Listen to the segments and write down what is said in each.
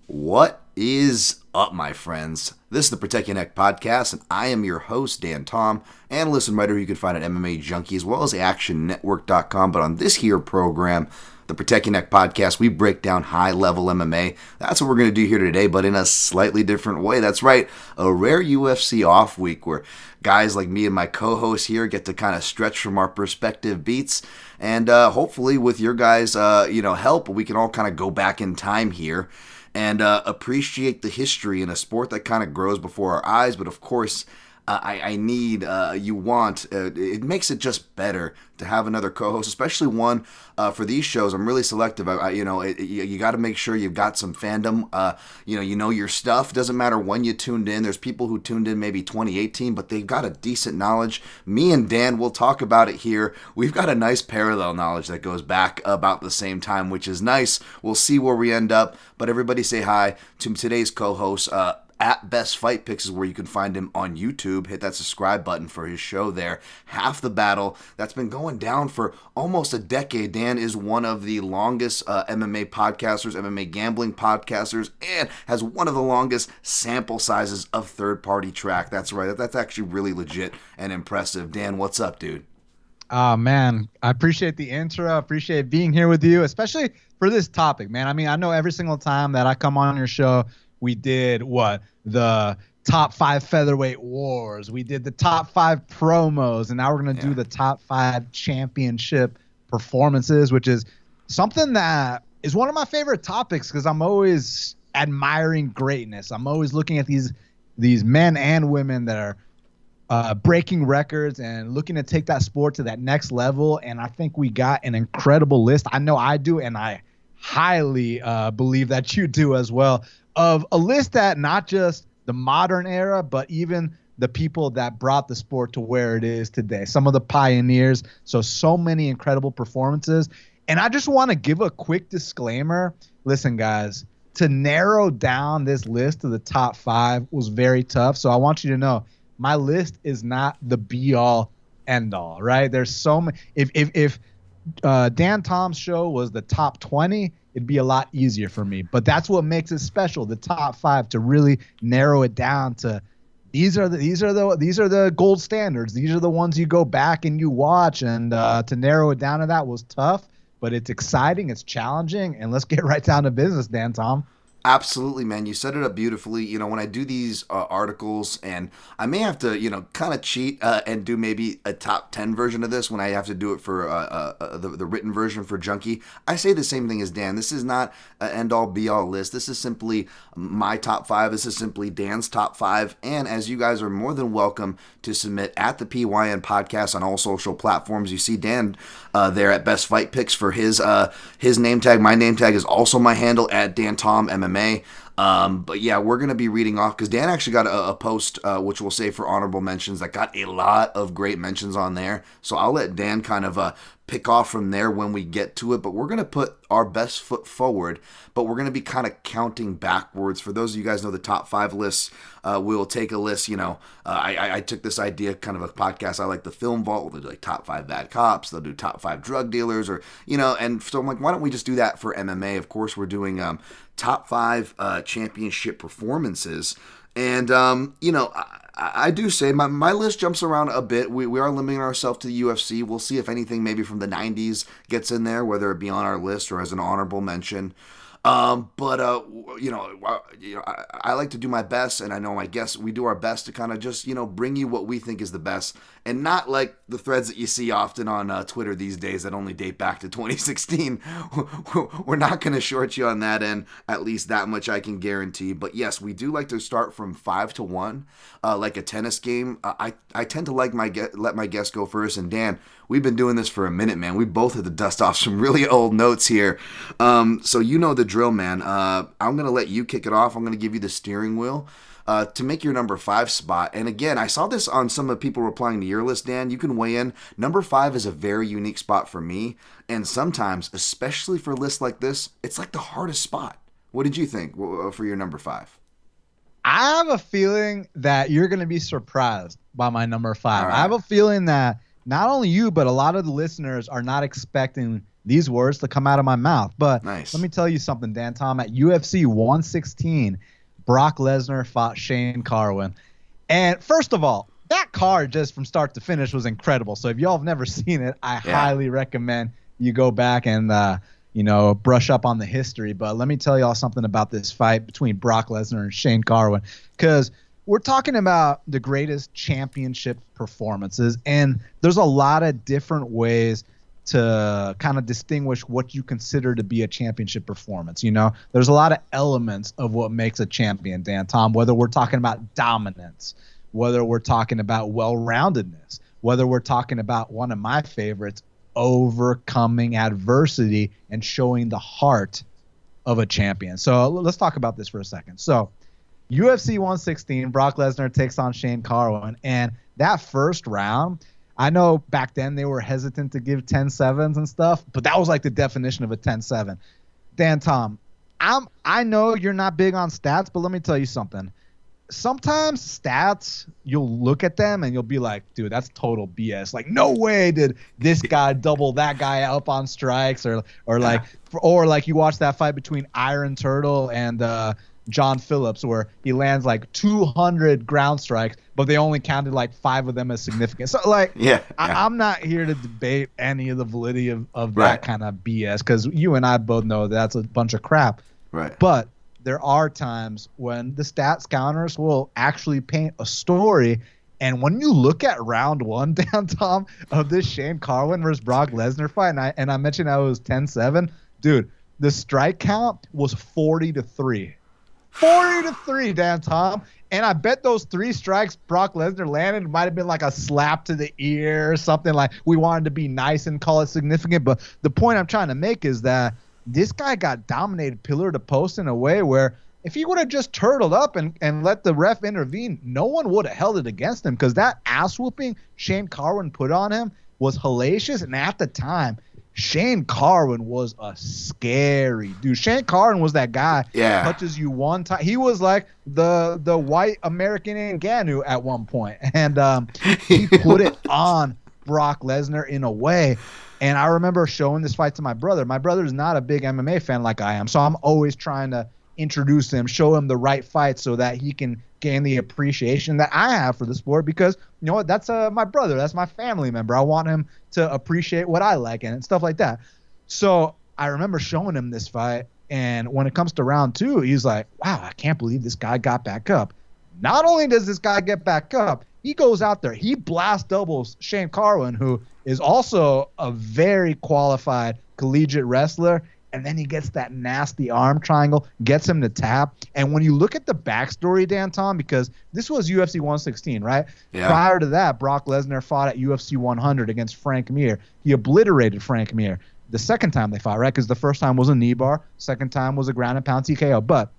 What is up, my friends? This is the Protect Your Neck podcast, and I am your host, Dan Tom, analyst and writer who you can find at MMA Junkie as well as ActionNetwork.com. But on this here program, the Protect Your Neck podcast, we break down high-level MMA. That's what we're going to do here today, but in a slightly different way. That's right, a rare UFC off week where guys like me and my co-host here get to kind of stretch from our perspective beats, and hopefully with your guys' help, we can all kind of go back in time here and appreciate the history in a sport that kind of grows before our eyes. But of course, it makes it just better to have another co-host, especially one for these shows. I'm really selective. You got to make sure you've got some fandom. You know your stuff. Doesn't matter when you tuned in. There's people who tuned in maybe 2018, but they've got a decent knowledge. Me and Dan, we'll talk about it here. We've got a nice parallel knowledge that goes back about the same time, which is nice. We'll see where we end up. But everybody say hi to today's co-host. At Best Fight Picks is where you can find him on YouTube. Hit that subscribe button for his show there. Half the Battle. That's been going down for almost a decade. Dan is one of the longest MMA podcasters, MMA gambling podcasters, and has one of the longest sample sizes of third-party track. That's right. That's actually really legit and impressive. Dan, what's up, dude? Oh, man. I appreciate the intro. I appreciate being here with you, especially for this topic, man. I mean, I know every single time that I come on your show, we did the top 5 featherweight wars. We did the top 5 promos, and now we're going to do the top 5 championship performances, which is something that is one of my favorite topics because I'm always admiring greatness. I'm always looking at these men and women that are breaking records and looking to take that sport to that next level. And I think we got an incredible list. I know I do, and I highly believe that you do as well, of a list that not just the modern era, but even the people that brought the sport to where it is today. Some of the pioneers. So many incredible performances. And I just want to give a quick disclaimer. Listen, guys, to narrow down this list to the top 5 was very tough. So I want you to know my list is not the be all end all, right? There's so many. If Dan Tom's show was the top 20, it'd be a lot easier for me. But that's what makes it special, the top 5, to really narrow it down to these are the gold standards. These are the ones you go back and you watch, and to narrow it down to that was tough, but it's exciting, it's challenging, and let's get right down to business, Dan Tom. Absolutely, man. You set it up beautifully. You know, when I do these articles, and I may have to, kind of cheat and do maybe a top 10 version of this when I have to do it for the written version for Junkie. I say the same thing as Dan. This is not an end-all, be-all list. This is simply my top 5. This is simply Dan's top 5. And as you guys are more than welcome to submit at the PYN podcast on all social platforms. You see Dan there at Best Fight Picks for his name tag. My name tag is also my handle at Dan Tom MMA. But yeah, we're going to be reading off because Dan actually got a post, which we'll say for honorable mentions, that got a lot of great mentions on there. So I'll let Dan kind of pick off from there when we get to it. But we're going to put our best foot forward, but we're going to be kind of counting backwards. For those of you guys know the top 5 lists, we'll take a list. I took this idea, kind of a podcast I like, the Film Vault. They'll do like top 5 bad cops. They'll do top 5 drug dealers, and so I'm like, why don't we just do that for MMA? Of course, we're doing top 5 championship performances. And, I do say my list jumps around a bit. We are limiting ourselves to the UFC. We'll see if anything maybe from the 90s gets in there, whether it be on our list or as an honorable mention. I like to do my best, and I know my guests, we do our best to kind of just, bring you what we think is the best, and not like the threads that you see often on Twitter these days that only date back to 2016. We're not going to short you on that end, at least that much I can guarantee. But yes, we do like to start from 5 to 1, like a tennis game. I tend to like let my guests go first, and Dan, we've been doing this for a minute, man. We both had to dust off some really old notes here. So you know the drill, man. I'm going to let you kick it off. I'm going to give you the steering wheel to make your number 5 spot. And again, I saw this on some of the people replying to your list, Dan. You can weigh in. Number 5 is a very unique spot for me. And sometimes, especially for lists like this, it's like the hardest spot. What did you think for your number 5? I have a feeling that you're going to be surprised by my number 5. Right. I have a feeling that not only you, but a lot of the listeners are not expecting these words to come out of my mouth. But Nice. let me tell you something, Dan Tom. At UFC 116, Brock Lesnar fought Shane Carwin. And first of all, that card just from start to finish was incredible. So if y'all have never seen it, I highly recommend you go back and brush up on the history. But let me tell y'all something about this fight between Brock Lesnar and Shane Carwin, because we're talking about the greatest championship performances, and there's a lot of different ways to kind of distinguish what you consider to be a championship performance. There's a lot of elements of what makes a champion, Dan Tom, whether we're talking about dominance, whether we're talking about well-roundedness, whether we're talking about one of my favorites, overcoming adversity and showing the heart of a champion. So let's talk about this for a second. So UFC 116, Brock Lesnar takes on Shane Carwin, and that first round, I know back then they were hesitant to give 10-7s and stuff, but that was like the definition of a 10-7. Dan Tom, I know you're not big on stats, but let me tell you something. Sometimes stats, you'll look at them and you'll be like, dude, that's total BS. Like, no way did this guy double that guy up on strikes, or like you watch that fight between Iron Turtle and John Phillips, where he lands like 200 ground strikes, but they only counted like 5 of them as significant. So I'm not here to debate any of the validity of that kind of BS, because you and I both know that's a bunch of crap. Right. But there are times when the stats counters will actually paint a story. And when you look at round 1, Dan Tom, of this Shane Carwin versus Brock Lesnar fight, and I mentioned how it was 10-7, dude, the strike count was 40-3. 40-3, Dan Tom. And I bet those 3 strikes Brock Lesnar landed might have been like a slap to the ear or something. Like, we wanted to be nice and call it significant. But the point I'm trying to make is that this guy got dominated pillar to post in a way where if he would have just turtled up and let the ref intervene, no one would have held it against him, because that ass whooping Shane Carwin put on him was hellacious. And at the time, Shane Carwin was a scary dude. Shane Carwin was that guy touches you one time. He was like the white American Ngannou at one point. And he put it on Brock Lesnar in a way. And I remember showing this fight to my brother. My brother is not a big MMA fan like I am, so I'm always trying to introduce him, show him the right fight so that he can gain the appreciation that I have for the sport, because you know what, that's my brother, that's my family member. I want him to appreciate what I like and stuff like that. So I remember showing him this fight, and when it comes to round 2, he's like, wow, I can't believe this guy got back up. Not only does this guy get back up, he goes out there, he blast doubles Shane Carwin, who is also a very qualified collegiate wrestler, and then he gets that nasty arm triangle, gets him to tap. And when you look at the backstory, Dan Tom, because this was UFC 116, right? Yeah. Prior to that, Brock Lesnar fought at UFC 100 against Frank Mir. He obliterated Frank Mir the second time they fought, right? Because the first time was a knee bar, second time was a ground and pound TKO. But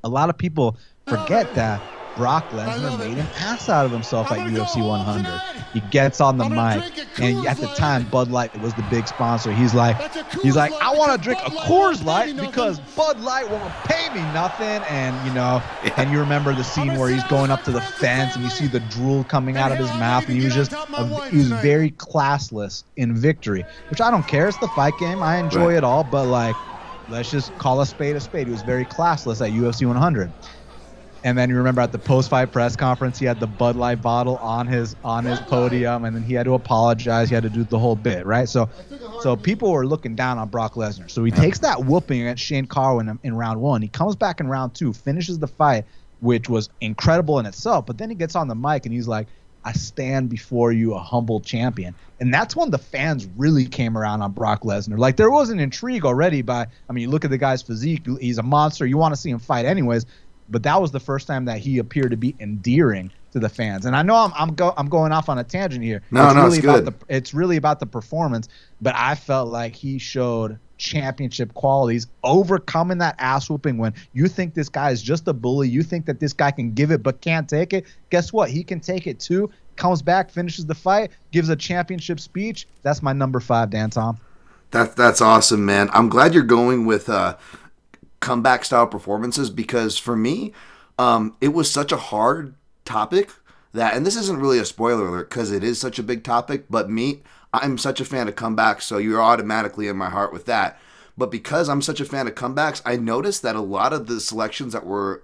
a lot of people forget that Brock Lesnar made an ass out of himself at UFC 100. He gets on the mic, and at the time, Bud Light was the big sponsor. He's like, I want to drink a Coors Light because Bud Light won't pay me nothing. And and you remember the scene where he's going up to the fence, and you see the drool coming out of his mouth, and he was very classless in victory, which I don't care. It's the fight game. I enjoy it all, but let's just call a spade a spade. He was very classless at UFC 100. And then you remember at the post-fight press conference, he had the Bud Light bottle on his podium, and then he had to apologize. He had to do the whole bit, right? So people were looking down on Brock Lesnar. So he takes that whooping against Shane Carwin in round 1. He comes back in round 2, finishes the fight, which was incredible in itself. But then he gets on the mic and he's like, I stand before you a humble champion. And that's when the fans really came around on Brock Lesnar. Like, there was an intrigue already you look at the guy's physique. He's a monster. You want to see him fight anyways. But that was the first time that he appeared to be endearing to the fans. And I know I'm going off on a tangent here. It's good. It's really about the performance. But I felt like he showed championship qualities, overcoming that ass whooping. When you think this guy is just a bully, you think that this guy can give it but can't take it. Guess what? He can take it too. Comes back, finishes the fight, gives a championship speech. That's my number 5, Dan Tom. That's awesome, man. I'm glad you're going with comeback style performances, because for me, it was such a hard topic that, and this isn't really a spoiler alert because it is such a big topic, but I'm such a fan of comebacks, so you're automatically in my heart with that. But because I'm such a fan of comebacks, I noticed that a lot of the selections that were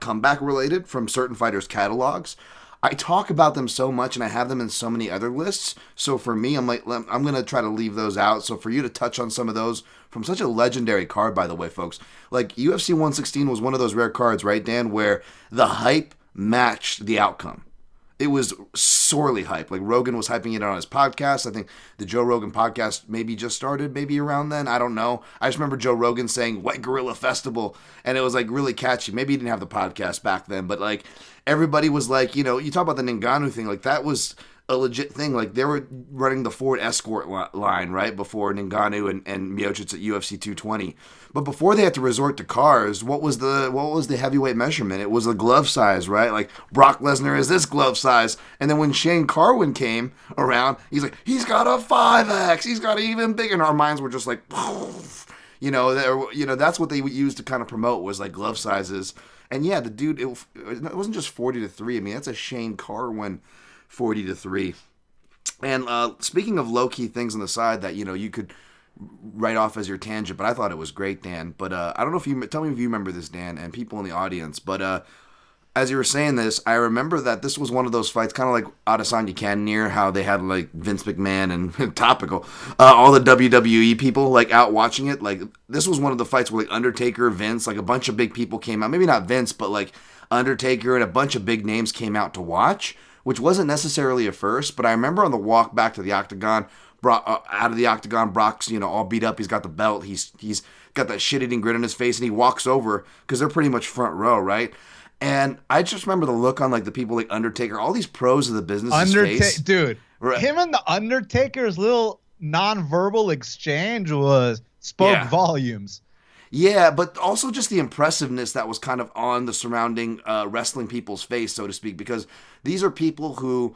comeback related from certain fighters' catalogs, I talk about them so much and I have them in so many other lists. So for me, I'm like, I'm going to try to leave those out. So for you to touch on some of those from such a legendary card, by the way, folks, like UFC 116 was one of those rare cards, right, Dan, where the hype matched the outcome. It was sorely hyped. Like Rogan was hyping it on his podcast. I think the Joe Rogan podcast maybe just started, maybe around then. I don't know. I just remember Joe Rogan saying White Gorilla Festival, and it was like really catchy. Maybe he didn't have the podcast back then, but like everybody was like, you know, you talk about the Ngannou thing, like that was a legit thing. Like they were running the Ford Escort line right before Ngannou and Miocic at UFC 220. But before they had to resort to cars, what was the heavyweight measurement? It was the glove size, right? Like Brock Lesnar is this glove size, and then when Shane Carwin came around, he's like, he's got a 5X, he's got an even bigger. And our minds were just like, that's what they used to kind of promote was like glove sizes. And yeah, the dude, it wasn't just 40-3. I mean, that's a Shane Carwin 40-3. And speaking of low key things on the side that you could write off as your tangent, but I thought it was great, Dan. But I don't know if you tell me if you remember this, Dan, and people in the audience. But as you were saying this, I remember that this was one of those fights, kind of like Adesanya Cannonier, how they had like Vince McMahon and topical, all the WWE people like out watching it. Like this was one of the fights where like Undertaker, Vince, like a bunch of big people came out. Maybe not Vince, but like Undertaker and a bunch of big names came out to watch, which wasn't necessarily a first. But I remember on the walk back to the octagon, out of the octagon, Brock's all beat up. He's got the belt. He's got that shit-eating grin on his face, and he walks over because they're pretty much front row, right? And I just remember the look on like the people like Undertaker, all these pros of the business face. Dude, right. Him and the Undertaker's little non-verbal exchange spoke volumes. Yeah, but also just the impressiveness that was kind of on the surrounding wrestling people's face, so to speak, because these are people who,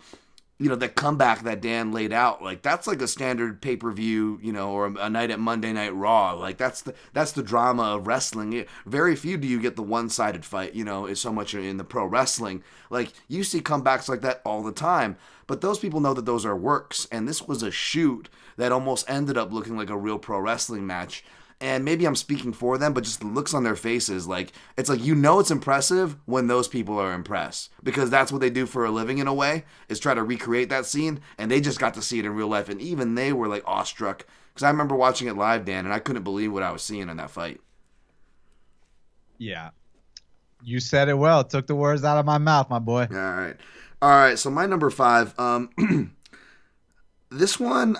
that comeback that Dan laid out, like that's like a standard pay-per-view, or a night at Monday Night Raw. Like that's the drama of wrestling. Very few do you get the one-sided fight, is so much in the pro wrestling. Like you see comebacks like that all the time, but those people know that those are works, and this was a shoot that almost ended up looking like a real pro wrestling match. And maybe I'm speaking for them, but just the looks on their faces, like it's like it's impressive when those people are impressed, because that's what they do for a living in a way, is try to recreate that scene, and they just got to see it in real life, and even they were like awestruck, because I remember watching it live, Dan, and I couldn't believe what I was seeing in that fight. Yeah, you said it well. Took the words out of my mouth, my boy. All right. So my number 5. This one,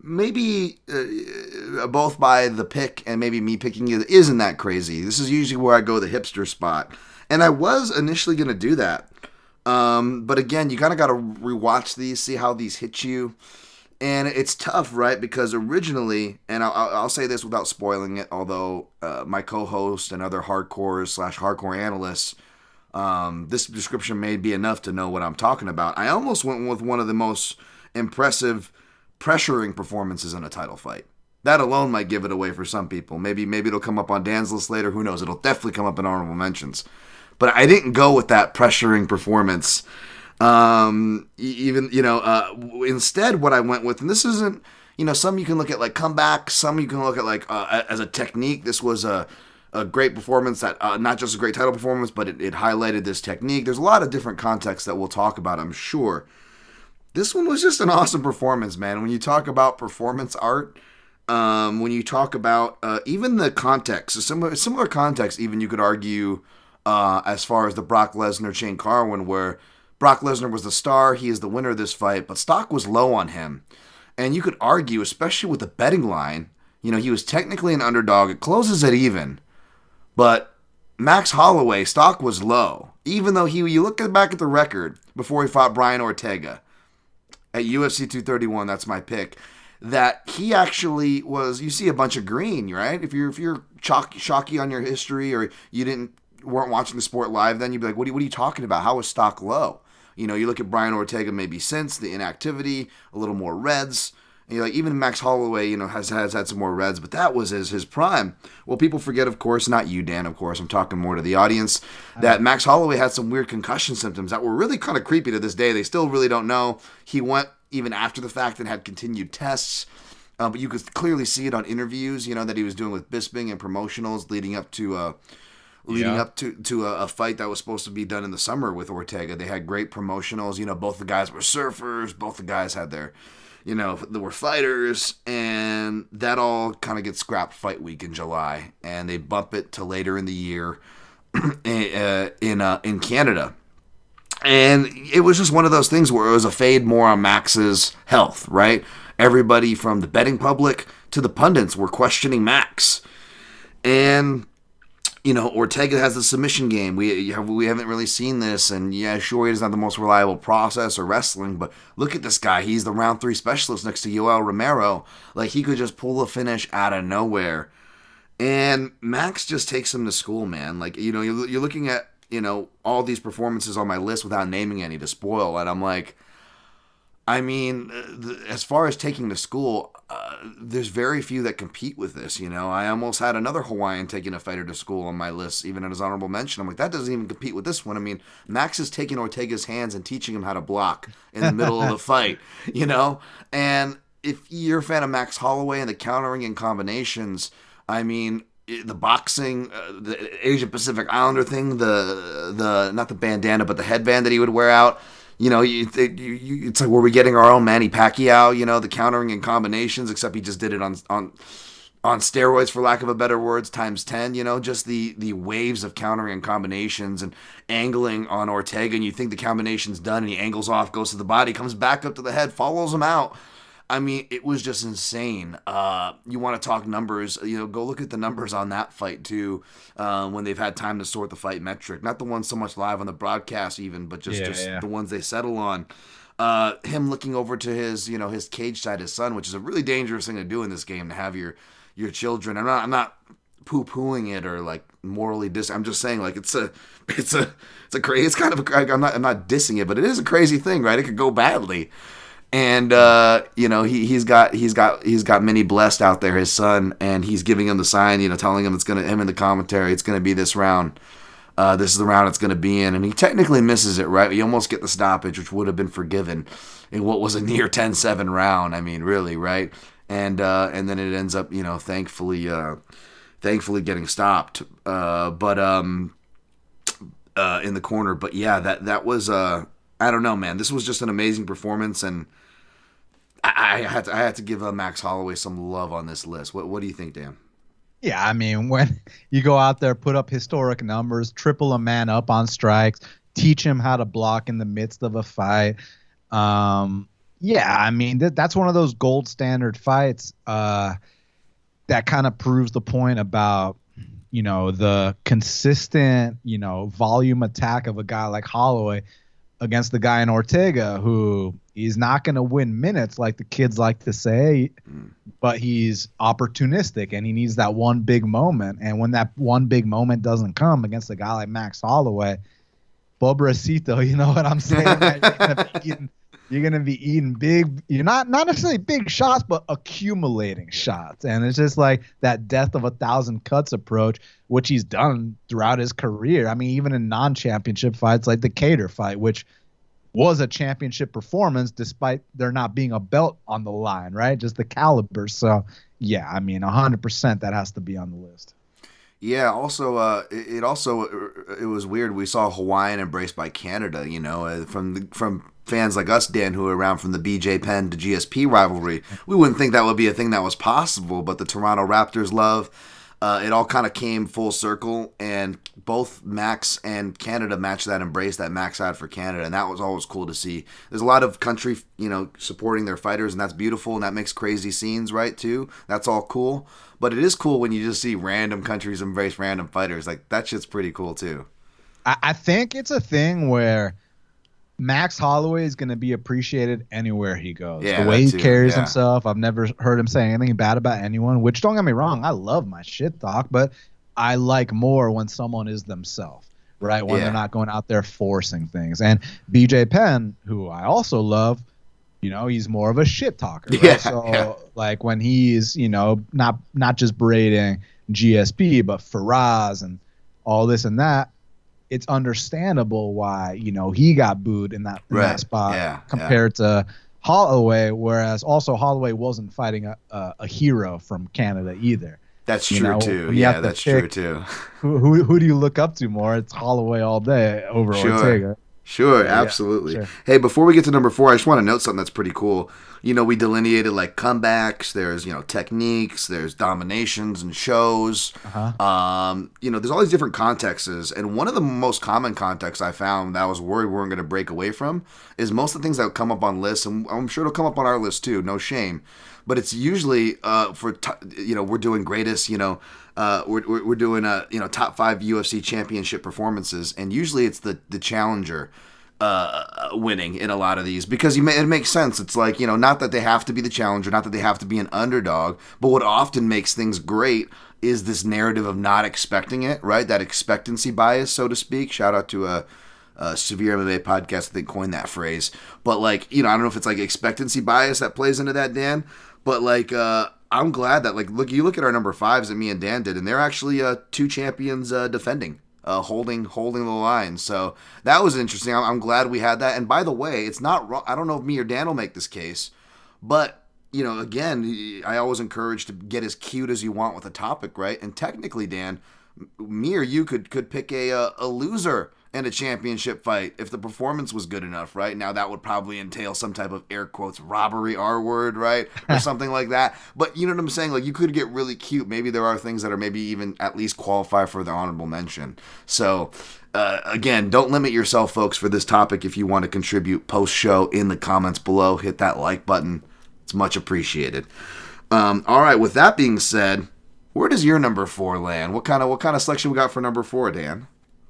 maybe both by the pick and maybe me picking it, isn't that crazy. This is usually where I go the hipster spot. And I was initially going to do that. But again, you kind of got to rewatch these, see how these hit you. And it's tough, right? Because originally, and I'll say this without spoiling it, although my co-host and other hardcore analysts, this description may be enough to know what I'm talking about. I almost went with one of the most impressive pressuring performances in a title fight. That alone might give it away for some people. Maybe it'll come up on Dan's list later. Who knows? It'll definitely come up in honorable mentions. But I didn't go with that pressuring performance. Instead, what I went with, and this isn't, some you can look at like comeback, some you can look at like as a technique. This was a great performance that not just a great title performance, but it highlighted this technique. There's a lot of different contexts that we'll talk about, I'm sure. This one was just an awesome performance, man. When you talk about performance art, when you talk about even the context, a similar context, even you could argue as far as the Brock Lesnar Shane Carwin, where Brock Lesnar was the star, he is the winner of this fight, but stock was low on him. And you could argue, especially with the betting line, he was technically an underdog. It closes at even. But Max Holloway, stock was low. Even though you look back at the record before he fought Brian Ortega at UFC 231, that's my pick, that he actually was, you see a bunch of green, right? If you're chalky on your history, or you weren't watching the sport live, then you'd be like, what are you talking about? How is stock low? You look at Brian Ortega maybe since the inactivity, a little more reds. And even Max Holloway, has had some more reds, but that was his prime. Well, people forget, of course, not you, Dan, of course, I'm talking more to the audience, that Max Holloway had some weird concussion symptoms that were really kind of creepy to this day. They still really don't know. He went even after the fact and had continued tests. But you could clearly see it on interviews, that he was doing with Bisping and promotionals leading up to a fight that was supposed to be done in the summer with Ortega. They had great promotionals. Both the guys were surfers. Both the guys had their, they were fighters. And that all kind of gets scrapped fight week in July. And they bump it to later in the year in Canada. And it was just one of those things where it was a fade more on Max's health, right? Everybody from the betting public to the pundits were questioning Max. And, Ortega has the submission game. We haven't really seen this. And, yeah, sure, he doesn't have the most reliable process or wrestling. But look at this guy. He's the round 3 specialist next to Yoel Romero. Like, he could just pull a finish out of nowhere. And Max just takes him to school, man. Like, you're looking at, all these performances on my list without naming any to spoil. And I'm like, as far as taking to school, there's very few that compete with this, I almost had another Hawaiian taking a fighter to school on my list, even in his honorable mention. I'm like, that doesn't even compete with this one. Max is taking Ortega's hands and teaching him how to block in the middle of the fight, And if you're a fan of Max Holloway and the countering and combinations, the boxing, the Asia Pacific Islander thing, the not the bandana, but the headband that he would wear out. It's like, were we getting our own Manny Pacquiao? The countering and combinations, except he just did it on steroids, for lack of a better words, times 10. Just the waves of countering and combinations and angling on Ortega, and you think the combination's done, and he angles off, goes to the body, comes back up to the head, follows him out. It was just insane. You want to talk numbers, go look at the numbers on that fight too, when they've had time to sort the fight metric. Not the ones so much live on the broadcast even, but just the ones they settle on. Him looking over to his, his cage side, his son, which is a really dangerous thing to do in this game, to have your children. I'm not poo-pooing it or like morally I'm just saying, like, it's crazy. It's kind of I'm not dissing it, but it is a crazy thing, right? It could go badly. And he's got Minnie Blessed out there, his son, and he's giving him the sign, telling him him in the commentary, it's gonna be this round. This is the round it's gonna be in, and he technically misses it, right? You almost get the stoppage, which would have been forgiven in what was a near 10-7 round. Really, right? And then it ends up, thankfully getting stopped. But in the corner. But yeah, that was I don't know, man. This was just an amazing performance, and I had to give Max Holloway some love on this list. What do you think, Dan? Yeah, when you go out there, put up historic numbers, triple a man up on strikes, teach him how to block in the midst of a fight. That's one of those gold standard fights that kind of proves the point about, the consistent, volume attack of a guy like Holloway against the guy in Ortega, who is not going to win minutes like the kids like to say, but he's opportunistic and he needs that one big moment. And when that one big moment doesn't come against a guy like Max Holloway, pobrecito, you know what I'm saying? You're gonna be eating big. You're not necessarily big shots, but accumulating shots. And it's just like that death of 1,000 cuts approach, which he's done throughout his career. Even in non-championship fights like the Cater fight, which was a championship performance despite there not being a belt on the line, right? Just the caliber. So yeah, 100% that has to be on the list. Yeah. Also, it was weird. We saw Hawaiian embraced by Canada. From fans like us, Dan, who are around from the BJ Penn to GSP rivalry, we wouldn't think that would be a thing that was possible. But the Toronto Raptors love. It all kind of came full circle, and both Max and Canada matched that embrace that Max had for Canada, and that was always cool to see. There's a lot of country, supporting their fighters, and that's beautiful, and that makes crazy scenes, right, too? That's all cool. But it is cool when you just see random countries embrace random fighters. Like, that shit's pretty cool, too. I think it's a thing where Max Holloway is going to be appreciated anywhere he goes. Yeah, the way he carries himself, I've never heard him say anything bad about anyone, which, don't get me wrong, I love my shit talk, but I like more when someone is themselves, right? When they're not going out there forcing things. And BJ Penn, who I also love, he's more of a shit talker, right? Like when he's, not just berating GSP, but Faraz and all this and that, it's understandable why, he got booed in that spot compared to Holloway, whereas also Holloway wasn't fighting a hero from Canada either. That's You true know, too. when you Yeah, have to that's true pick too. who do you look up to more? It's Holloway all day over Sure. Ortega. Sure, So yeah, absolutely. sure. Hey, before we get to number four, I just want to note something that's pretty cool. We delineated like comebacks, there's, techniques, there's dominations and shows. Uh-huh. There's all these different contexts. And one of the most common contexts I found that I was worried we weren't going to break away from is most of the things that come up on lists, and I'm sure it'll come up on our list too, no shame. But it's usually we're doing greatest, we're doing top 5 UFC championship performances, and usually it's the challenger winning in a lot of these because it makes sense. It's like, not that they have to be the challenger, not that they have to be an underdog, but what often makes things great is this narrative of not expecting it, right? That expectancy bias, so to speak. Shout out to a Severe MMA podcast, I think, coined that phrase. But like, I don't know if it's like expectancy bias that plays into that, Dan. But like, I'm glad that you look at our number 5s that me and Dan did, and they're actually 2 champions defending. Holding the line. So that was interesting. I'm glad we had that. And by the way, it's not wrong. I don't know if me or Dan will make this case, but again, I always encourage to get as cute as you want with a topic, right? And technically, Dan, me or you could pick a loser in a championship fight if the performance was good enough, right? Now that would probably entail some type of air quotes robbery R word, right? Or something like that. But you know what I'm saying? Like, you could get really cute. Maybe there are things that are maybe even at least qualify for the honorable mention. So again, don't limit yourself, folks, for this topic. If you want to contribute post-show in the comments below, hit that like button. It's much appreciated. All right, with that being said, where does your number 4 land? What kind of selection we got for number 4, Dan?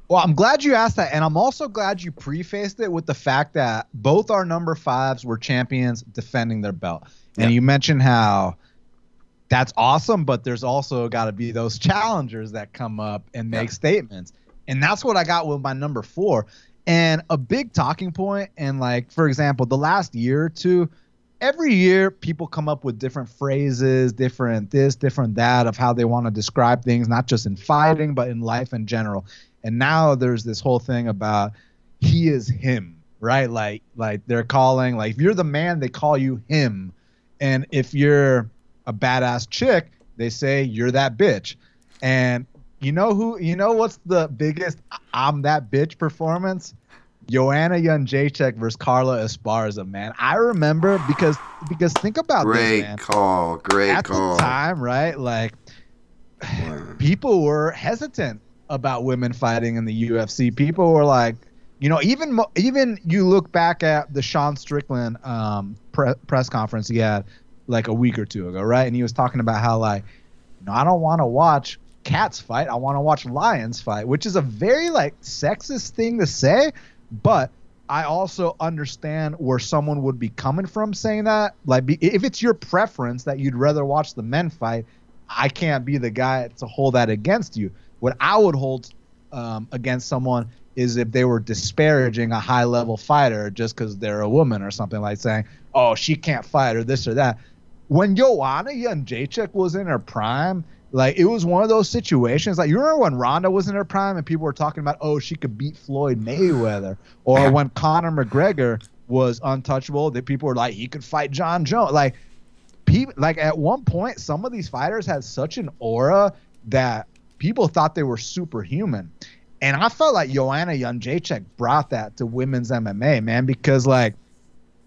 Well, I'm glad you asked that, and I'm also glad you prefaced it with the fact that both our number 5s were champions defending their belt. And you mentioned how that's awesome, but there's also got to be those challengers that come up and make statements. And that's what I got with my number 4. And a big talking point, and like, for example, the last year or two, every year people come up with different phrases, different this, different that, of how they want to describe things, not just in fighting, but in life in general. And now there's this whole thing about he is him, right? Like they're calling, like, if you're the man, they call you him. And if you're a badass chick, they say you're that bitch. And what's the biggest I'm that bitch performance? Joanna Jędrzejczyk versus Carla Esparza, man. I remember because think about this, man. Great call. At the time, right? Like, people were hesitant about women fighting in the UFC. People were like, even you look back at the Sean Strickland press conference he had like a week or two ago, right? And he was talking about how, like, I don't want to watch cats fight. I want to watch lions fight, which is a very like sexist thing to say, but I also understand where someone would be coming from saying that. Like, if it's your preference that you'd rather watch the men fight, I can't be the guy to hold that against you. What I would hold against someone is if they were disparaging a high-level fighter just because they're a woman or something, like saying, oh, she can't fight or this or that. When Joanna Jędrzejczyk was in her prime, like, it was one of those situations. Like, you remember when Ronda was in her prime and people were talking about, oh, she could beat Floyd Mayweather? Or when Conor McGregor was untouchable, that people were like, he could fight John Jones. Like, at one point, some of these fighters had such an aura that people thought they were superhuman. And I felt like Joanna Jędrzejczyk brought that to women's MMA, man, because, like,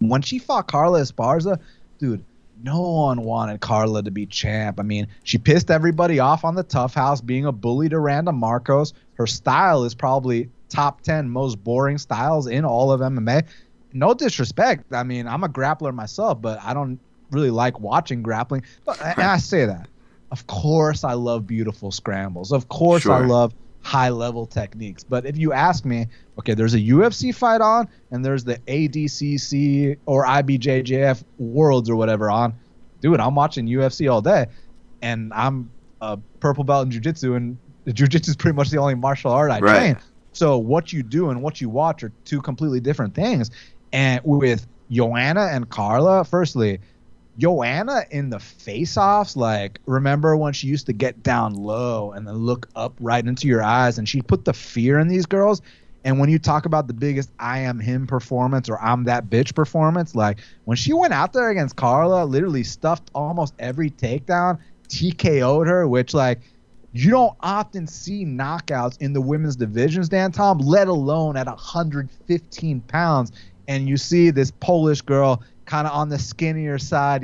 when she fought Carla Esparza, dude, no one wanted Carla to be champ. I mean, she pissed everybody off on the Tough House, being a bully to Randa Marcos. Her style is probably top 10 most boring styles in all of MMA. No disrespect. I mean, I'm a grappler myself, but I don't really like watching grappling. But and I say that. Of course, I love beautiful scrambles. Of course, I love high-level techniques. But if you ask me, okay, there's a UFC fight on, and there's the ADCC or IBJJF Worlds or whatever on. Dude, I'm watching UFC all day, and I'm a purple belt in jiu-jitsu, and jiu-jitsu is pretty much the only martial art I train. So what you do and what you watch are two completely different things. And with Joanna and Carla, firstly, Joanna in the face-offs, like, remember when she used to get down low and then look up right into your eyes, and she'd put the fear in these girls? And when you talk about the biggest I am him performance or I'm that bitch performance, like when she went out there against Carla, literally stuffed almost every takedown, TKO'd her, which like you don't often see knockouts in the women's divisions, Dan Tom, let alone at 115 pounds. And you see this Polish girl kind of on the skinnier side,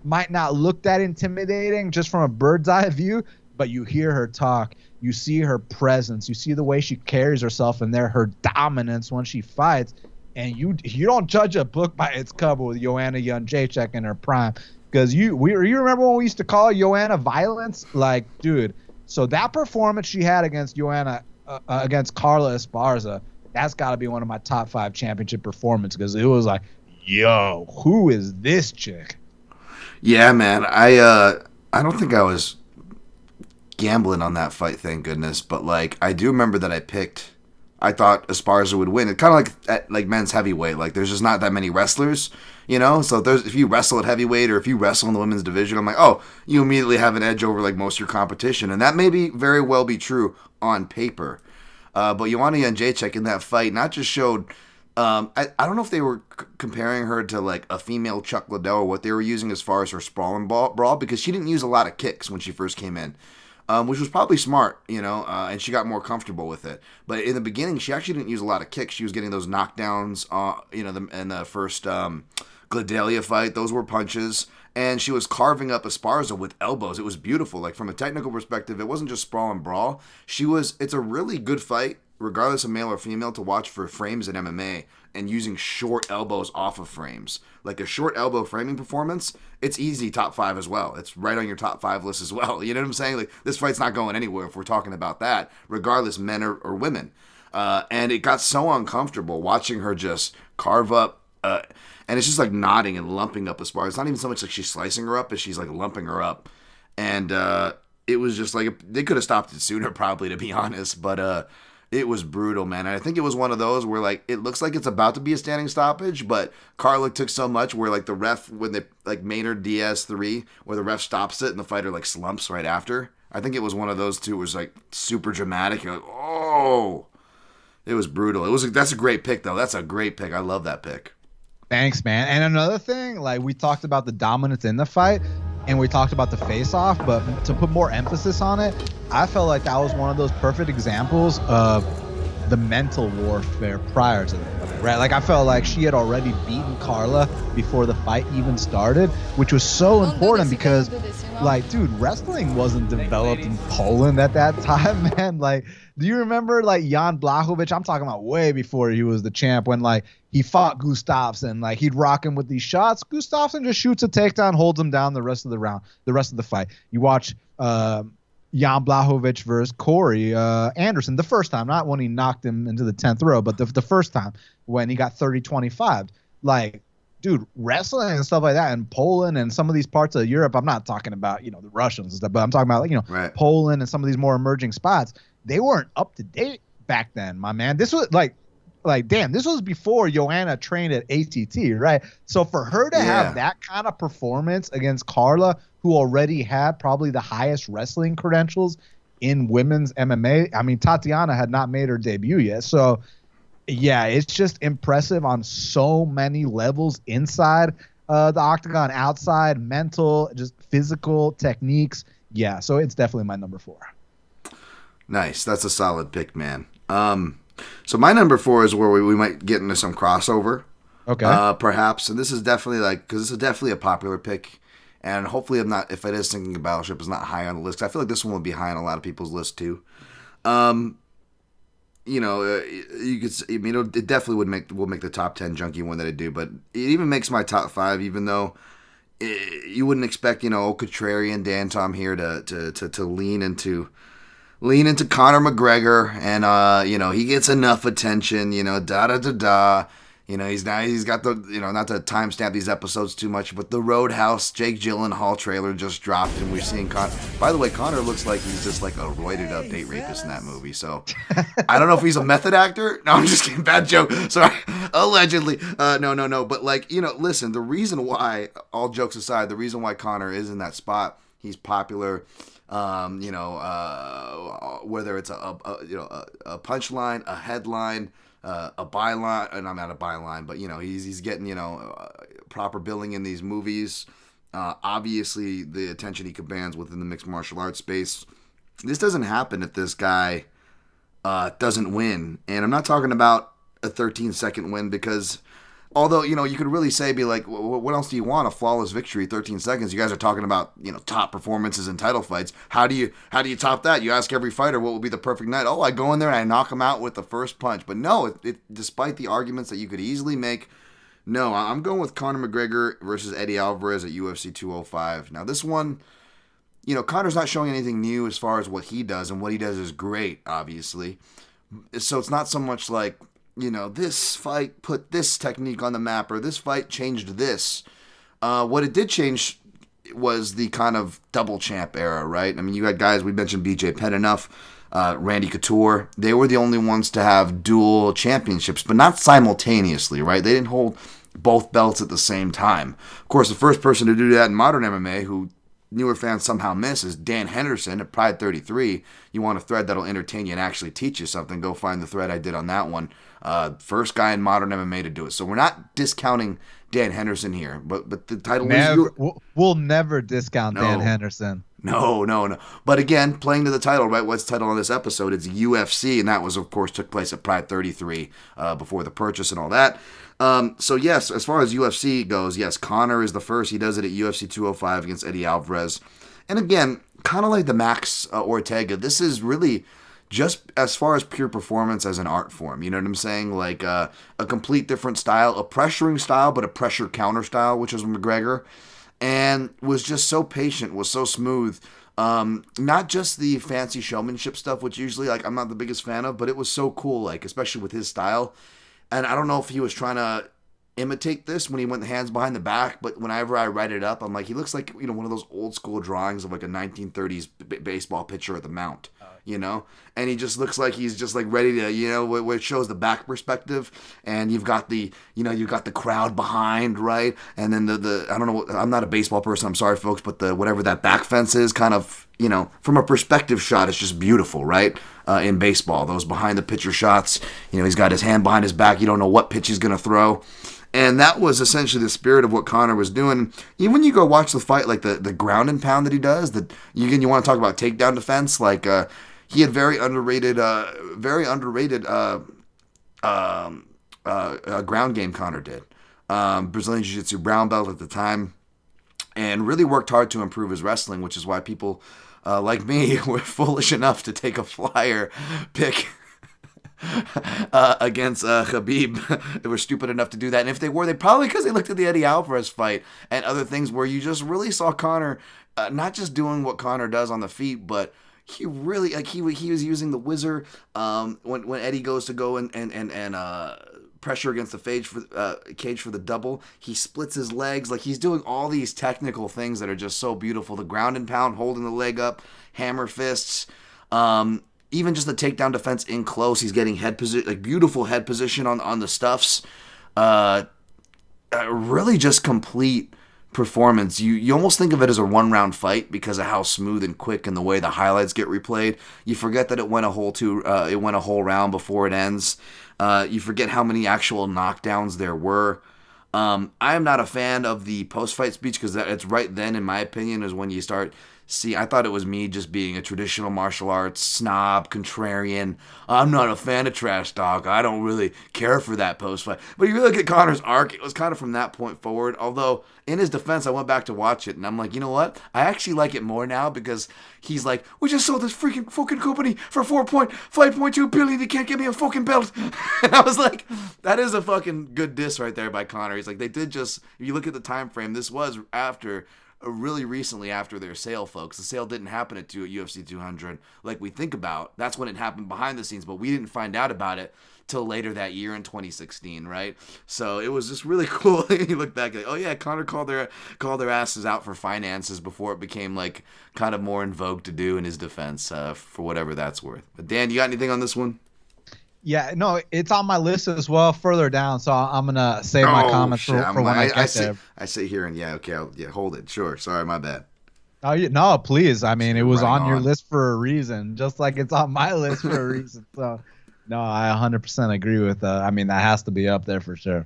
might not look that intimidating just from a bird's eye view, but you hear her talk. You see her presence. You see the way she carries herself in there, her dominance when she fights. And you don't judge a book by its cover with Joanna Jędrzejczyk in her prime. Because you remember when we used to call Joanna violence? Like, dude, so that performance she had against against Carla Esparza, that's got to be one of my top 5 championship performances because it was like, yo, who is this chick? Yeah, man. I don't think I was gambling on that fight, thank goodness. But like, I do remember that I thought Esparza would win. It's kind of like at like men's heavyweight. Like, there's just not that many wrestlers, So if you wrestle at heavyweight or if you wrestle in the women's division, I'm like, oh, you immediately have an edge over like most of your competition, and that may very well be true on paper. But Joanna Jędrzejczyk in that fight not just showed. I don't know if they were comparing her to like a female Chuck Liddell or what they were using as far as her sprawl and brawl, because she didn't use a lot of kicks when she first came in. Which was probably smart, and she got more comfortable with it. But in the beginning, she actually didn't use a lot of kicks. She was getting those knockdowns, in the first Gladelia fight. Those were punches. And she was carving up Esparza with elbows. It was beautiful. Like, from a technical perspective, it wasn't just sprawl and brawl. It's a really good fight, regardless of male or female, to watch for frames in MMA and using short elbows off of frames. Like a short elbow framing performance, it's easy top 5 as well. It's right on your top 5 list as well. You know what I'm saying? Like, this fight's not going anywhere if we're talking about that, regardless men or women. And it got so uncomfortable watching her just carve up, and it's just like nodding and lumping up Esparza. It's not even so much like she's slicing her up as she's like lumping her up. And it was just like, they could have stopped it sooner probably, to be honest. But it was brutal, man. And I think it was one of those where, like, it looks like it's about to be a standing stoppage, but Carla took so much where, like, the ref, when they, like, Maynard Diaz 3, where the ref stops it and the fighter, like, slumps right after. I think it was one of those two. It was, like, super dramatic. You're like, oh, it was brutal. That's a great pick, though. That's a great pick. I love that pick. Thanks, man. And another thing, like, we talked about the dominance in the fight, and we talked about the face-off, but to put more emphasis on it, I felt like that was one of those perfect examples of the mental warfare prior to that, right? Like, I felt like she had already beaten Carla before the fight even started, which was so important because, like, dude, wrestling wasn't developed in Poland at that time, man. Like, do you remember, like, Jan Blachowicz? I'm talking about way before he was the champ, when, like, he fought Gustafsson. Like, he'd rock him with these shots. Gustafsson just shoots a takedown, holds him down the rest of the round, the rest of the fight. You watch Jan Blachowicz versus Corey Anderson the first time, not when he knocked him into the 10th row, but the first time when he got 30-25. Like, dude, wrestling and stuff like that in Poland and some of these parts of Europe, I'm not talking about, the Russians and stuff, but I'm talking about, like, right. Poland and some of these more emerging spots. They weren't up to date back then, my man. This was like, damn, this was before Joanna trained at ATT, right? So for her to have that kind of performance against Carla, who already had probably the highest wrestling credentials in women's MMA, I mean, Tatiana had not made her debut yet. So, yeah, it's just impressive on so many levels inside the octagon, outside, mental, just physical techniques. Yeah, so it's definitely my number 4. Nice. That's a solid pick, man. So my number 4 is where we might get into some crossover. Okay. Perhaps. And this is definitely because this is definitely a popular pick. And hopefully if it is thinking Battleship, it's not high on the list. I feel like this one will be high on a lot of people's list too. You could, it definitely will make the top 10 junkie one that I do, but it even makes my top 5, even though you wouldn't expect, old contrarian Dan Tom here to lean into Conor McGregor, and he gets enough attention, he's got the, not to timestamp these episodes too much, but the Roadhouse Jake Gyllenhaal trailer just dropped, and we're seeing Conor. By the way, Conor looks like he's just like a roided up date rapist in that movie, so I don't know if he's a method actor. No, I'm just kidding. Bad joke. Sorry. Allegedly. No. But listen, the reason why, all jokes aside, the reason why Conor is in that spot, he's popular. Whether it's a punchline, a headline, a byline, and I'm not a byline, but he's getting proper billing in these movies. Obviously, the attention he commands within the mixed martial arts space. This doesn't happen if this guy doesn't win, and I'm not talking about a 13-second win, because although you could really say, be like, what else do you want? A flawless victory, 13 seconds. You guys are talking about top performances and title fights. How do you top that? You ask every fighter what would be the perfect night. Oh, I go in there and I knock him out with the first punch. But no, despite the arguments that you could easily make, no, I'm going with Conor McGregor versus Eddie Alvarez at UFC 205. Now this one, Conor's not showing anything new as far as what he does, and what he does is great, obviously. So it's not so much like, this fight put this technique on the map, or this fight changed this. What it did change was the kind of double champ era, right? I mean, you had guys, we mentioned BJ Penn enough, Randy Couture. They were the only ones to have dual championships, but not simultaneously, right? They didn't hold both belts at the same time. Of course, the first person to do that in modern MMA, who newer fans somehow miss, is Dan Henderson at Pride 33. You want a thread that'll entertain you and actually teach you something, go find the thread I did on that one. First guy in modern MMA to do it. So we're not discounting Dan Henderson here, but the title we'll never discount Dan Henderson. No. But again, playing to the title, right? What's the title on this episode? It's UFC, and that was, of course, took place at Pride 33 before the purchase and all that. So yes, as far as UFC goes, yes, Conor is the first. He does it at UFC 205 against Eddie Alvarez. And again, kind of like the Max Ortega, this is really just as far as pure performance as an art form. You know what I'm saying? Like a complete different style, a pressuring style, but a pressure counter style, which was McGregor. And was just so patient, was so smooth. Not just the fancy showmanship stuff, which usually I'm not the biggest fan of, but it was so cool, especially with his style. And I don't know if he was trying to imitate this when he went hands behind the back, but whenever I write it up, I'm like, he looks like one of those old school drawings of a 1930s baseball pitcher at the mount. And he just looks like he's just ready to, where it shows the back perspective, and you've got the crowd behind, right? And then the I don't know, I'm not a baseball person, I'm sorry folks, but whatever that back fence is, kind of, from a perspective shot, it's just beautiful, right? In baseball, those behind the pitcher shots, he's got his hand behind his back, you don't know what pitch he's going to throw. And that was essentially the spirit of what Conor was doing. Even when you go watch the fight, the ground and pound that he does, you want to talk about takedown defense, he had very underrated ground game. Conor did. Brazilian Jiu-Jitsu brown belt at the time, and really worked hard to improve his wrestling, which is why people like me were foolish enough to take a flyer pick against Khabib. They were stupid enough to do that, and if they were, they probably, because they looked at the Eddie Alvarez fight and other things where you just really saw Conor not just doing what Conor does on the feet, but he really he was using the whizzer when Eddie goes to go and pressure against the cage for the double. He splits his legs, he's doing all these technical things that are just so beautiful. The ground and pound, holding the leg up, hammer fists. Even just the takedown defense in close, he's getting head position, beautiful head position on the stuffs. Really just complete performance. You almost think of it as a one-round fight because of how smooth and quick and the way the highlights get replayed. You forget that it went a whole round before it ends. You forget how many actual knockdowns there were. I am not a fan of the post-fight speech, because it's right then, in my opinion, is when you start. See, I thought it was me just being a traditional martial arts snob, contrarian. I'm not a fan of trash talk. I don't really care for that post-fight. But you look at Conor's arc, it was kind of from that point forward. Although, in his defense, I went back to watch it, and I'm like, you know what? I actually like it more now, because he's like, we just sold this freaking fucking company for $5.2 billion. He can't give me a fucking belt. And I was like, that is a fucking good diss right there by Conor. He's like, they did just, if you look at the time frame, this was really recently after their sale, folks. The sale didn't happen at UFC 200 like we think about. That's when it happened behind the scenes, but we didn't find out about it till later that year in 2016, right? So it was just really cool. You look back, oh yeah, Conor called their asses out for finances before it became kind of more in vogue to do in his defense, for whatever that's worth. But Dan, you got anything on this one? Yeah, no, it's on my list as well, further down. So I'm gonna save my comments for when I get there. I sit here and okay, hold it. Sure, sorry, my bad. Oh, no, please. I mean, it was Right on your on. list for a reason, just like it's on my list for a reason. So, no, I 100% agree with. I mean, that has to be up there for sure.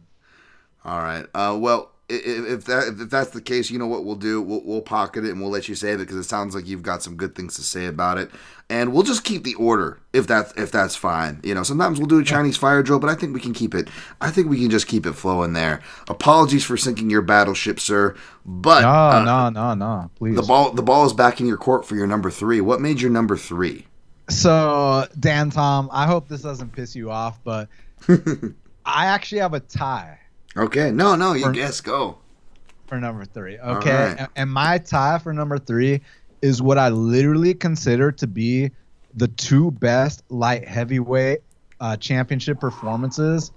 All right. Well, if that's the case, you know what we'll do? We'll pocket it and we'll let you say that because it sounds like you've got some good things to say about it, and we'll just keep the order if that's fine. You know, sometimes we'll do a Chinese fire drill, but I think we can keep it. I think we can just keep it flowing there. Apologies for sinking your battleship, sir, but No, no, no, no. Please. the ball is back in your court for your number three. What made your number three? So, Dan, Tom, I hope this doesn't piss you off, but I actually have a tie Okay, no, you for, guess go. for number three. All Okay, right. and my tie for number three is what I literally consider to be the two best light heavyweight championship performances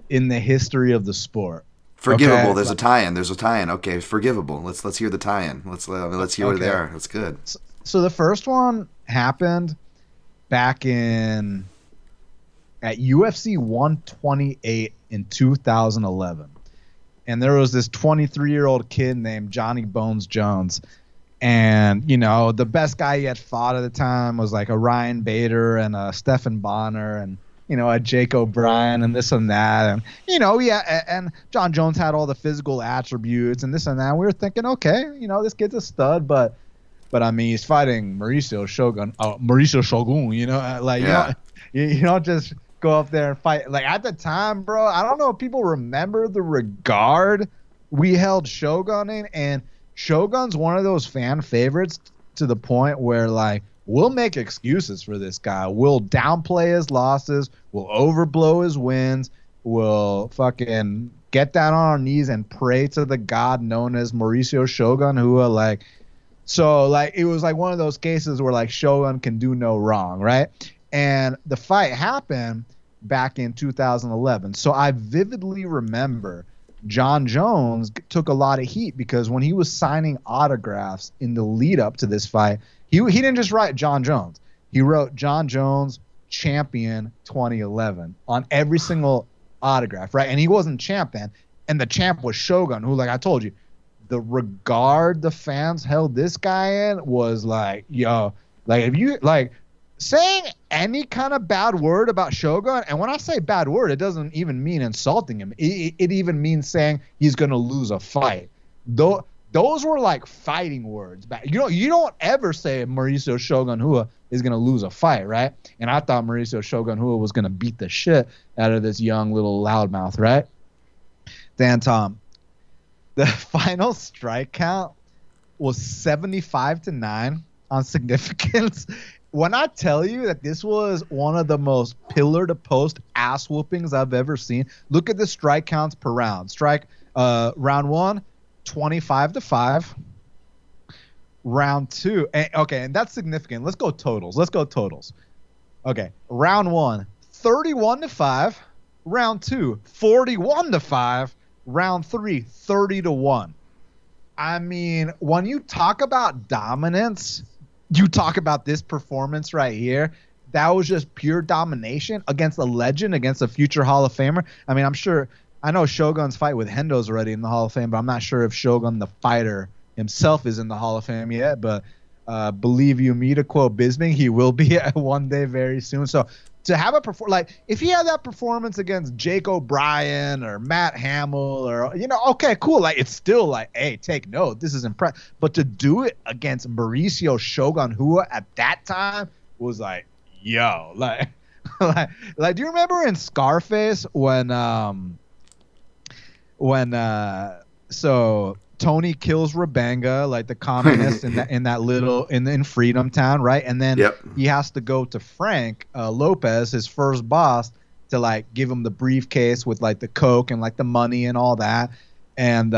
in the history of the sport. Forgivable. Okay, There's a tie-in. There's a tie-in. Okay, forgivable. Let's hear the tie-in. Let's hear what they okay. are. That's good. So the first one happened back at UFC 128 in 2011. And there was this 23-year-old kid named Johnny Bones Jones. And, you know, the best guy he had fought at the time was like a Ryan Bader and a Stephen Bonner and, you know, a Jake O'Brien and this and that. And, you know, yeah, and John Jones had all the physical attributes and this and that. We were thinking, okay, you know, this kid's a stud, but I mean, he's fighting Mauricio Shogun, you know, like, Yeah. you don't just go up there and fight. Like, at the time, bro, I don't know if people remember the regard we held Shogun in, and Shogun's one of those fan favorites to the point where, like, we'll make excuses for this guy. We'll downplay his losses. We'll overblow his wins. We'll fucking get down on our knees and pray to the god known as Mauricio Shogun, who are like, so, like, it was like one of those cases where, like, Shogun can do no wrong, right? And the fight happened back in 2011. So I vividly remember John Jones took a lot of heat because when he was signing autographs in the lead up to this fight, he didn't just write John Jones. He wrote John Jones champion 2011 on every single autograph, right? And he wasn't champ then. And the champ was Shogun, who, like I told you, the regard the fans held this guy in was like, yo, like, if you, like, saying any kind of bad word about Shogun, and when I say bad word, it doesn't even mean insulting him. It even means saying he's going to lose a fight. Those were like fighting words. You don't ever say Mauricio Shogun Hua is going to lose a fight, right? And I thought Mauricio Shogun Hua was going to beat the shit out of this young little loudmouth, right? Dan, Tom, the final strike count was 75-9 on significance. When I tell you that this was one of the most pillar-to-post ass whoopings I've ever seen, look at the strike counts per round. Round one, 25-5. Round two, and that's significant. Let's go totals. Okay, round one, 31-5. Round two, 41-5. Round three, 30-1. I mean, when you talk about dominance, you talk about this performance right here. That was just pure domination against a legend, against a future Hall of Famer. I mean, I know Shogun's fight with Hendo's already in the Hall of Fame, but I'm not sure if Shogun, the fighter himself, is in the Hall of Fame yet. But believe you me, to quote Bisping, he will be one day very soon. So to have if he had that performance against Jake O'Brien or Matt Hamill or, you know, okay, cool. Like, it's still like, hey, take note. This is impressive. But to do it against Mauricio Shogun Hua at that time was like, yo, like, do you remember in Scarface when Tony kills Rabanga, like the communist in Freedom Town, right? And then he has to go to Frank Lopez, his first boss, to like give him the briefcase with like the coke and like the money and all that. And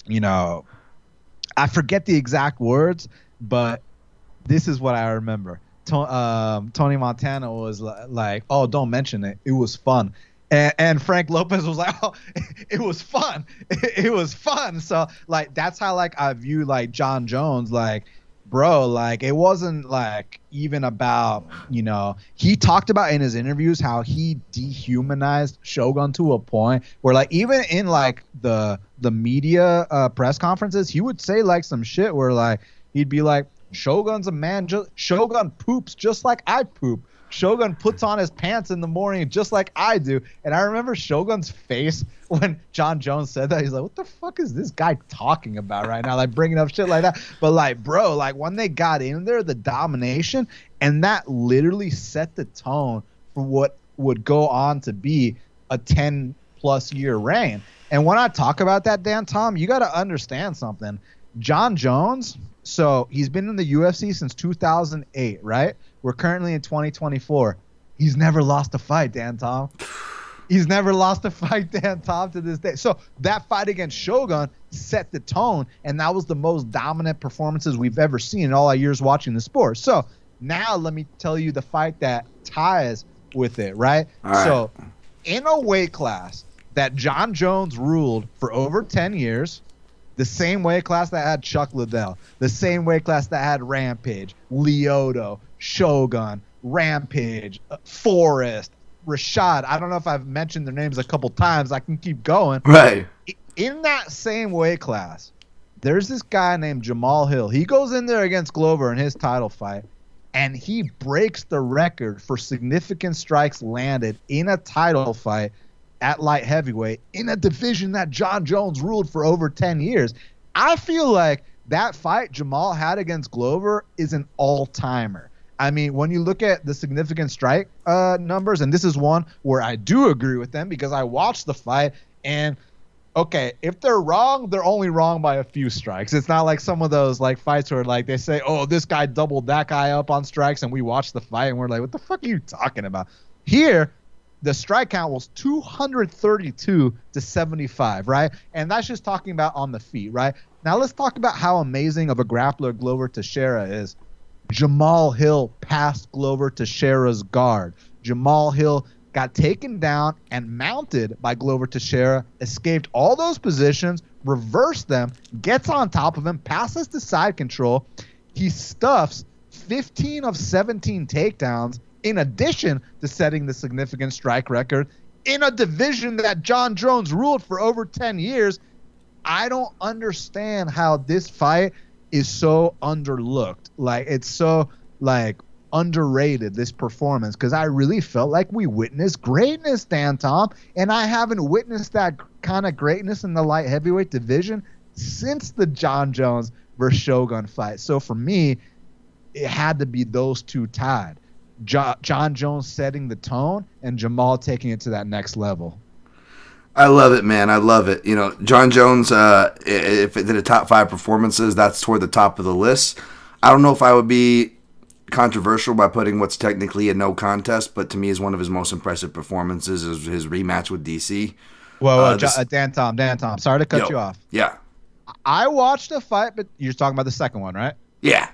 you know, I forget the exact words, but this is what I remember. Tony Montana was like, "Oh, don't mention it. It was fun." And Frank Lopez was like, "Oh, it was fun. It was fun." So like, that's how like I view like John Jones. Like, bro, like it wasn't like even about, he talked about in his interviews how he dehumanized Shogun to a point where like even in like the media press conferences, he would say like some shit where like he'd be like, Shogun's a man, Shogun poops just like I poop. Shogun puts on his pants in the morning just like I do. And I remember Shogun's face when John Jones said that. He's like, what the fuck is this guy talking about right now? Like bringing up shit like that. But like, bro, like when they got in there, the domination, and that literally set the tone for what would go on to be a 10+ year reign. And when I talk about that, Dan Tom, you got to understand something. John Jones, so he's been in the UFC since 2008, right? We're currently in 2024. He's never lost a fight, Dan Tom. He's never lost a fight, Dan Tom, to this day. So that fight against Shogun set the tone, and that was the most dominant performances we've ever seen in all our years watching the sport. So now let me tell you the fight that ties with it, right? All right. So in a weight class that John Jones ruled for over 10 years, the same weight class that had Chuck Liddell, the same weight class that had Rampage, Lyoto, Shogun, Rampage, Forrest, Rashad. I don't know if I've mentioned their names a couple times. I can keep going. Right. In that same weight class, there's this guy named Jamal Hill. He goes in there against Glover in his title fight, and he breaks the record for significant strikes landed in a title fight at light heavyweight in a division that John Jones ruled for over 10 years. I feel like that fight Jamal had against Glover is an all-timer. I mean, when you look at the significant strike numbers, and this is one where I do agree with them because I watched the fight, and okay, if they're wrong, they're only wrong by a few strikes. It's not like some of those like fights where like they say, oh, this guy doubled that guy up on strikes, and we watch the fight and we're like, what the fuck are you talking about? Here, the strike count was 232 to 75, right? And that's just talking about on the feet, right? Now let's talk about how amazing of a grappler Glover Teixeira is. Jamal Hill passed Glover Teixeira's guard. Jamal Hill got taken down and mounted by Glover Teixeira, escaped all those positions, reversed them, gets on top of him, passes the side control. He stuffs 15 of 17 takedowns, in addition to setting the significant strike record in a division that John Jones ruled for over 10 years. I don't understand how this fight is so underlooked. Like, it's so, like, underrated, this performance, because I really felt like we witnessed greatness, Dan Tom, and I haven't witnessed that kind of greatness in the light heavyweight division since the John Jones versus Shogun fight. So for me, it had to be those two tied. John Jones setting the tone and Jamal taking it to that next level. I love it, man. I love it. You know, John Jones, if it did a top 5 performances, that's toward the top of the list. I don't know if I would be controversial by putting what's technically a no contest, but to me is one of his most impressive performances is his rematch with DC. Well, Dan Tom, sorry to cut you off. Yeah. I watched a fight, but you're talking about the second one, right? Yeah.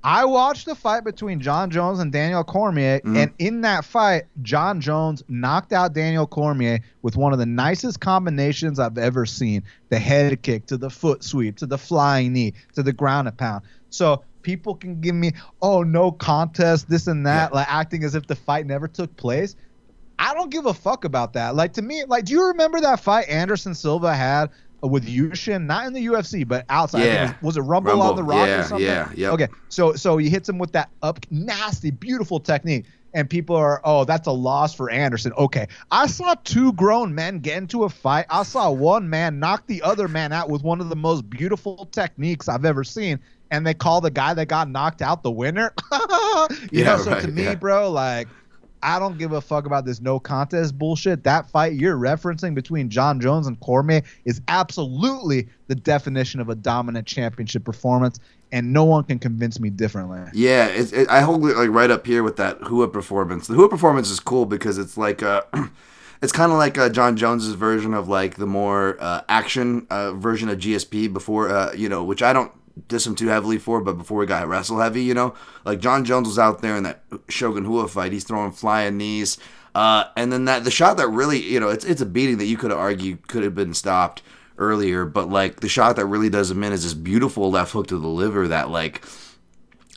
I watched the fight between John Jones and Daniel Cormier, and in that fight, John Jones knocked out Daniel Cormier with one of the nicest combinations I've ever seen. The head kick to the foot sweep, to the flying knee, to the ground and pound. So people can give me, oh, no contest, this and that, like acting as if the fight never took place. I don't give a fuck about that. Like, to me, like, do you remember that fight Anderson Silva had with Yushin, not in the UFC, but outside? Yeah. Was it Rumble on the Rock or something? Yeah. Okay, so he hits him with that up nasty, beautiful technique, and people are, oh, that's a loss for Anderson. Okay, I saw 2 grown men get into a fight. I saw one man knock the other man out with one of the most beautiful techniques I've ever seen, and they call the guy that got knocked out the winner. To me, bro, like, I don't give a fuck about this no contest bullshit. That fight you're referencing between John Jones and Cormier is absolutely the definition of a dominant championship performance, and no one can convince me differently. Yeah, I hold it like right up here with that Hua performance. The Hua performance is cool because it's like it's kind of like John Jones's version of like the more action version of GSP before, which I don't diss him too heavily for, but before he got wrestle heavy, like John Jones was out there in that Shogun Hua fight, he's throwing flying knees, and then the shot that really, it's a beating that you could have argued could have been stopped earlier, but like the shot that really does him in is this beautiful left hook to the liver that like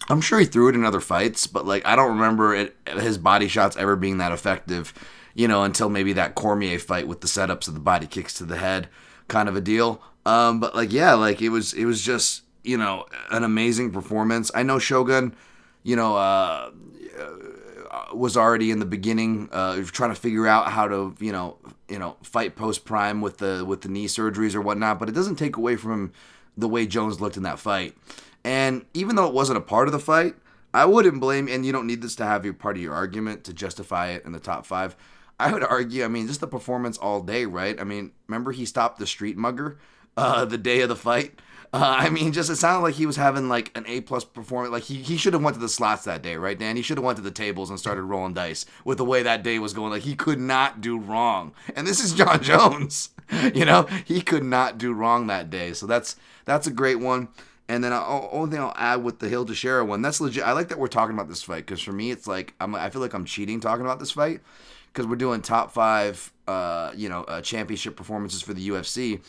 I'm sure he threw it in other fights, but like I don't remember his body shots ever being that effective, until maybe that Cormier fight with the setups of the body kicks to the head kind of a deal. But like yeah, like it was just an amazing performance. I know Shogun, you know, was already in the beginning trying to figure out how to fight post prime with the knee surgeries or whatnot, but it doesn't take away from the way Jones looked in that fight. And even though it wasn't a part of the fight, I wouldn't blame, and you don't need this to have your part of your argument to justify it in the top five. I would argue, I mean, just the performance all day, right? I mean, remember he stopped the street mugger the day of the fight? I mean, just it sounded like he was having like an A-plus performance. Like he should have went to the slots that day, right, Dan? He should have went to the tables and started rolling dice with the way that day was going. Like he could not do wrong. And this is John Jones. He could not do wrong that day. So that's a great one. And then only thing I'll add with the Hill Teixeira one, that's legit. I like that we're talking about this fight because for me, it's like I feel like I'm cheating talking about this fight because we're doing top five, championship performances for the UFC.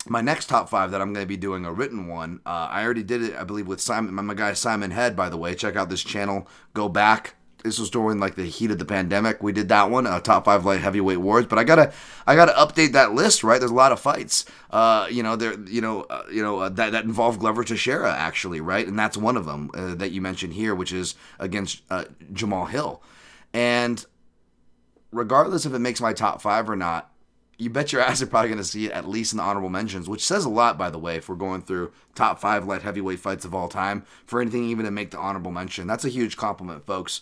My next top five that I'm going to be doing a written one. I already did it, I believe, with Simon, my guy Simon Head. By the way, check out this channel. Go back. This was during like the heat of the pandemic. We did that one, top five light heavyweight wars. But I gotta update that list, right? There's a lot of fights, that involve Glover Teixeira actually, right? And that's one of them that you mentioned here, which is against Jamal Hill. And regardless if it makes my top five or not, you bet your ass you're probably going to see it at least in the honorable mentions, which says a lot, by the way, if we're going through top five light heavyweight fights of all time, for anything even to make the honorable mention. That's a huge compliment, folks.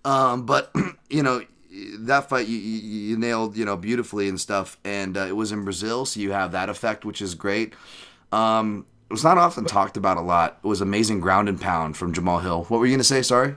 But that fight you nailed, beautifully and stuff. And it was in Brazil, so you have that effect, which is great. It was not often talked about a lot. It was amazing ground and pound from Jamal Hill. What were you going to say? Sorry?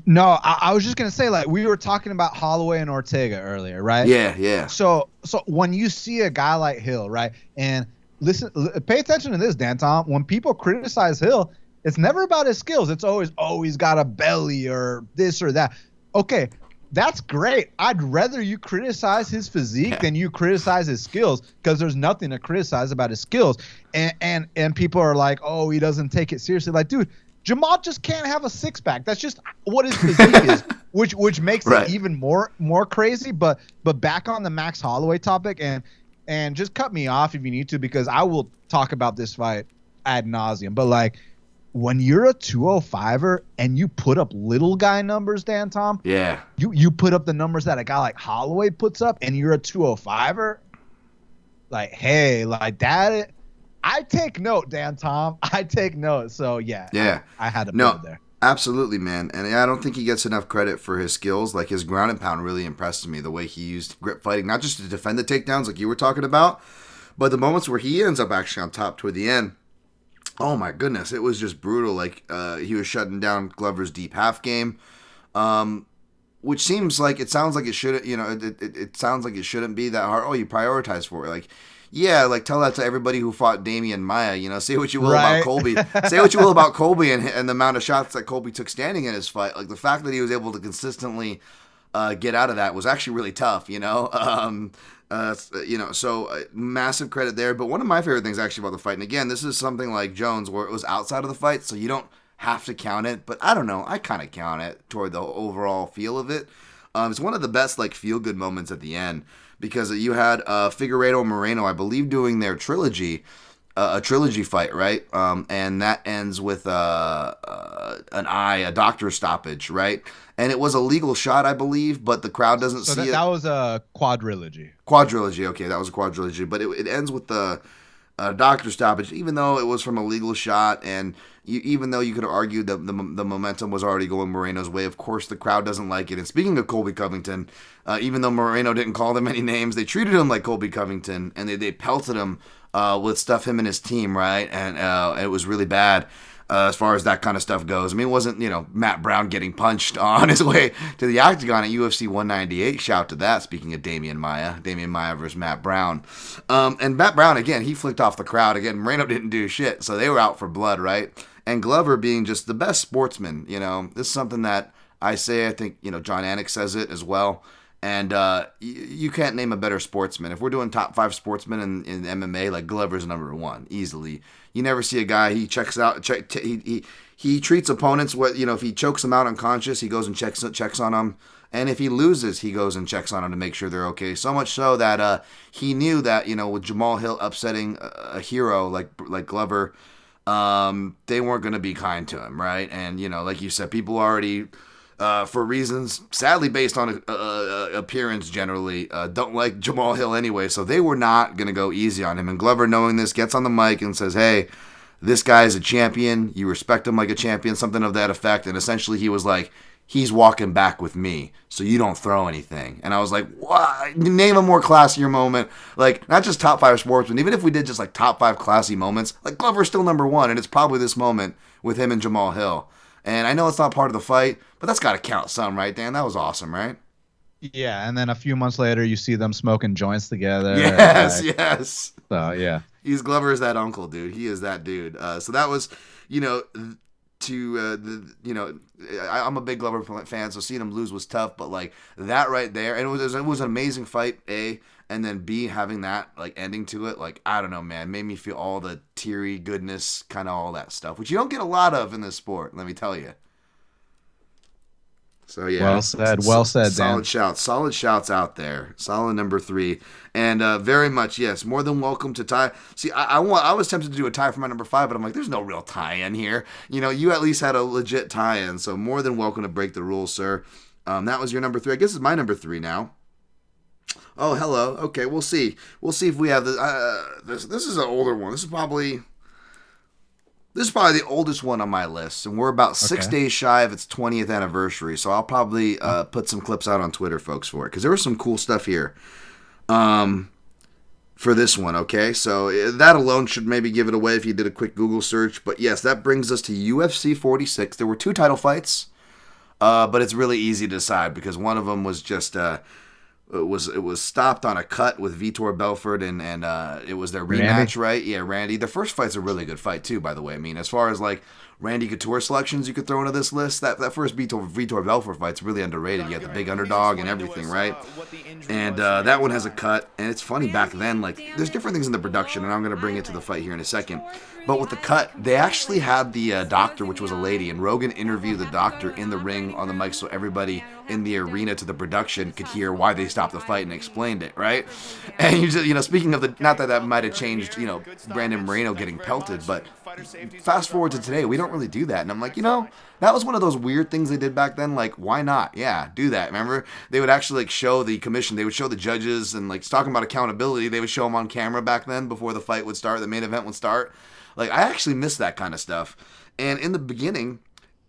No, I was just gonna say, like, we were talking about Holloway and Ortega earlier, right? Yeah. So when you see a guy like Hill, right, and listen, pay attention to this, Dan Tom. When people criticize Hill, it's never about his skills. It's always, he's got a belly or this or that. Okay, that's great. I'd rather you criticize his physique than you criticize his skills, because there's nothing to criticize about his skills. And people are like, he doesn't take it seriously. Like, dude, Jamal just can't have a six-pack. That's just what his physique is, which makes it even more crazy. But back on the Max Holloway topic, and just cut me off if you need to, because I will talk about this fight ad nauseum. But like, when you're a 205er and you put up little guy numbers, Dan Tom, you put up the numbers that a guy like Holloway puts up, and you're a 205er, like, hey, like that. I take note, Dan Tom. I take note. So, yeah. I had to put it there. Absolutely, man. And I don't think he gets enough credit for his skills. Like, his ground and pound really impressed me, the way he used grip fighting, not just to defend the takedowns like you were talking about, but the moments where he ends up actually on top toward the end. Oh, my goodness. It was just brutal. Like, he was shutting down Glover's deep half game, which sounds like it shouldn't, it sounds like it shouldn't be that hard. You prioritize for it. Like, yeah, like tell that to everybody who fought Damian Maia. Say what you will about Colby. Say what you will about Colby and the amount of shots that Colby took standing in his fight. Like the fact that he was able to consistently get out of that was actually really tough. So massive credit there. But one of my favorite things actually about the fight, and again, this is something like Jones where it was outside of the fight, so you don't have to count it. But I don't know, I kind of count it toward the overall feel of it. It's one of the best like feel good moments at the end, because you had Figueiredo and Moreno, I believe, doing their trilogy, a trilogy fight, right? And that ends with a doctor stoppage, right? And it was a legal shot, I believe, but the crowd doesn't see it. That was a quadrilogy. Quadrilogy, okay, that was a quadrilogy. But it ends with the doctor stoppage, even though it was from a legal shot, and even though you could have argued that the momentum was already going Moreno's way. Of course, the crowd doesn't like it. And speaking of Colby Covington, even though Moreno didn't call them any names, they treated him like Colby Covington, and they pelted him with stuff, him and his team, right? And it was really bad. As far as that kind of stuff goes. I mean, it wasn't, Matt Brown getting punched on his way to the octagon at UFC 198. Shout to that, speaking of Damian Maia versus Matt Brown. And Matt Brown, again, he flicked off the crowd. Again, Moreno didn't do shit, so they were out for blood, right? And Glover being just the best sportsman, this is something that I say, I think, John Anik says it as well. And you can't name a better sportsman. If we're doing top 5 sportsmen in MMA, like Glover's number 1 easily. You never see a guy he checks out. He treats opponents. What if he chokes them out unconscious, he goes and checks on them. And if he loses, he goes and checks on them to make sure they're okay. So much so that he knew that with Jamal Hill upsetting a hero like Glover, they weren't going to be kind to him, right? And like you said, people already. For reasons sadly based on appearance generally, don't like Jamal Hill anyway, so they were not going to go easy on him. And Glover, knowing this, gets on the mic and says, hey, this guy is a champion. You respect him like a champion, something of that effect. And essentially he was like, he's walking back with me, so you don't throw anything. And I was like, what? Name a more classier moment. Like, not just top 5 sportsmen. Even if we did just like top 5 classy moments, like Glover's still number 1, and it's probably this moment with him and Jamal Hill. And I know it's not part of the fight, but that's got to count some, right, Dan? That was awesome, right? Yeah, and then a few months later, you see them smoking joints together. Yes, yes. So, yeah. Glover's that uncle, dude. He is that dude. So that was, I'm a big Glover fan, so seeing him lose was tough, but like that right there, and it was an amazing fight, A, and then B, having that like ending to it, like I don't know, man, made me feel all the teary goodness, kind of all that stuff, which you don't get a lot of in this sport, let me tell you. So yeah, well said, Dan. Solid shouts out there. Solid number 3, and very much yes, more than welcome to tie. See, I was tempted to do a tie for my number 5, but I'm like, there's no real tie-in here. You at least had a legit tie-in, so more than welcome to break the rules, sir. That was your number 3. I guess it's my number 3 now. Oh, hello. Okay, we'll see. We'll see if we have this. This is an older one. This is probably the oldest one on my list, and we're about 6 days shy of its 20th anniversary, so I'll probably put some clips out on Twitter, folks, for it, because there was some cool stuff here for this one, okay? So that alone should maybe give it away if you did a quick Google search, but yes, that brings us to UFC 46. There were 2 title fights, but it's really easy to decide, because one of them was just... It was stopped on a cut with Vitor Belfort, and it was their rematch, right? Yeah, Randy. The first fight's a really good fight too, by the way. I mean, as far as like Randy Couture selections you could throw into this list, that first Vitor Belfort fight's really underrated. You got the big underdog and everything, right? And that one has a cut, and it's funny back then. Like, there's different things in the production, and I'm gonna bring it to the fight here in a second. But with the cut, they actually had the doctor, which was a lady, and Rogan interviewed the doctor in the ring on the mic, so everybody in the arena to the production could hear why they stopped the fight and explained it, right? And you just, speaking of the, not that might have changed, Brandon Moreno getting pelted, but fast forward to today, we don't really do that. And I'm like, that was one of those weird things they did back then. Like, why not? Yeah, do that. Remember, they would actually like show the commission, they would show the judges, and like talking about accountability, they would show them on camera back then before the fight would start, the main event would start. Like, I actually miss that kind of stuff. And in the beginning,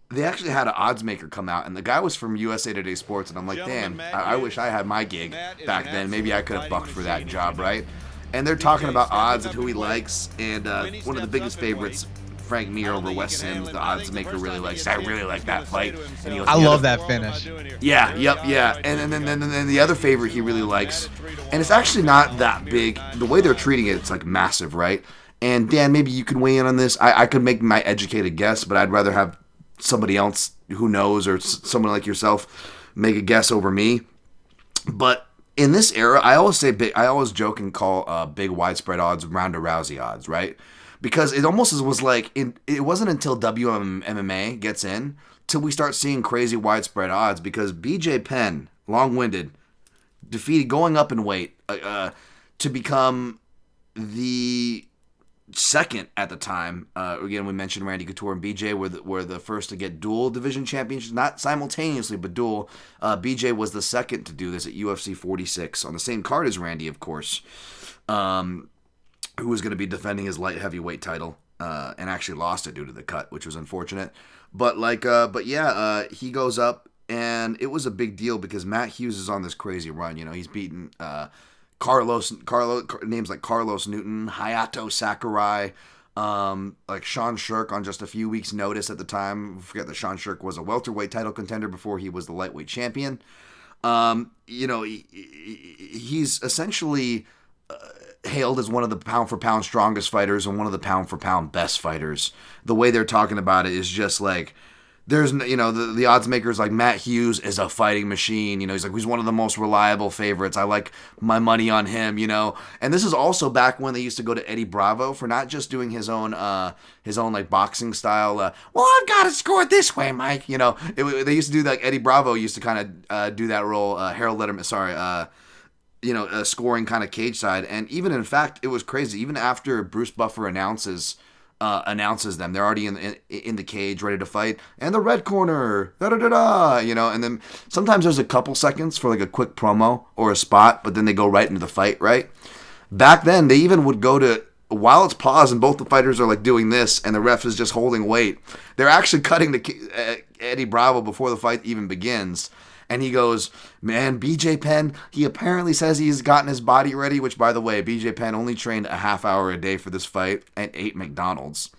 they actually had an odds maker come out, and the guy was from USA Today Sports, and I'm like, damn, I wish I had my gig back then. Maybe I could have bucked for that job, right? And they're talking about odds and who he likes, and one of the biggest favorites, Frank Mir over Wes Sims, the odds maker really likes. I really like that fight. And he goes, I love that finish. Yeah, yeah. And then the other favorite he really likes, and it's actually not that big. The way they're treating it, it's like massive, right? And Dan, maybe you can weigh in on this. I could make my educated guess, but I'd rather have somebody else who knows, or someone like yourself make a guess over me. But in this era, I always joke and call big widespread odds Ronda Rousey odds, right? Because it almost was like it wasn't until WMMA gets in till we start seeing crazy widespread odds, because BJ Penn, long-winded, defeated, going up in weight to become the second at the time. Again, we mentioned Randy Couture and BJ were the first to get dual division championships, not simultaneously, but dual. BJ was the second to do this at UFC 46 on the same card as Randy, of course, who was going to be defending his light heavyweight title, and actually lost it due to the cut, which was unfortunate. But he goes up, and it was a big deal because Matt Hughes is on this crazy run. He's beaten Carlos names like Carlos Newton, Hayato Sakurai, like Sean Shirk on just a few weeks' notice at the time. Forget that Sean Shirk was a welterweight title contender before he was the lightweight champion. He's essentially hailed as one of the pound-for-pound strongest fighters and one of the pound-for-pound best fighters. The way they're talking about it is just like there's, the odds makers like Matt Hughes is a fighting machine. He's like, he's one of the most reliable favorites. I like my money on him. And this is also back when they used to go to Eddie Bravo for not just doing his own like boxing style. Well, I've got to score it this way, Mike. They used to do like Eddie Bravo used to kind of do that role. Harold Letterman, sorry. Scoring kind of cage side. And even in fact, it was crazy. Even after Bruce Buffer announces them, they're already in the cage ready to fight. And the red corner, da da da da, and then sometimes there's a couple seconds for like a quick promo or a spot, but then they go right into the fight, right? Back then, they even would go to, while it's paused and both the fighters are like doing this and the ref is just holding weight, they're actually cutting the Eddie Bravo before the fight even begins. And he goes, man, BJ Penn, he apparently says he's gotten his body ready, which, by the way, BJ Penn only trained a half hour a day for this fight and ate McDonald's,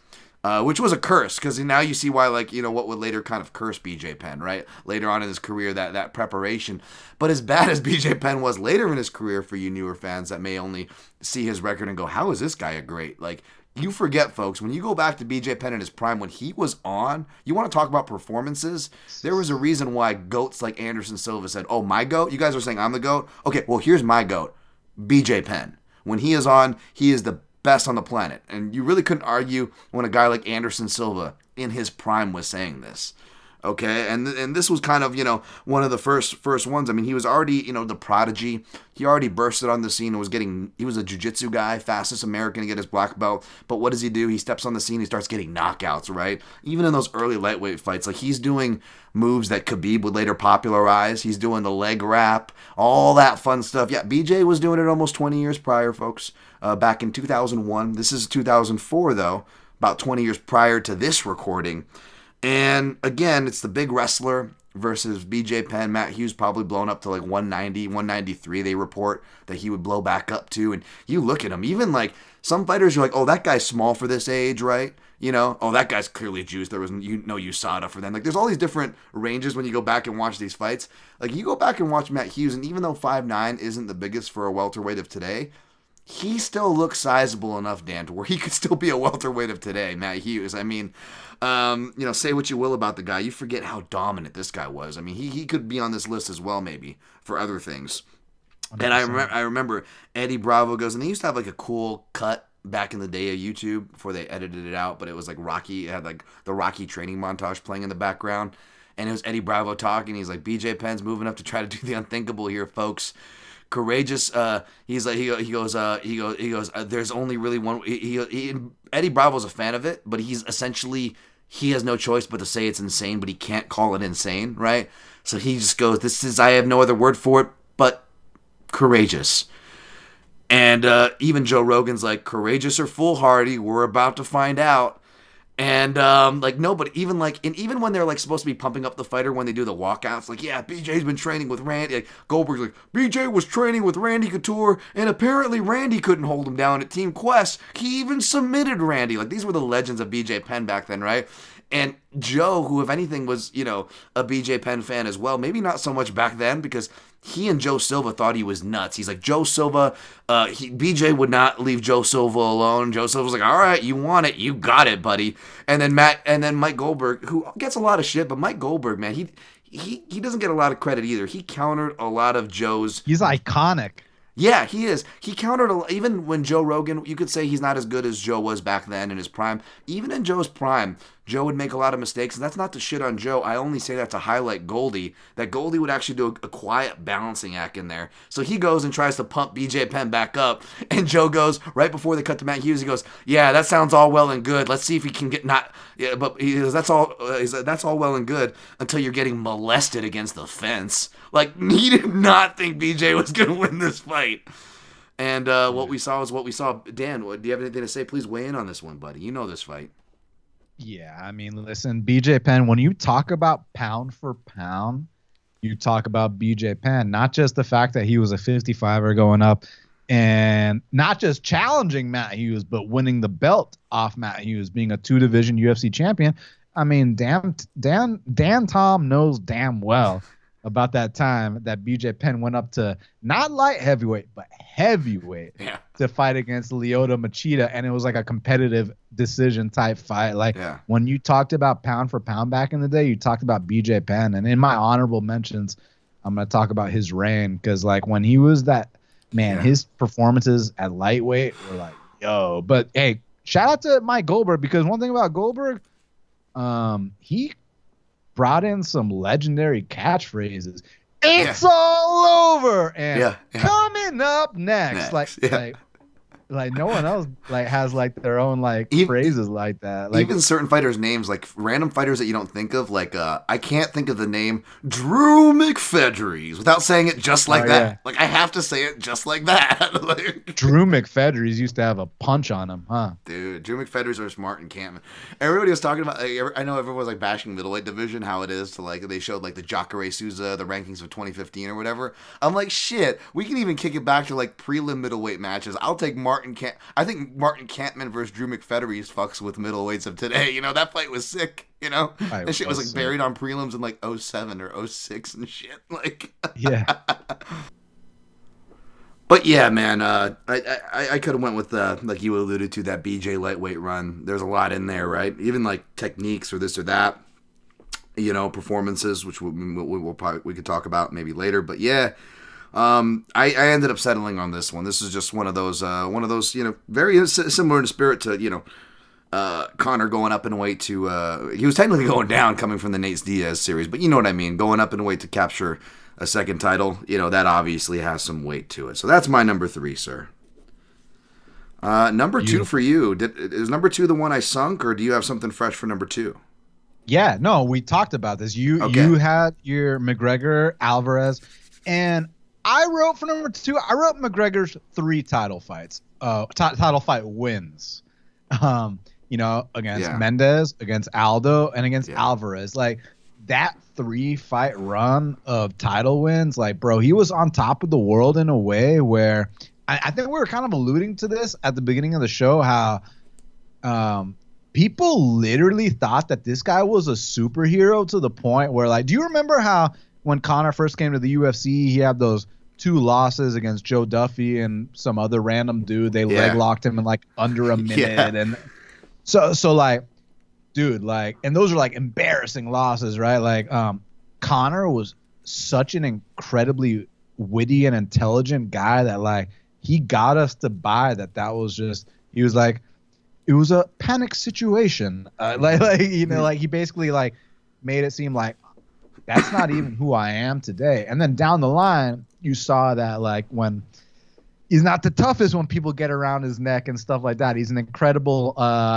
which was a curse, because now you see why, like, what would later kind of curse BJ Penn, right? Later on in his career, that preparation. But as bad as BJ Penn was later in his career, for you newer fans that may only see his record and go, how is this guy a great, like, you forget, folks, when you go back to BJ Penn in his prime, when he was on, you want to talk about performances? There was a reason why GOATs like Anderson Silva said, oh, my GOAT? You guys are saying I'm the GOAT? Okay, well, here's my GOAT, BJ Penn. When he is on, he is the best on the planet. And you really couldn't argue when a guy like Anderson Silva in his prime was saying this. Okay, and this was kind of, one of the first ones. I mean, he was already, the prodigy. He already bursted on the scene and he was a jiu-jitsu guy, fastest American to get his black belt. But what does he do? He steps on the scene, he starts getting knockouts, right? Even in those early lightweight fights, like he's doing moves that Khabib would later popularize. He's doing the leg wrap, all that fun stuff. Yeah, BJ was doing it almost 20 years prior, folks, back in 2001. This is 2004, though, about 20 years prior to this recording. And again, it's the big wrestler versus BJ Penn. Matt Hughes probably blown up to like 190, 193, they report that he would blow back up to. And you look at him, even like some fighters are like, oh, that guy's small for this age, right? Oh, that guy's clearly juiced. There was no USADA for them. Like, there's all these different ranges when you go back and watch these fights. Like, you go back and watch Matt Hughes, and even though 5'9" isn't the biggest for a welterweight of today, he still looks sizable enough, Dan, to where he could still be a welterweight of today, Matt Hughes. I mean, say what you will about the guy. You forget how dominant this guy was. I mean, he could be on this list as well, maybe, for other things. 100%. And I remember Eddie Bravo goes, and they used to have like a cool cut back in the day of YouTube before they edited it out, but it was like Rocky. It had like the Rocky training montage playing in the background. And it was Eddie Bravo talking. He's like, BJ Penn's moving up to try to do the unthinkable here, folks. Courageous. He's like, he goes. There's only really one. Eddie Bravo's a fan of it, but he's essentially, he has no choice but to say it's insane, but he can't call it insane, right? So he just goes, I have no other word for it but courageous. And even Joe Rogan's like, courageous or foolhardy, we're about to find out. And like nobody, even when they're like supposed to be pumping up the fighter when they do the walkouts, like, yeah, BJ's been training with Randy. Like, Goldberg's like, BJ was training with Randy Couture, and apparently Randy couldn't hold him down at Team Quest. He even submitted Randy. Like, these were the legends of BJ Penn back then, right? And Joe, who if anything was, a BJ Penn fan as well, maybe not so much back then, because he and Joe Silva thought he was nuts. He's like, Joe Silva, BJ would not leave Joe Silva alone. Joe Silva's like, all right, you want it, you got it, buddy. And then Mike Goldberg, who gets a lot of shit, but Mike Goldberg, man, he doesn't get a lot of credit either. He countered a lot of Joe's. He's iconic. Yeah, he is. He countered, even when Joe Rogan, you could say he's not as good as Joe was back then in his prime. Even in Joe's prime, Joe would make a lot of mistakes, and that's not to shit on Joe. I only say that to highlight Goldie, that Goldie would actually do a quiet balancing act in there. So he goes and tries to pump BJ Penn back up, and Joe goes, right before they cut to Matt Hughes, he goes, yeah, that sounds all well and good. Let's see if he can get not, yeah, but he goes, that's all well and good until you're getting molested against the fence. Like, he did not think BJ was going to win this fight. And what we saw is what we saw. Dan, do you have anything to say? Please weigh in on this one, buddy. You know this fight. Yeah, I mean, listen, BJ Penn, when you talk about pound for pound, you talk about BJ Penn, not just the fact that he was a 55er going up and not just challenging Matt Hughes, but winning the belt off Matt Hughes, being a 2-division UFC champion. I mean, Dan Tom knows damn well about that time that BJ Penn went up to not light heavyweight, but heavyweight to fight against Lyoto Machida. And it was like a competitive decision type fight. Like when you talked about pound for pound back in the day, you talked about BJ Penn. And in my honorable mentions, I'm going to talk about his reign. Cause like when he was that man, his performances at lightweight were like, yo, but hey, shout out to Mike Goldberg, because one thing about Goldberg, he brought in some legendary catchphrases. It's all over, and coming up next. Like no one else like has like their own like phrases like that. Like even certain fighters' names, like random fighters that you don't think of. Like I can't think of the name Drew McFedries without saying it just like that. Yeah. Like I have to say it just like that. Like, Drew McFedries used to have a punch on him, huh? Dude, Drew McFedries or Martin Kampman. Everybody was talking about. Like, I know everyone was like bashing middleweight division, how it is to like they showed like the Jacare Souza, the rankings of 2015 or whatever. I'm like, shit. We can even kick it back to like prelim middleweight matches. I'll take I think Martin Kampman versus Drew McFedries fucks with middleweights of today. You know, that fight was sick, you know? That shit was like buried on prelims in like 07 or 06 and shit. Like, yeah. But yeah, man, I could have went with, like you alluded to, that BJ lightweight run. There's a lot in there, right? Even like techniques or this or that, you know, performances, which we could talk about maybe later. But yeah. I ended up settling on this one. This is just one of those, you know, very similar in spirit to, you know, Conor going up in weight to, he was technically going down coming from the Nate Diaz series, but you know what I mean? Going up in weight to capture a second title, you know, that obviously has some weight to it. So that's my number 3, sir. Number 2 for you. Is number 2 the one I sunk, or do you have something fresh for number 2? Yeah, no, we talked about this. You had your McGregor, Alvarez, and I wrote for number 2. I wrote McGregor's 3 title fights, title fight wins. You know, against Mendez, against Aldo, and against Alvarez. Like that 3-fight run of title wins. Like, bro, he was on top of the world in a way where I think we were kind of alluding to this at the beginning of the show. How people literally thought that this guy was a superhero to the point where, like, do you remember how when Conor first came to the UFC, he had those 2 losses against Joe Duffy and some other random dude. They leg locked him in like under a minute. And so like, dude, like, and those are like embarrassing losses, right? Like, Conor was such an incredibly witty and intelligent guy that like, he got us to buy that was just, he was like, it was a panic situation. Like, you know, like he basically like made it seem like, that's not even who I am today. And then down the line, you saw that like when he's not the toughest when people get around his neck and stuff like that. He's an incredible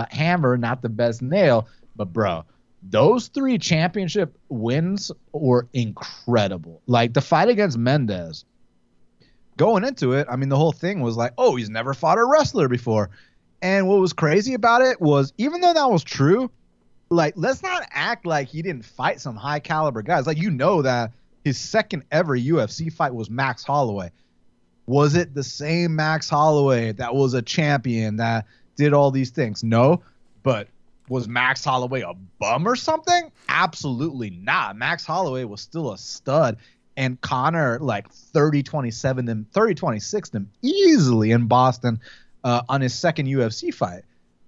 hammer, not the best nail. But bro, those 3 championship wins were incredible. Like the fight against Mendez, going into it, I mean, the whole thing was like, oh, he's never fought a wrestler before. And what was crazy about it was, even though that was true, like, let's not act like he didn't fight some high caliber guys. Like, you know that his second ever UFC fight was Max Holloway. Was it the same Max Holloway that was a champion that did all these things? No. But was Max Holloway a bum or something? Absolutely not. Max Holloway was still a stud. And Conor, like, 30-26 them easily in Boston on his second UFC fight.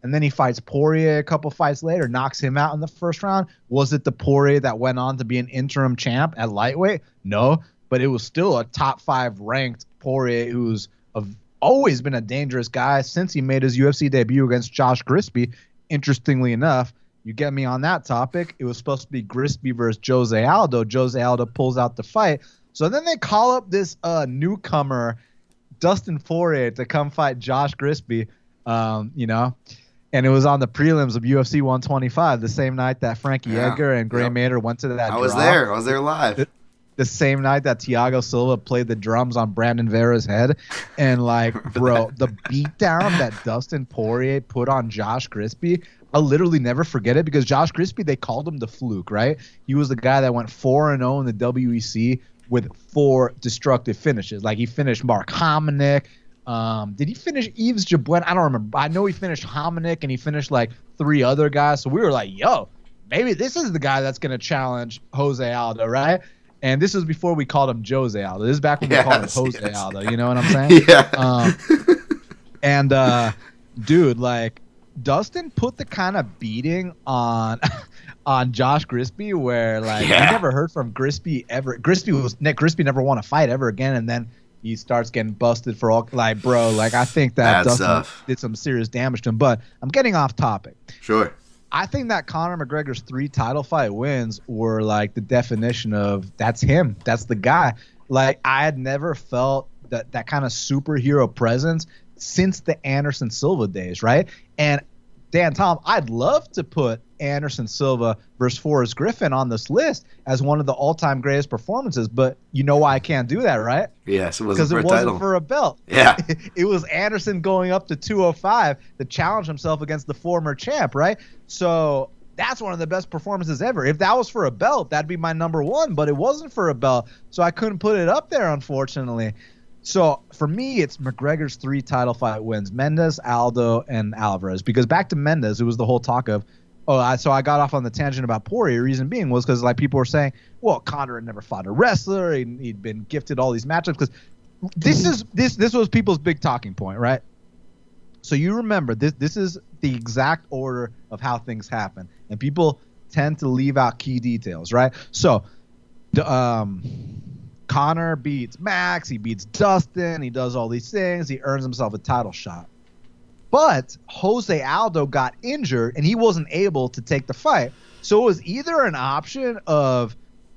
And then he fights Poirier a couple fights later, knocks him out in the first round. Was it the Poirier that went on to be an interim champ at lightweight? No, but it was still a top 5 ranked Poirier who's always been a dangerous guy since he made his UFC debut against Josh Grisby. Interestingly enough, you get me on that topic. It was supposed to be Grisby versus Jose Aldo. Jose Aldo pulls out the fight. So then they call up this newcomer, Dustin Poirier, to come fight Josh Grisby, you know. And it was on the prelims of UFC 125, the same night that Frankie Edgar and Gray Maynard went to that I was there live. The same night that Thiago Silva played the drums on Brandon Vera's head. And, like, bro, the beatdown that Dustin Poirier put on Josh Grisby, I'll literally never forget it, because Josh Grisby, they called him the Fluke, right? He was the guy that went 4-0 in the WEC with 4 destructive finishes. Like, he finished Mark Hominick. Did he finish Yves Jabouin? I don't remember. I know he finished Hominick, and he finished like 3 other guys. So we were like, yo, maybe this is the guy that's going to challenge Jose Aldo, right? And this was before we called him Jose Aldo. This is back when we called him Jose Aldo. You know what I'm saying? Yeah. And dude, like Dustin put the kind of beating on on Josh Grisby where like I never heard from Grisby ever. Grisby never won a fight ever again, and then he starts getting busted for all like, bro. Like I think that Dustin did some serious damage to him. But I'm getting off topic. Sure. I think that Conor McGregor's 3 title fight wins were like the definition of that's him. That's the guy. Like I had never felt that kind of superhero presence since the Anderson Silva days, right? And Dan, Tom, I'd love to put Anderson Silva versus Forrest Griffin on this list as one of the all-time greatest performances, but you know why I can't do that, right? Yes, because it wasn't for a belt. Yeah. It was Anderson going up to 205 to challenge himself against the former champ, right? So that's one of the best performances ever. If that was for a belt, that'd be my number 1, but it wasn't for a belt, so I couldn't put it up there, unfortunately. So for me, it's McGregor's 3 title fight wins: Mendes, Aldo, and Alvarez. Because back to Mendes, it was the whole talk of, so I got off on the tangent about Poirier. Reason being was because like people were saying, well, Conor had never fought a wrestler. He'd been gifted all these matchups. Because this was people's big talking point, right? So you remember this is the exact order of how things happen, and people tend to leave out key details, right? So Conor beats Max, he beats Dustin, he does all these things, he earns himself a title shot. But Jose Aldo got injured and he wasn't able to take the fight. So it was either an option of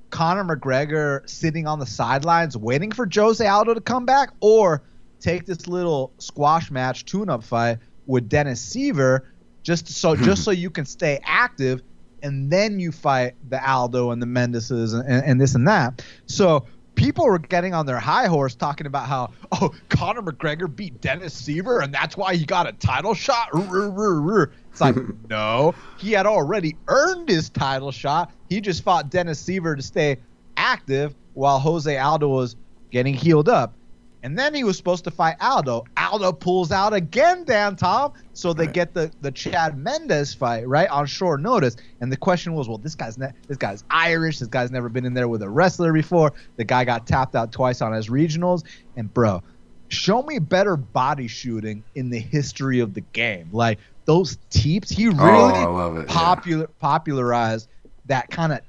Conor McGregor sitting on the sidelines waiting for Jose Aldo to come back, or take this little squash match tune-up fight with Dennis Seaver just so you can stay active, and then you fight the Aldo and the Mendeses and this and that. So people were getting on their high horse talking about how, Conor McGregor beat Dennis Seaver and that's why he got a title shot. It's like, no, he had already earned his title shot. He just fought Dennis Seaver to stay active while Jose Aldo was getting healed up. And then he was supposed to fight Aldo. Aldo pulls out again, Dan, Tom. So they get the Chad Mendes fight, right, on short notice. And the question was, well, this guy's Irish. This guy's never been in there with a wrestler before. The guy got tapped out twice on his regionals. And, bro, show me better body shooting in the history of the game. Like, those teeps, he really popularized that kind of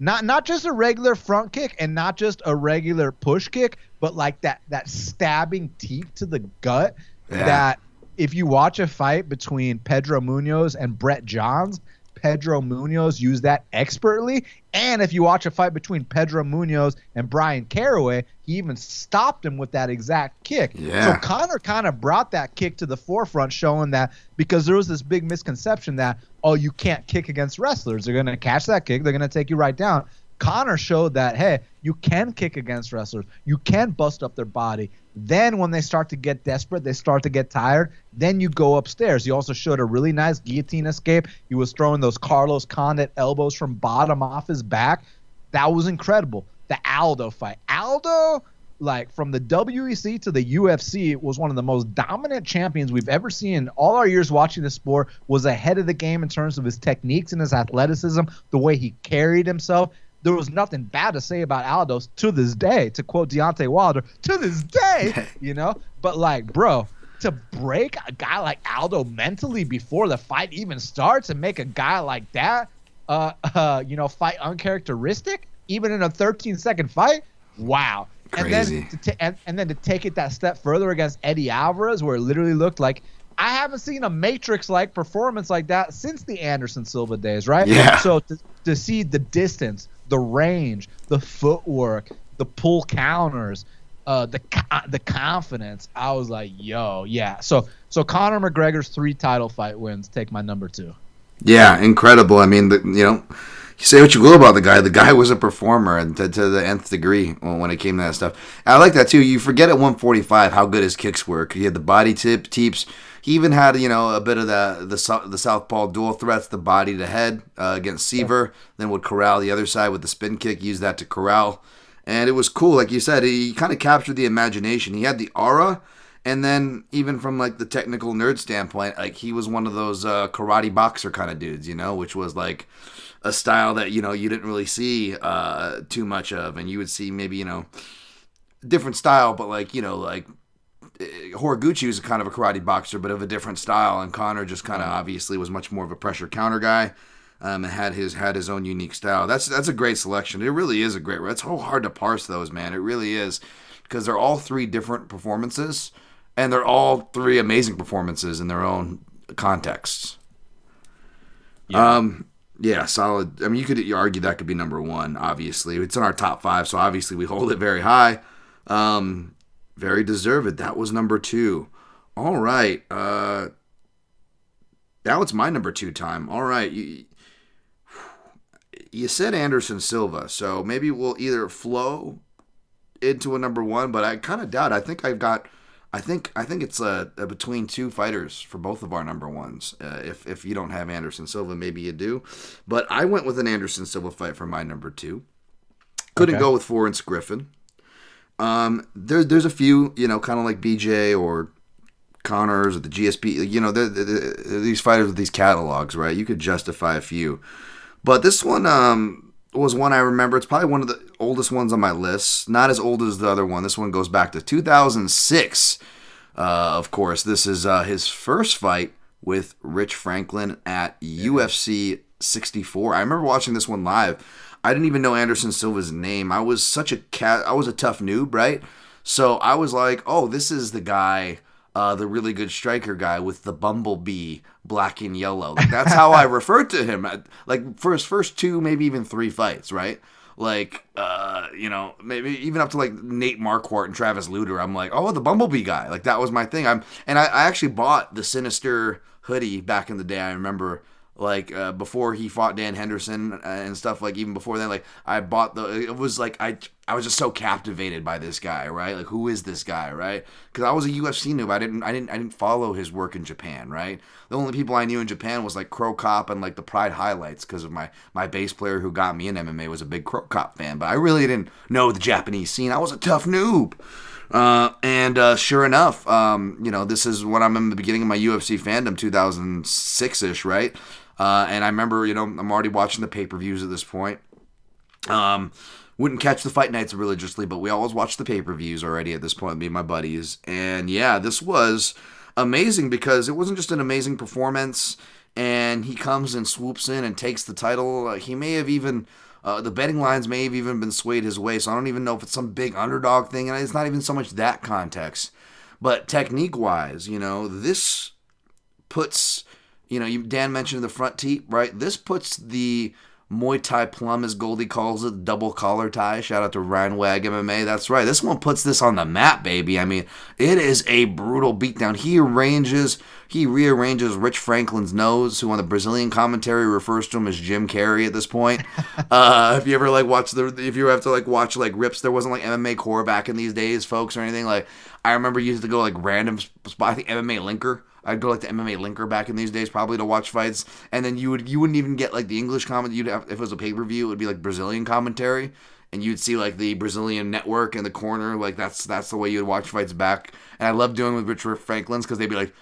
not just a regular front kick and not just a regular push kick, but like that stabbing teep to the gut that if you watch a fight between Pedro Munoz and Brett Johns, Pedro Munoz used that expertly. And if you watch a fight between Pedro Munoz and Brian Caraway, he even stopped him with that exact kick. Yeah. So Conor kind of brought that kick to the forefront, showing that, because there was this big misconception that, you can't kick against wrestlers. They're going to catch that kick. They're going to take you right down. Conor showed that, hey, you can kick against wrestlers. You can bust up their body. Then when they start to get desperate, they start to get tired, then you go upstairs. He also showed a really nice guillotine escape. He was throwing those Carlos Condit elbows from bottom off his back. That was incredible. The Aldo fight. Aldo, like from the WEC to the UFC, was one of the most dominant champions we've ever seen. All our years watching the sport, was ahead of the game in terms of his techniques and his athleticism, the way he carried himself. There was nothing bad to say about Aldo to this day, to quote Deontay Wilder, to this day, But, like, bro, to break a guy like Aldo mentally before the fight even starts and make a guy like that, fight uncharacteristic, even in a 13-second fight, wow. Crazy. And then to take it that step further against Eddie Alvarez, where it literally looked like, I haven't seen a Matrix-like performance like that since the Anderson Silva days, right? Yeah. So to see the distance, the range, the footwork, the pull counters, the confidence, I was like, yo, yeah. So Conor McGregor's 3 title fight wins take my number 2. Yeah, incredible. I mean, you say what you will about the guy. The guy was a performer, and to the nth degree when it came to that stuff. And I like that too. You forget at 145 how good his kicks were. He had the body teeps. He even had a bit of the southpaw dual threats, the body to head against Seaver. Then would corral the other side with the spin kick. Use that to corral, and it was cool. Like you said, he kind of captured the imagination. He had the aura. And then even from like the technical nerd standpoint, like he was one of those karate boxer kind of dudes, which was like a style that, you didn't really see too much of, and you would see maybe, different style, but like, like Horiguchi was kind of a karate boxer, but of a different style, and Connor just kind of obviously was much more of a pressure counter guy, and had his own unique style. That's a great selection. It really is a great. It's so hard to parse those, man. It really is, because they're all three different performances, and they're all three amazing performances in their own contexts. Yeah, solid. I mean, you could argue that could be number one. Obviously, it's in our top 5, so obviously we hold it very high. Very deserved. That was number 2. All right. Now it's my number 2 time. All right. You said Anderson Silva, so maybe we'll either flow into a number 1, but I kind of doubt. I think it's between 2 fighters for both of our number 1s. If you don't have Anderson Silva, maybe you do. But I went with an Anderson Silva fight for my number 2. Couldn't go with Forrest Griffin. There's a few, kind of like BJ or Connors or the GSP, these fighters with these catalogs, right? You could justify a few. But this one was one I remember. It's probably one of the oldest ones on my list. Not as old as the other one. This one goes back to 2006. Of course, this is his first fight with Rich Franklin at UFC 64. I remember watching this one live. I didn't even know Anderson Silva's name. I was such a I was a tough noob, right? So I was like, oh, this is the guy, the really good striker guy with the bumblebee black and yellow. Like, that's how I referred to him. Like, for his first 2, maybe even 3 fights, right? Like, maybe even up to like Nate Marquardt and Travis Lutter. I'm like, oh, the bumblebee guy. Like, that was my thing. I actually bought the Sinister hoodie back in the day. I remember. Like, before he fought Dan Henderson and stuff, like, even before then, like, I bought it was like, I was just so captivated by this guy, right? Like, who is this guy, right? Because I was a UFC noob. I didn't follow his work in Japan, right? The only people I knew in Japan was, like, Crow Cop and, like, the Pride Highlights, because of my bass player who got me in MMA was a big Crow Cop fan, but I really didn't know the Japanese scene. I was a tough noob. And sure enough, this is when I'm in the beginning of my UFC fandom, 2006-ish, right? And I remember, I'm already watching the pay-per-views at this point. Wouldn't catch the fight nights religiously, but we always watched the pay-per-views already at this point, me and my buddies. And yeah, this was amazing because it wasn't just an amazing performance, and he comes and swoops in and takes the title. He may have even... the betting lines may have even been swayed his way, so I don't even know if it's some big underdog thing, and it's not even so much that context. But technique-wise, this puts... Dan mentioned the front teep, right? This puts the Muay Thai plum, as Goldie calls it, double collar tie. Shout out to Ryan Wag MMA. That's right. This one puts this on the map, baby. I mean, it is a brutal beatdown. He rearranges Rich Franklin's nose, who on the Brazilian commentary refers to him as Jim Carrey at this point. If you ever watch rips, there wasn't like MMA core back in these days, folks, or anything. Like, I remember you used to go like random spot. I think MMA Linker. I'd go like the MMA Linker back in these days, probably to watch fights, and then you wouldn't even get like the English comment. You'd have, if it was a pay-per-view, it would be like Brazilian commentary, and you'd see like the Brazilian network in the corner. Like that's the way you'd watch fights back. And I love doing with Richard Franklin's because they'd be like,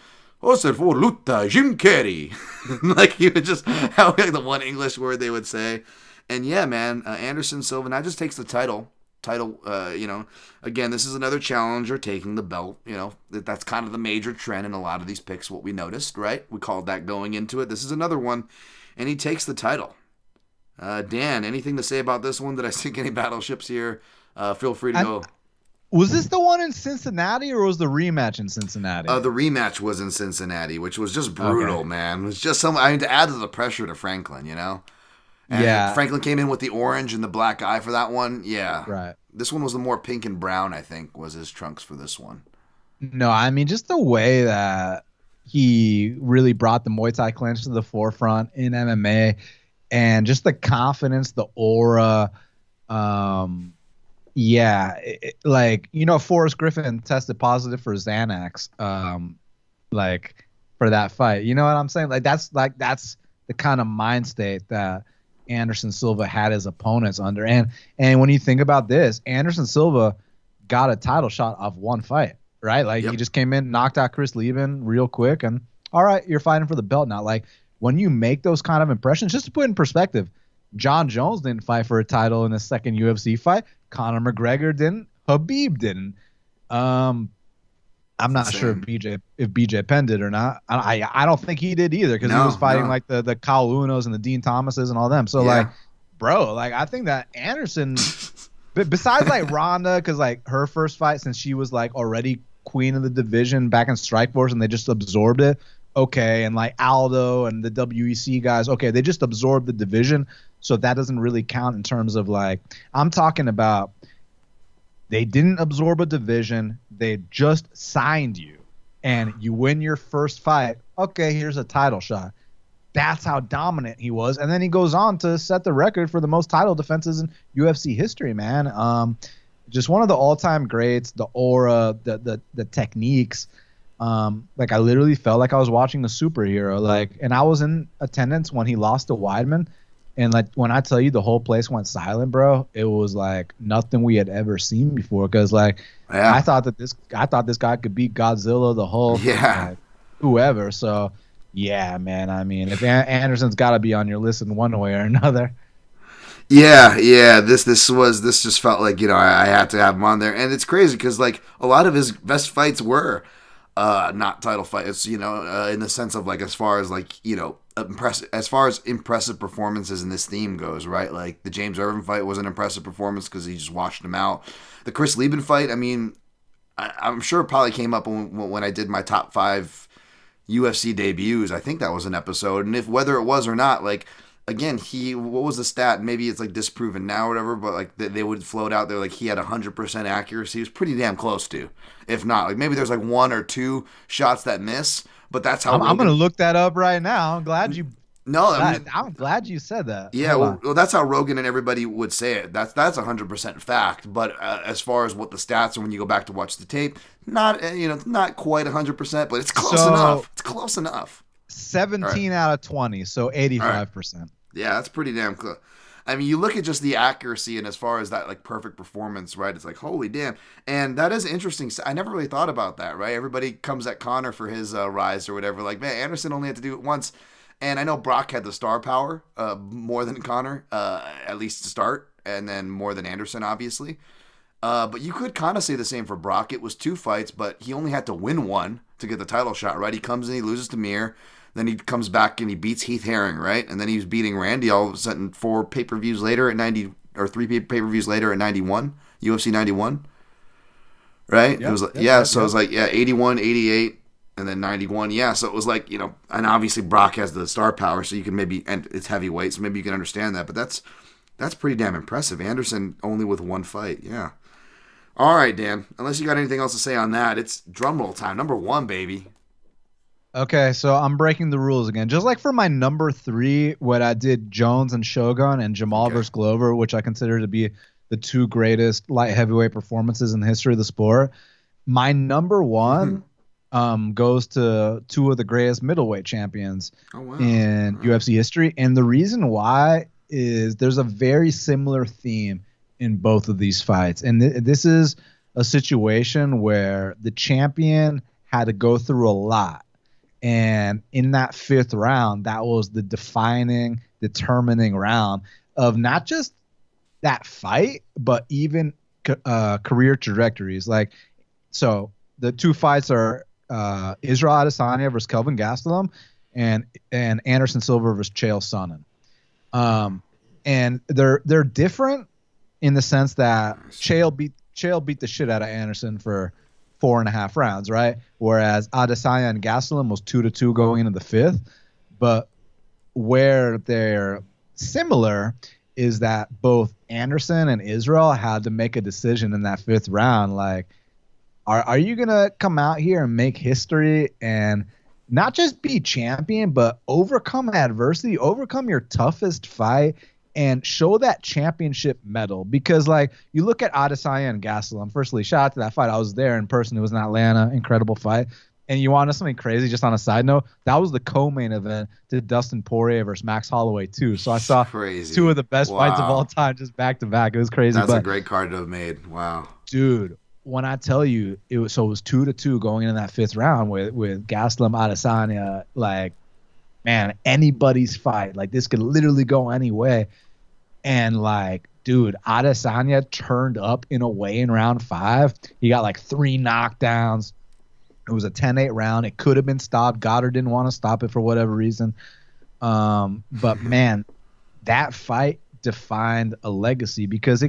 "Oser for luta, Jim Carrey," like you would just have like the one English word they would say. And yeah, man, Anderson Silva now just takes the title. Again, this is another challenger taking the belt. That's kind of the major trend in a lot of these picks, what we noticed, right? We called that going into it. This is another one, and he takes the title. Dan, anything to say about this one? Did I sink any battleships here? Feel free to go. Was this the one in Cincinnati, or was the rematch in Cincinnati? The rematch was in Cincinnati, which was just brutal, man. It was just to add to the pressure to Franklin, And yeah. Franklin came in with the orange and the black eye for that one. Yeah. Right. This one was the more pink and brown, I think, was his trunks for this one. No, I mean, just the way that he really brought the Muay Thai clinch to the forefront in MMA, and just the confidence, the aura. Forrest Griffin tested positive for Xanax, for that fight. You know what I'm saying? That's the kind of mind state that Anderson Silva had his opponents under. And when you think about this, Anderson Silva got a title shot off one fight, right? He just came in, knocked out Chris Lieben real quick, and all right, you're fighting for the belt now. Like, when you make those kind of impressions, just to put in perspective, John Jones didn't fight for a title in his second UFC fight. Conor McGregor didn't. Habib didn't. I'm not sure Insane. if BJ Penn did or not. I don't think he did either because he was No, fighting no. like the Kyle Unos and the Dean Thomases and all them. So like, Yeah. bro, like I think that Anderson, besides like Ronda, because like her first fight since she was like already queen of the division back in Strikeforce and they just absorbed it. Okay, and like Aldo and the WEC guys, okay, they just absorbed the division, so that doesn't really count in terms of like I'm talking about. They didn't absorb a division. They just signed you, and you win your first fight. Okay, here's a title shot. That's how dominant he was, and then he goes on to set the record for the most title defenses in UFC history. Man, just one of the all-time greats. The aura, the techniques. Like I literally felt like I was watching a superhero. Like, and I was in attendance when he lost to Weidman. And like when I tell you the whole place went silent, bro, it was like nothing we had ever seen before. Because like Yeah. I thought this guy could beat Godzilla, the Hulk, Yeah. like, whoever. So yeah, man. I mean, if Anderson's got to be on your list in one way or another. Yeah, yeah. This just felt like I had to have him on there, and it's crazy because like a lot of his best fights were not title fights. In the sense of like as far as like impressive performances in this theme goes, right? Like the James Irvin fight was an impressive performance because he just washed him out. The Chris Lieben fight, I mean, I'm sure it probably came up when I did my top 5 UFC debuts. I think that was an episode, and if whether it was or not, like again, what was the stat? Maybe it's like disproven now or whatever, but like they would float out there like he had 100% accuracy. He was pretty damn close to, if not like maybe there's like 1 or 2 shots that miss, but that's how I'm gonna look that up right now. I'm glad you. No, I mean, I'm glad you said that. yeah, Hold on. well, that's how Rogan and everybody would say it. That's 100% fact. But as far as what the stats are when you go back to watch the tape, not not quite 100%, but it's close enough. It's close enough. 17 out of 20, so 85%. Yeah, that's pretty damn close. I mean, you look at just the accuracy and as far as that like perfect performance, right? It's like holy damn, and that is interesting. I never really thought about that, right? Everybody comes at Conor for his rise or whatever. Like, man, Anderson only had to do it once. And I know Brock had the star power more than Conor, at least to start, and then more than Anderson, obviously. But you could kind of say the same for Brock. It was 2 fights, but he only had to win one to get the title shot, right? He comes in, he loses to Mir, then he comes back and he beats Heath Herring, right? And then he was beating Randy all of a sudden 4 pay-per-views later at 90, or 3 pay-per-views later at 91, UFC 91, right? Yep, It was like, yep. so it was like 81, 88. And then 91, yeah. So it was like, and obviously Brock has the star power, so you can and it's heavyweight, so maybe you can understand that. But that's pretty damn impressive. Anderson only with 1 fight, yeah. All right, Dan. Unless you got anything else to say on that, it's drum roll time. Number 1, baby. Okay, so I'm breaking the rules again. Just like for my number 3, what I did Jones and Shogun and Jamal versus Glover, which I consider to be the 2 greatest light heavyweight performances in the history of the sport. My number 1 goes to 2 of the greatest middleweight champions in UFC history. And the reason why is there's a very similar theme in both of these fights. And this is a situation where the champion had to go through a lot. And in that 5th round, that was the determining round of not just that fight, but even career trajectories. Like, so the 2 fights are Israel Adesanya versus Kelvin Gastelum and Anderson Silva versus Chael Sonnen. And they're different in the sense that Chael beat the shit out of Anderson for 4.5 rounds, right? Whereas Adesanya and Gastelum was 2-2 going into the 5th. But where they're similar is that both Anderson and Israel had to make a decision in that 5th round. Like, are you going to come out here and make history and not just be champion, but overcome adversity, overcome your toughest fight, and show that championship medal? Because, like, you look at Adesanya and Gastelum. Firstly, shout out to that fight. I was there in person. It was in Atlanta. Incredible fight. And you want to know something crazy, just on a side note? That was the co-main event to Dustin Poirier versus Max Holloway, too. So I saw 2 of the best fights of all time just back-to-back. It was crazy. That's a great card to have made. Wow. Dude, when I tell you, it was 2-2 going into that 5th round with Gastelum, Adesanya. Like, man, anybody's fight. Like, this could literally go any way. And like, dude, Adesanya turned up in a way in round 5. He got like 3 knockdowns. It was a 10-8 round. It could have been stopped. Goddard didn't want to stop it for whatever reason. But man, that fight defined a legacy because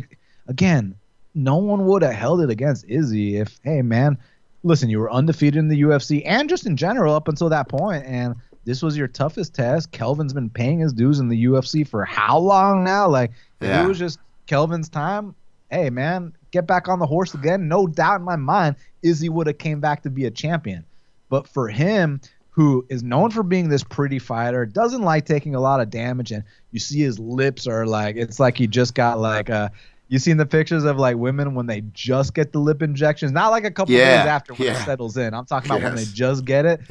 again, no one would have held it against Izzy if, hey man, listen, you were undefeated in the UFC and just in general up until that point, and this was your toughest test. Kelvin's been paying his dues in the UFC for how long now? Like, if it was just Kelvin's time, hey man, get back on the horse again. No doubt in my mind, Izzy would have came back to be a champion. But for him, who is known for being this pretty fighter, doesn't like taking a lot of damage, and you see his lips are like, it's like he just got like you seen the pictures of like women when they just get the lip injections, not like a couple days after when it settles in. I'm talking about when they just get it.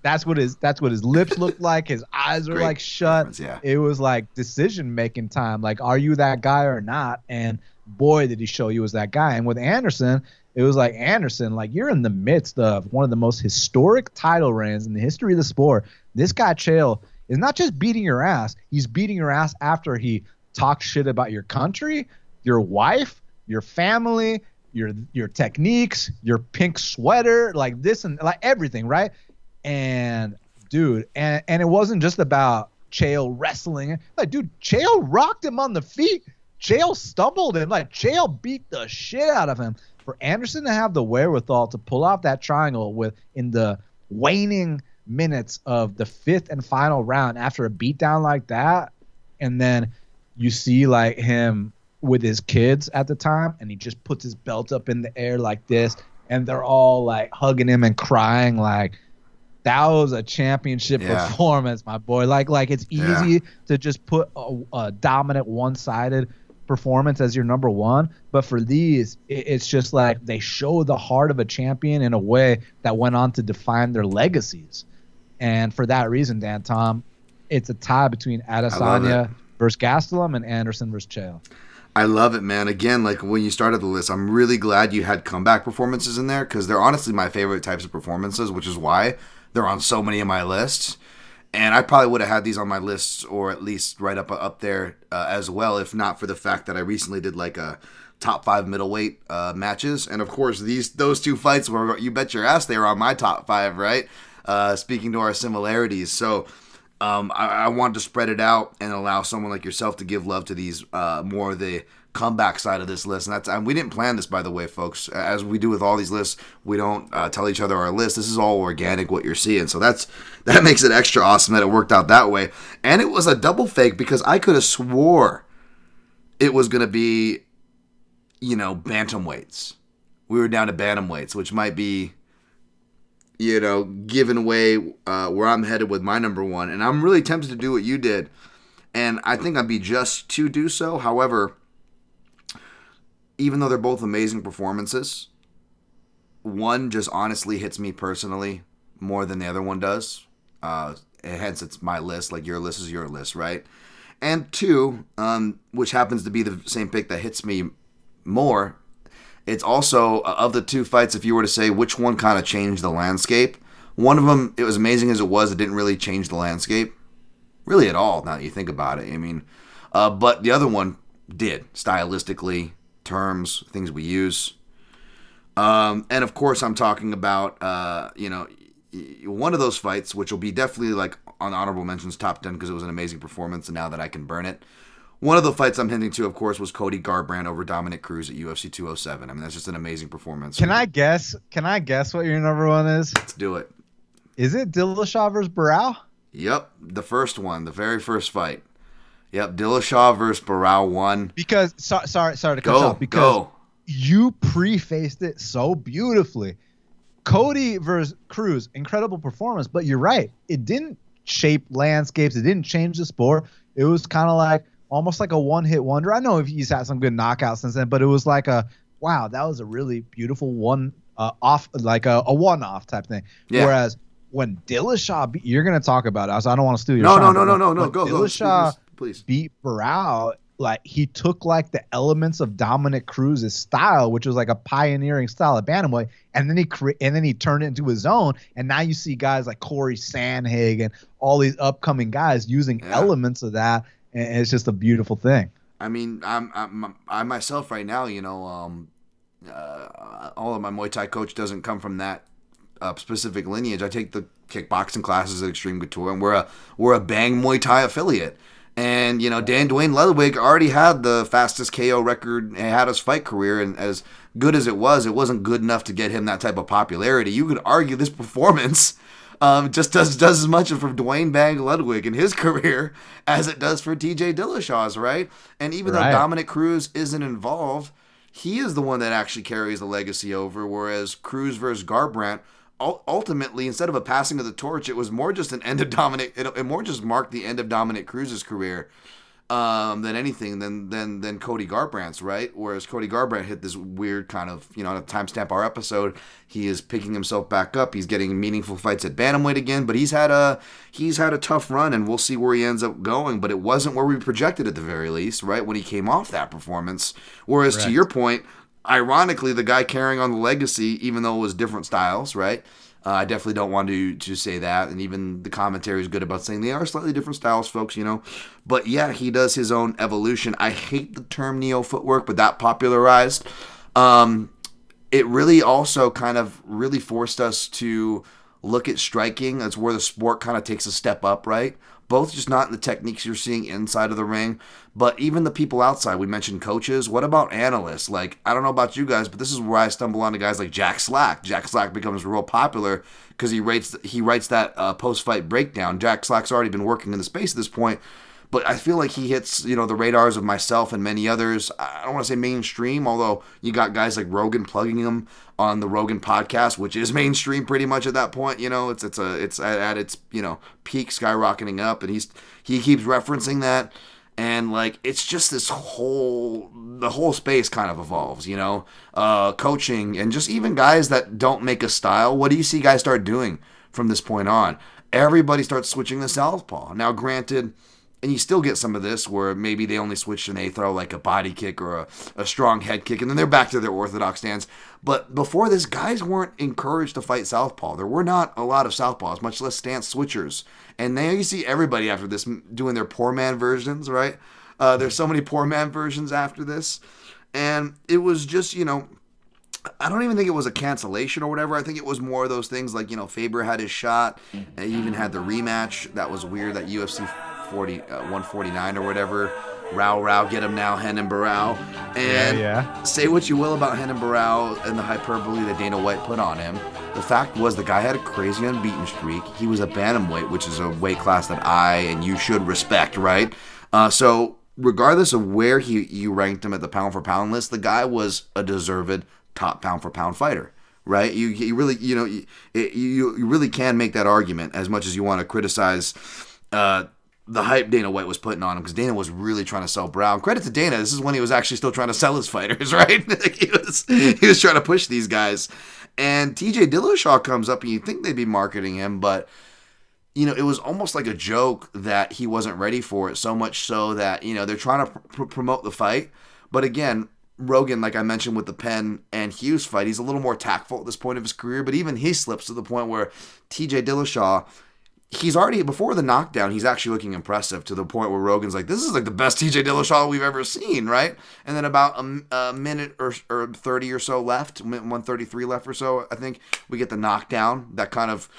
That's what his lips look like. His eyes are like shut. It was like decision making time. Like, are you that guy or not? And boy, did he show you was that guy. And with Anderson, it was like, Anderson, like, you're in the midst of one of the most historic title reigns in the history of the sport. This guy Chael is not just beating your ass. He's beating your ass after he talk shit about your country, your wife, your family, your techniques, your pink sweater, like this and like everything, right? And dude, and it wasn't just about Chael wrestling. Like, dude, Chael rocked him on the feet. Chael stumbled and like Chael beat the shit out of him. For Anderson to have the wherewithal to pull off that triangle in the waning minutes of the 5th and final round after a beatdown like that, and then you see like him with his kids at the time, and he just puts his belt up in the air like this, and they're all like hugging him and crying. Like, that was a championship performance, my boy. Like it's easy to just put a dominant one-sided performance as your number one, but for these, it's just like they show the heart of a champion in a way that went on to define their legacies. And for that reason, Dan Tom, it's a tie between Adesanya versus Gastelum and Anderson versus Chael. I love it, man. Again, like when you started the list, I'm really glad you had comeback performances in there because they're honestly my favorite types of performances, which is why they're on so many of my lists. And I probably would have had these on my lists or at least right up there as well, if not for the fact that I recently did like a top 5 middleweight matches. And of course, those 2 fights were, you bet your ass they were on my top 5, right? Speaking to our similarities. So I wanted to spread it out and allow someone like yourself to give love to these more of the comeback side of this list. And we didn't plan this, by the way, folks. As we do with all these lists, we don't tell each other our list. This is all organic, what you're seeing. So that makes it extra awesome that it worked out that way. And it was a double fake because I could have swore it was going to be, bantamweights. We were down to bantamweights, which might be, giving away where I'm headed with my number one. And I'm really tempted to do what you did. And I think I'd be just to do so. However, even though they're both amazing performances, one just honestly hits me personally more than the other one does. Hence, it's my list. Like, your list is your list, right? And 2, which happens to be the same pick that hits me more, it's also, of the 2 fights, if you were to say which one kind of changed the landscape, one of them, it was amazing as it was, it didn't really change the landscape, really at all, now that you think about it. I mean, but the other one did, stylistically, terms, things we use. And of course, I'm talking about, one of those fights, which will be definitely like on honorable mentions top 10 because it was an amazing performance, and now that I can burn it. One of the fights I'm hinting to, of course, was Cody Garbrandt over Dominic Cruz at UFC 207. I mean, that's just an amazing performance. Can I guess what your number one is? Let's do it. Is it Dillashaw versus Barao? Yep, the first one, the very first fight. Yep, Dillashaw versus Barao won. Because, sorry to cut you off. Because you prefaced it so beautifully. Cody versus Cruz, incredible performance, but you're right. It didn't shape landscapes. It didn't change the sport. It was kind of like, almost like a one-hit wonder. I know he's had some good knockouts since then, but it was like wow, that was a really beautiful one-off, like a one-off type thing. Yeah. Whereas when Dillashaw, you're going to talk about it, so I don't want to steal your shine. No, go. Dillashaw please. Beat Barao, like he took like the elements of Dominic Cruz's style, which was like a pioneering style of bantamweight, and then he turned it into his own. And now you see guys like Corey Sandhagen and all these upcoming guys using elements of that. and it's just a beautiful thing. I mean, I myself right now, all of my Muay Thai coach doesn't come from that specific lineage. I take the kickboxing classes at Extreme Couture, and we're a Bang Muay Thai affiliate. And Dan Dwayne Ludwig already had the fastest KO record and had his fight career, and as good as it wasn't good enough to get him that type of popularity. You could argue this performance just does as much for Dwayne Bang Ludwig in his career as it does for TJ Dillashaw's, right? And even though Dominic Cruz isn't involved, he is the one that actually carries the legacy over, whereas Cruz versus Garbrandt, ultimately, instead of a passing of the torch, it was more just an end of Dominic. It more just marked the end of Dominic Cruz's career than anything than Cody Garbrandt's, right? Whereas Cody Garbrandt hit this weird kind of, to timestamp our episode, he is picking himself back up. He's getting meaningful fights at bantamweight again, but he's had a tough run, and we'll see where he ends up going. But it wasn't where we projected at the very least, right? When he came off that performance. Whereas to your point, ironically, the guy carrying on the legacy, even though it was different styles, right? I definitely don't want to say that, and even the commentary is good about saying they are slightly different styles, folks, But yeah, he does his own evolution. I hate the term neo footwork, but that popularized. It really also kind of really forced us to look at striking. That's where the sport kind of takes a step up, right? Both just not in the techniques you're seeing inside of the ring, but even the people outside. We mentioned coaches. What about analysts? Like, I don't know about you guys, but this is where I stumble onto guys like Jack Slack. Jack Slack becomes real popular because he writes that post-fight breakdown. Jack Slack's already been working in the space at this point, but I feel like he hits, the radars of myself and many others. I don't want to say mainstream, although you got guys like Rogan plugging him on the Rogan podcast, which is mainstream pretty much at that point. It's at its peak, skyrocketing up, and he keeps referencing that, and like it's just the whole space kind of evolves. Coaching and just even guys that don't make a style. What do you see guys start doing from this point on? Everybody starts switching to southpaw. Now, granted. And you still get some of this where maybe they only switch and they throw like a body kick or a strong head kick, and then they're back to their orthodox stance. But before this, guys weren't encouraged to fight southpaw. There were not a lot of southpaws, much less stance switchers. And now you see everybody after this doing their poor man versions, right? There's so many poor man versions after this. And it was just, I don't even think it was a cancellation or whatever. I think it was more of those things like, Faber had his shot. And he even had the rematch. That was weird, that UFC 149 or whatever. Row, get him now, Henan Barao. And say what you will about Henan Barao and the hyperbole that Dana White put on him. The fact was the guy had a crazy unbeaten streak. He was a bantamweight, which is a weight class that I and you should respect, right? So regardless of where you ranked him at the pound for pound list, the guy was a deserved top pound for pound fighter. Right, you really you really can make that argument as much as you want to criticize the hype Dana White was putting on him, because Dana was really trying to sell Brown. Credit to Dana, this is when he was actually still trying to sell his fighters, right? he was trying to push these guys. And TJ Dillashaw comes up, and you think they'd be marketing him, but it was almost like a joke that he wasn't ready for it, so much so that they're trying to promote the fight. But again, Rogan, like I mentioned with the Penn and Hughes fight, he's a little more tactful at this point of his career, but even he slips to the point where TJ Dillashaw, he's already, before the knockdown, he's actually looking impressive, to the point where Rogan's like, this is like the best TJ Dillashaw we've ever seen, right? And then about a minute or 30 or so left, 133 left or so, I think, we get the knockdown that kind of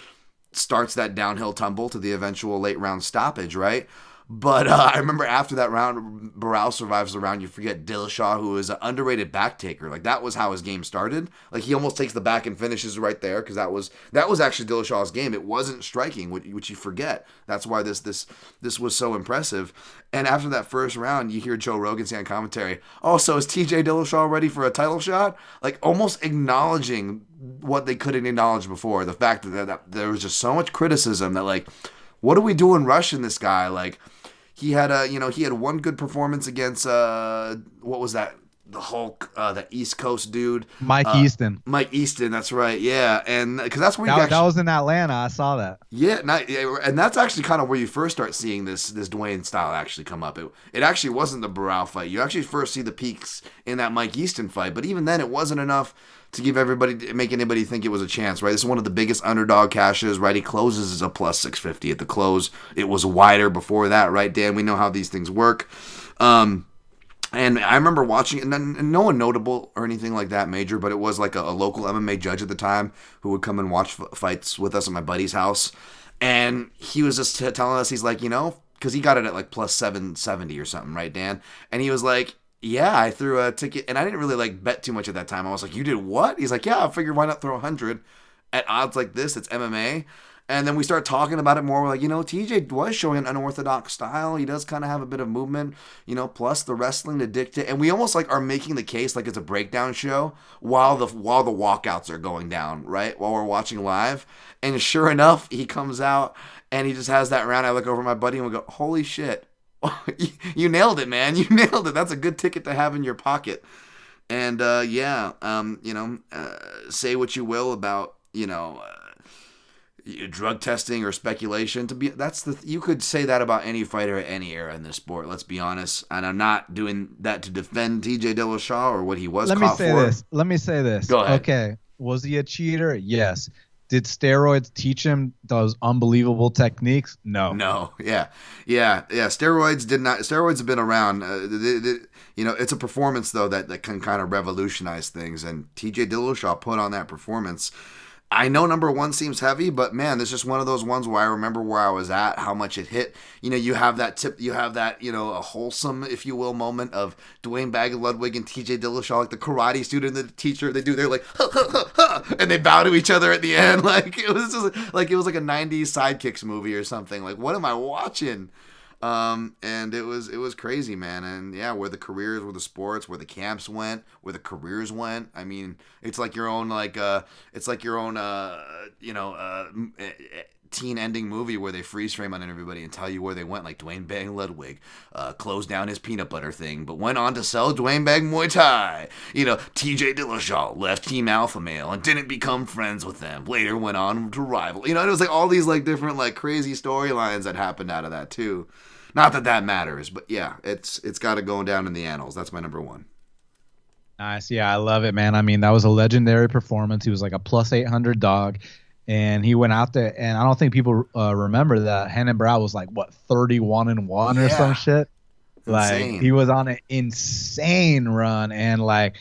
starts that downhill tumble to the eventual late round stoppage, right? But I remember after that round, Barao survives the round. You forget Dillashaw, who is an underrated back taker. Like, that was how his game started. Like, he almost takes the back and finishes right there, because that was actually Dillashaw's game. It wasn't striking, which you forget. That's why this was so impressive. And after that first round, you hear Joe Rogan say on commentary, "Oh, so is TJ Dillashaw ready for a title shot?" Like, almost acknowledging what they couldn't acknowledge before. The fact that there was just so much criticism that, like, what are we doing rushing this guy? Like, he had one good performance against what was that? the Hulk, that East Coast dude, Mike Easton. Mike Easton. That's right. Yeah, and because that's where That was in Atlanta. I saw that. yeah, and that's actually kind of where you first start seeing this Dwayne style actually come up. It actually wasn't the Barao fight. You actually first see the peaks in that Mike Easton fight, but even then, it wasn't enough to make anybody think it was a chance. Right, this is one of the biggest underdog cashes. Right, he closes as a plus 650 at the close. It was wider before that. Right, Dan, we know how these things work. And I remember watching, and no one notable or anything like that major, but it was like a local MMA judge at the time who would come and watch fights with us at my buddy's house. And he was just telling us, he's like, because he got it at like plus 770 or something, right, Dan? And he was like, yeah, I threw a ticket, and I didn't really like bet too much at that time. I was like, you did what? He's like, yeah, I figured why not throw 100 at odds like this? It's MMA. And then we start talking about it more. We're like, TJ was showing an unorthodox style. He does kind of have a bit of movement, plus the wrestling to dictate. And we almost like are making the case like it's a breakdown show while the walkouts are going down, right? While we're watching live. And sure enough, he comes out and he just has that round. I look over at my buddy and we go, holy shit. You nailed it, man. You nailed it. That's a good ticket to have in your pocket. And say what you will about, drug testing or speculation. You could say that about any fighter at any era in this sport. Let's be honest. And I'm not doing that to defend TJ Dillashaw or what he was caught for. Let me say this. Go ahead. Okay, was he a cheater? Yes. Did steroids teach him those unbelievable techniques? No. Yeah. Steroids have been around. It's a performance though that can kind of revolutionize things. And TJ Dillashaw put on that performance. I know number one seems heavy, but man, it's just one of those ones where I remember where I was at, how much it hit. You have that a wholesome, if you will, moment of Dwayne Bag of Ludwig and TJ Dillashaw, like the karate student and the teacher. They're like, ha, ha, ha, ha, and they bow to each other at the end. Like it was like a 90s sidekicks movie or something. Like, what am I watching? And it was crazy, man. And yeah, where the careers, where the sports, where the camps went, where the careers went. I mean, it's like your own teen ending movie where they freeze frame on everybody and tell you where they went. Like Dwayne Bang Ludwig closed down his peanut butter thing, but went on to sell Dwayne Bang Muay Thai. TJ Dillashaw left Team Alpha Male and didn't become friends with them. Later went on to rival. It was like all these like different like crazy storylines that happened out of that too. Not that matters, but yeah, it's got it going down in the annals. That's my number one. Nice. Yeah, I love it, man. I mean, that was a legendary performance. He was like a plus 800 dog. And he went out there, and I don't think people remember that Renan Barão was like, what, 31-1 or some shit? Insane. Like, he was on an insane run. And, like,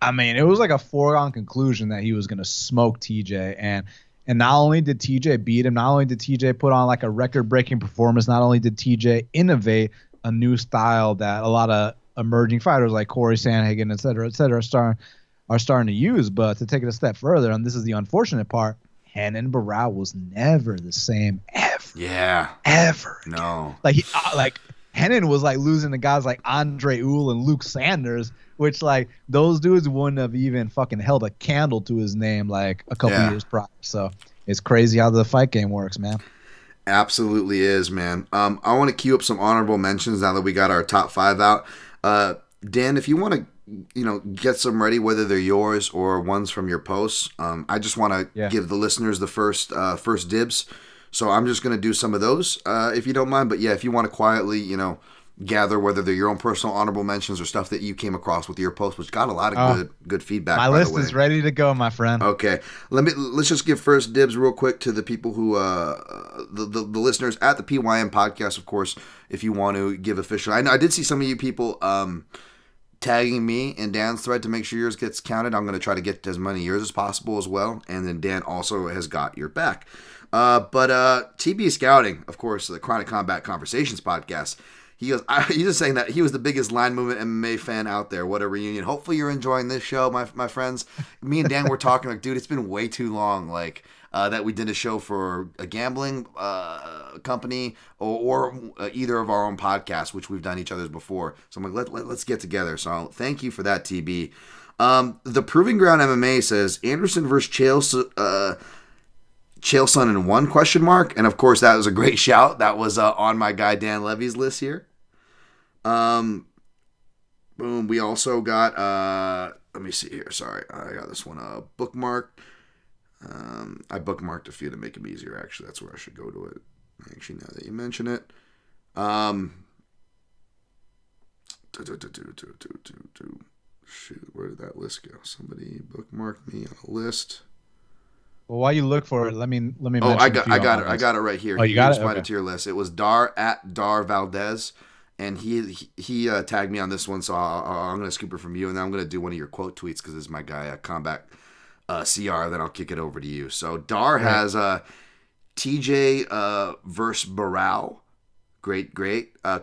I mean, it was like a foregone conclusion that he was going to smoke TJ. And not only did TJ beat him, not only did TJ put on like a record-breaking performance, not only did TJ innovate a new style that a lot of emerging fighters like Corey Sandhagen, et cetera, are starting to use. But to take it a step further, and this is the unfortunate part, Renan Barão was never the same ever. Yeah. Ever. No. Like Renan was like losing to guys like Andre Uhl and Luke Sanders, which like those dudes wouldn't have even fucking held a candle to his name like a couple years prior. So it's crazy how the fight game works, man. Absolutely is, man. I want to queue up some honorable mentions now that we got our top 5 out. Dan, if you want to get some ready, whether they're yours or ones from your posts. I just want to give the listeners the first dibs. So I'm just going to do some of those, if you don't mind. But yeah, if you want to quietly, gather whether they're your own personal honorable mentions or stuff that you came across with your post, which got a lot of good feedback. My list is ready to go, my friend. Okay, let's just give first dibs real quick to the people who the listeners at the PYM podcast, of course. If you want to give official, I did see some of you people tagging me in Dan's thread to make sure yours gets counted. I'm going to try to get as many yours as possible as well. And then Dan also has got your back. But TB Scouting, of course, the Chronic Combat Conversations podcast. He's just saying that he was the biggest line movement MMA fan out there. What a reunion. Hopefully you're enjoying this show, my friends. Me and Dan were talking like, dude, it's been way too long. Like, that we did a show for a gambling company or either of our own podcasts, which we've done each other's before. So I'm like, let's get together. So thank you for that, TB. The Proving Ground MMA says Anderson versus Chaelson in 1 question mark. And of course, that was a great shout. That was on my guy Dan Levy's list here. Boom. We also got let me see here. Sorry, I got this one bookmarked. I bookmarked a few to make them easier. Actually, that's where I should go to it. Actually, now that you mention it, shoot, where did that list go? Somebody bookmarked me on a list. Well, while you look for it, let me mention. Oh, I got it. I got it right here. Oh, you got it. Responded Okay. to your list. It was Dar Valdez, and he tagged me on this one. So I'm gonna scoop it from you, and then I'm gonna do one of your quote tweets because this is my guy, Combat CR. Then I'll kick it over to you. So Dar has TJ versus Barao. Great.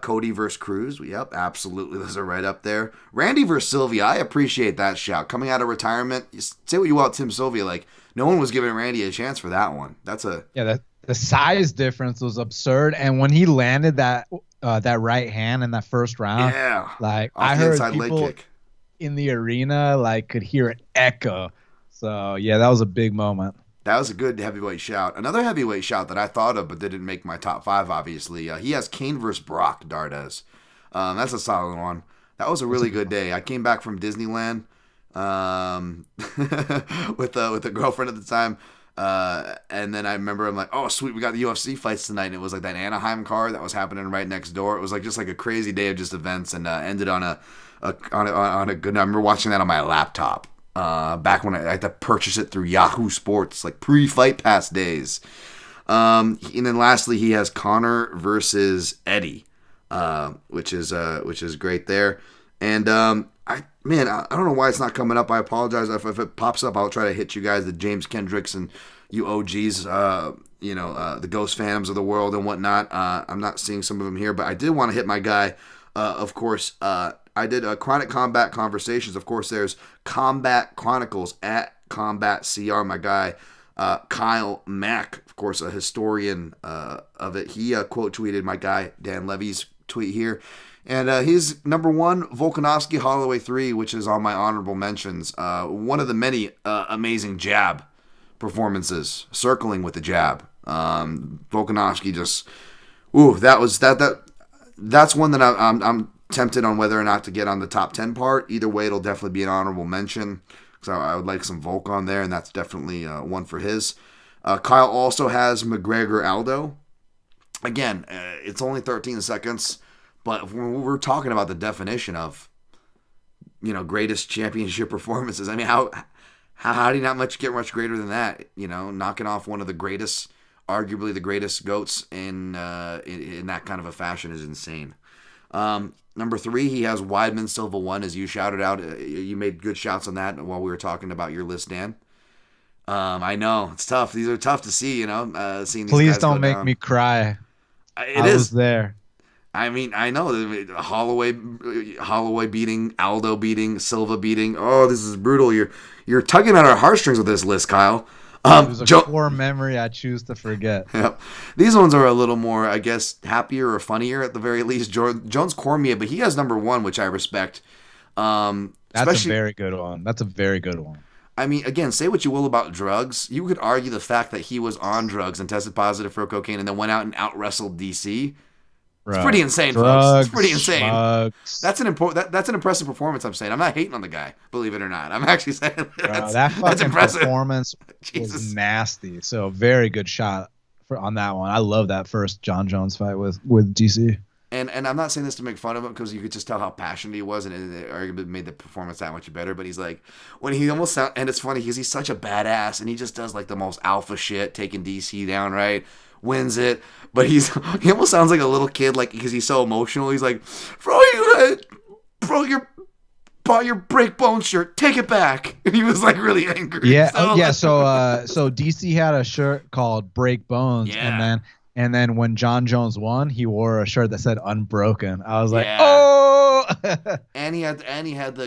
Cody versus Cruz. Yep, absolutely. Those are right up there. Randy versus Sylvia. I appreciate that shout. Coming out of retirement, you say what you want, Tim Sylvia. Like, no one was giving Randy a chance for that one. That's a... Yeah, the size difference was absurd. And when he landed that right hand in that first round, like I heard people in the arena like could hear it echo. So, yeah, that was a big moment. That was a good heavyweight shout. Another heavyweight shout that I thought of but didn't make my top 5, obviously. He has Kane versus Brock, Dardes. That's a solid one. That was a really good day. I came back from Disneyland with a girlfriend at the time. And then I remember I'm like, oh, sweet, we got the UFC fights tonight. And it was like that Anaheim card that was happening right next door. It was like just like a crazy day of just events and ended on a good... I remember watching that on my laptop. Back when I had to purchase it through Yahoo Sports, like pre-fight pass days. And then lastly, he has Connor versus Eddie, which is great there. And I don't know why it's not coming up. I apologize if it pops up. I'll try to hit you guys, the James Kendricks and you OGs, the Ghost Phantoms of the world and whatnot. I'm not seeing some of them here, but I did want to hit my guy, of course. I did Chronic Combat Conversations. Of course, there's Combat Chronicles at Combat CR. My guy, Kyle Mack, of course, a historian of it. He quote tweeted my guy, Dan Levy's tweet here. And he's number 1, Volkanovski Holloway 3, which is on my honorable mentions. One of the many amazing jab performances, circling with the jab. Volkanovski just, that's one that I'm tempted on whether or not to get on the top 10 part. Either way, it'll definitely be an honorable mention because I would like some Volk on there, and that's definitely one for his. Kyle also has McGregor Aldo. Again, it's only 13 seconds, but when we're talking about the definition of, greatest championship performances, I mean, how do you not get much greater than that? Knocking off one of the greatest, arguably the greatest GOATs in that kind of a fashion is insane. Number 3, he has Weidman Silva 1, as you shouted out. You made good shouts on that while we were talking about your list, Dan. I know it's tough. These are tough to see. Seeing these Please guys don't go make down. me cry. I was there. I mean, I know Holloway beating, Aldo beating, Silva beating. Oh, this is brutal. You're tugging at our heartstrings with this list, Kyle. It was a core memory I choose to forget. Yep. These ones are a little more, I guess, happier or funnier at the very least. Jones Cormier, but he has number 1, which I respect. That's a very good one. I mean, again, say what you will about drugs. You could argue the fact that he was on drugs and tested positive for cocaine and then went out and out-wrestled DC. It's pretty insane, folks. It's pretty insane. Drugs. That's an impressive performance, I'm saying. I'm not hating on the guy, believe it or not. I'm actually saying that's impressive. Performance was nasty. So very good shot on that one. I love that first John Jones fight with DC. And I'm not saying this to make fun of him because you could just tell how passionate he was, and it arguably made the performance that much better. But he's like, when he almost sound, and it's funny because he's such a badass, and he just does like the most alpha shit, taking DC down, right? Wins it, but he almost sounds like a little kid, like because he's so emotional. He's like, bro, you bought your break bone shirt, take it back. And he was like really angry. Yeah, so DC had a shirt called Break Bones, and then when John Jones won, he wore a shirt that said Unbroken. I was like, oh. and he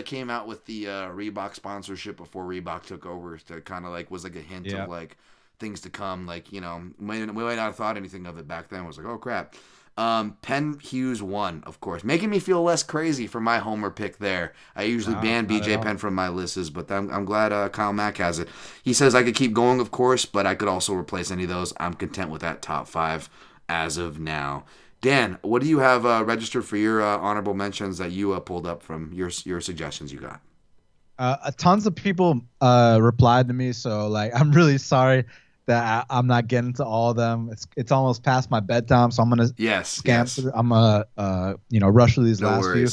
came out with the Reebok sponsorship before Reebok took over to kind of like was like a hint of like things to come, like, we might not have thought anything of it back then. It was like, oh crap. Penn Hughes won, of course, making me feel less crazy for my homer pick there. I usually ban BJ Penn from my lists, but I'm glad Kyle Mack has it. He says I could keep going, of course, but I could also replace any of those. I'm content with that top 5 as of now. Dan, what do you have registered for your honorable mentions that you pulled up from your suggestions you got? Tons of people replied to me, so like I'm really sorry that I'm not getting to all of them. It's almost past my bedtime, so I'm gonna scan through. I'm gonna rush through these last few.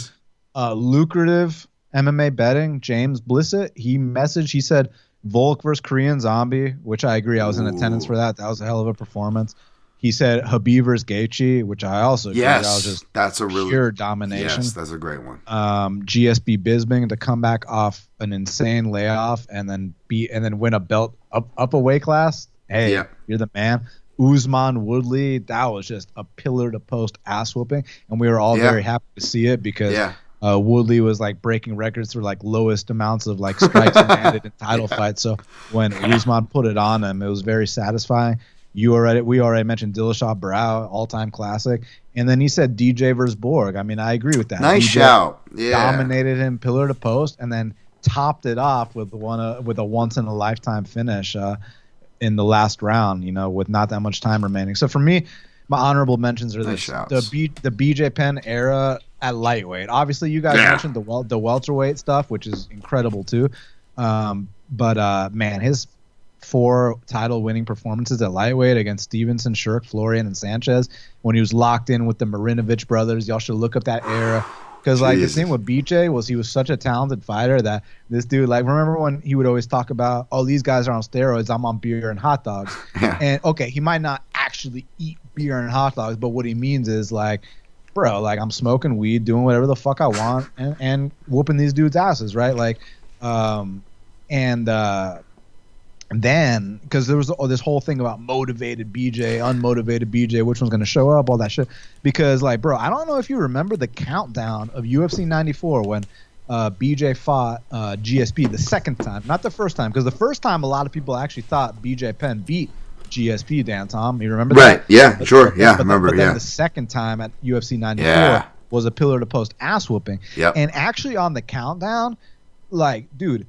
Lucrative MMA betting. James Blissett, he said Volk versus Korean Zombie, which I agree. I was in attendance for that. That was a hell of a performance. He said Khabib versus Gaethje, which I also agree. Yes, that was just that's a really pure domination. Yes, that's a great one. GSP Bisping to come back off an insane layoff and then win a belt up a weight class. Hey, you're the man. Usman Woodley, that was just a pillar to post ass whooping, and we were all very happy to see it because Woodley was like breaking records for like lowest amounts of like strikes landed in title fights. So when Usman put it on him, it was very satisfying. We already mentioned Dillashaw Brow, all-time classic, and then he said DJ versus Borg. I mean, I agree with that. Nice DJ shout. Yeah, dominated him pillar to post, and then topped it off with a once-in-a-lifetime finish in the last round. With not that much time remaining. So for me, my honorable mentions are the BJ Penn era at lightweight. Obviously, you guys mentioned the welterweight stuff, which is incredible too. But man, his 4 title winning performances at lightweight against Stevenson, Shirk, Florian, and Sanchez when he was locked in with the Marinovich brothers. Y'all should look up that era. Because like the thing with BJ was he was such a talented fighter that this dude, like, remember when he would always talk about, oh, these guys are on steroids, I'm on beer and hot dogs. And okay, he might not actually eat beer and hot dogs, but what he means is like, bro, like I'm smoking weed, doing whatever the fuck I want, and whooping these dudes' asses, right? Like, and then, because there was this whole thing about motivated BJ, unmotivated BJ, which one's going to show up, all that shit. Because, like, bro, I don't know if you remember the countdown of UFC 94 when BJ fought GSP the second time. Not the first time, because the first time a lot of people actually thought BJ Penn beat GSP, Dan Tom. You remember that? Right, yeah, sure, yeah, I remember, but then the second time at UFC 94 was a pillar-to-post ass-whooping. Yep. And actually on the countdown, like, dude,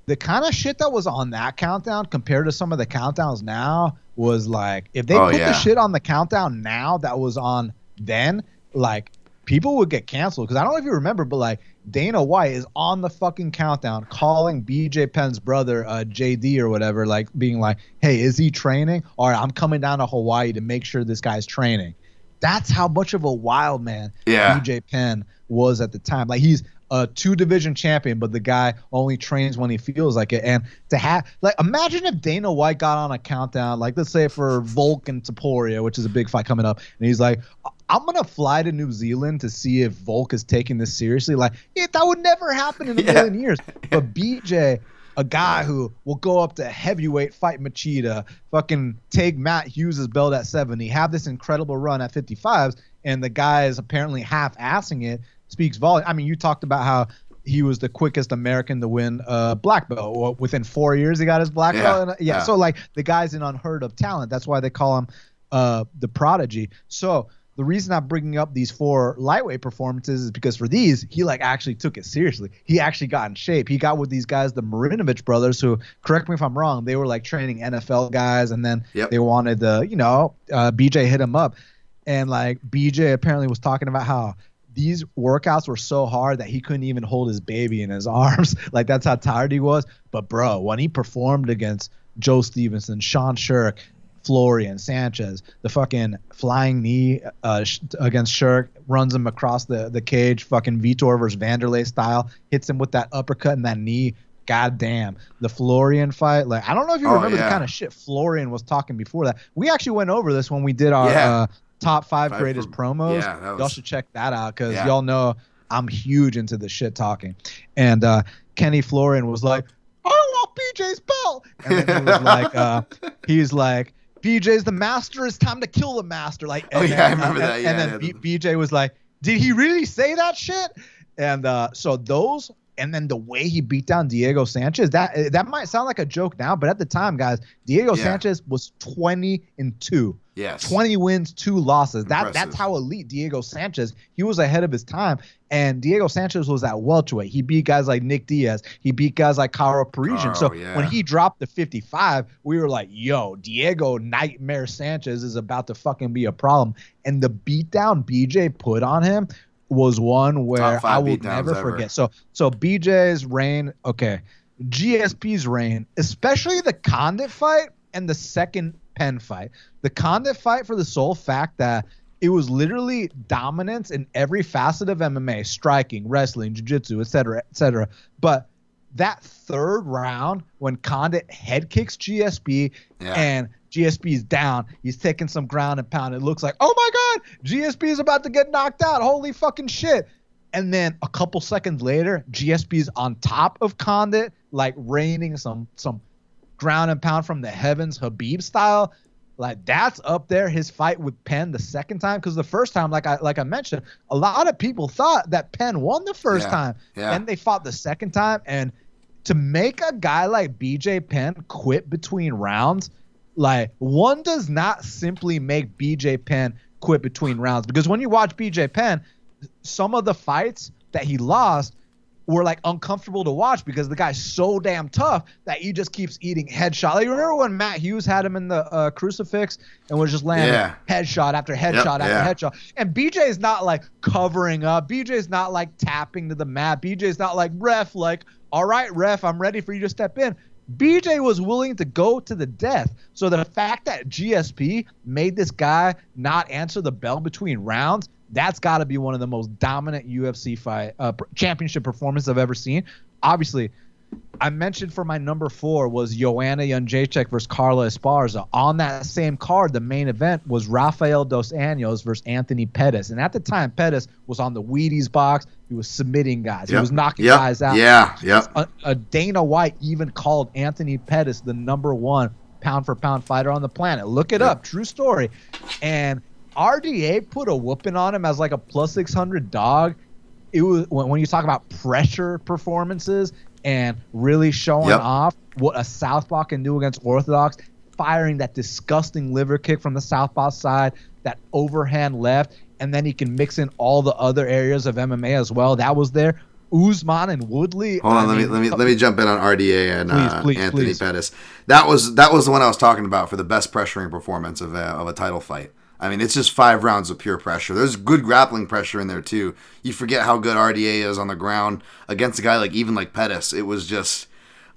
the kind of shit that was on that countdown compared to some of the countdowns now was like, if they put the shit on the countdown now that was on then, like, people would get canceled. Because I don't know if you remember, but like Dana White is on the fucking countdown calling BJ Penn's brother, JD or whatever, like being like, hey, is he training? All right, I'm coming down to Hawaii to make sure this guy's training. That's how much of a wild man BJ Penn was at the time. Like, he's a 2-division champion, but the guy only trains when he feels like it. And to have, like, imagine if Dana White got on a countdown, like, let's say for Volk and Topuria, which is a big fight coming up, and he's like, I'm going to fly to New Zealand to see if Volk is taking this seriously. Like, that would never happen in a million years. But BJ, a guy who will go up to heavyweight, fight Machida, fucking take Matt Hughes' belt at 70, have this incredible run at 55s, and the guy is apparently half-assing it, speaks volume. I mean, you talked about how he was the quickest American to win black belt. Well, within 4 years, he got his black belt. So, like, the guy's an unheard of talent. That's why they call him the prodigy. So the reason I'm bringing up these 4 lightweight performances is because for these, he like actually took it seriously. He actually got in shape. He got with these guys, the Marinovich brothers, who, correct me if I'm wrong, they were like training NFL guys, and then they wanted to, BJ hit him up. And like BJ apparently was talking about how these workouts were so hard that he couldn't even hold his baby in his arms. Like, that's how tired he was. But bro, when he performed against Joe Stevenson, Sean Shirk, Florian, Sanchez, the fucking flying knee against Shirk, runs him across the cage, fucking Vitor versus Vanderlei style, hits him with that uppercut and that knee. God damn. The Florian fight, like, I don't know if you remember the kind of shit Florian was talking before that. We actually went over this when we did our top 5 greatest promos. Y'all should check that out, because y'all know I'm huge into the shit talking. And Kenny Florian was like, I want BJ's belt. And then he was like, BJ's the master. It's time to kill the master. Like, I remember that. And then BJ was like, did he really say that shit? And so those And then the way he beat down Diego Sanchez, that might sound like a joke now, but at the time, guys, Diego Sanchez was 20-2. Yes. 20 wins, 2 losses. Impressive. That's how elite Diego Sanchez. He was ahead of his time. And Diego Sanchez was at welterweight. He beat guys like Nick Diaz. He beat guys like Karo Parisian. So when he dropped to 55, we were like, yo, Diego Nightmare Sanchez is about to fucking be a problem. And the beatdown BJ put on him was one where I will never forget. So BJ's reign, okay, GSP's reign, especially the Condit fight and the second Penn fight. The Condit fight for the sole fact that it was literally dominance in every facet of MMA, striking, wrestling, jiu-jitsu, et cetera. But that third round when Condit head kicks GSP and GSP's down, he's taking some ground and pound. It looks like, oh my God, GSP is about to get knocked out. Holy fucking shit. And then a couple seconds later, GSP's on top of Condit, like raining some ground and pound from the heavens, Habib style. Like, that's up there, his fight with Penn the second time. Because the first time, like I mentioned, a lot of people thought that Penn won the first time. Yeah. And they fought the second time. And to make a guy like BJ Penn quit between rounds, like, one does not simply make BJ Penn quit between rounds. Because when you watch BJ Penn, some of the fights that he lost were like uncomfortable to watch because the guy's so damn tough that he just keeps eating headshot. Like, remember when Matt Hughes had him in the crucifix and was just landing headshot after headshot after headshot? And BJ's not like covering up. BJ's not like tapping to the mat. BJ's not like, ref, like, all right, ref, I'm ready for you to step in. BJ was willing to go to the death. So the fact that GSP made this guy not answer the bell between rounds, that's got to be one of the most dominant UFC fight championship performances I've ever seen. Obviously, I mentioned for my number 4 was Joanna Jędrzejczyk versus Carla Esparza. On that same card, the main event was Rafael Dos Anjos versus Anthony Pettis. And at the time, Pettis was on the Wheaties box. He was submitting guys. He was knocking guys out. A Dana White even called Anthony Pettis the number 1 pound-for-pound fighter on the planet. Look it up. True story. And RDA put a whooping on him as like a plus 600 dog. It was when you talk about pressure performances and really showing off what a southpaw can do against orthodox, firing that disgusting liver kick from the southpaw side, that overhand left, and then he can mix in all the other areas of MMA as well. That was there. Usman and Woodley. Hold on, let me jump in on RDA and Anthony Pettis. That was the one I was talking about for the best pressuring performance of a title fight. I mean, it's just 5 rounds of pure pressure. There's good grappling pressure in there, too. You forget how good RDA is on the ground against a guy like Pettis. It was just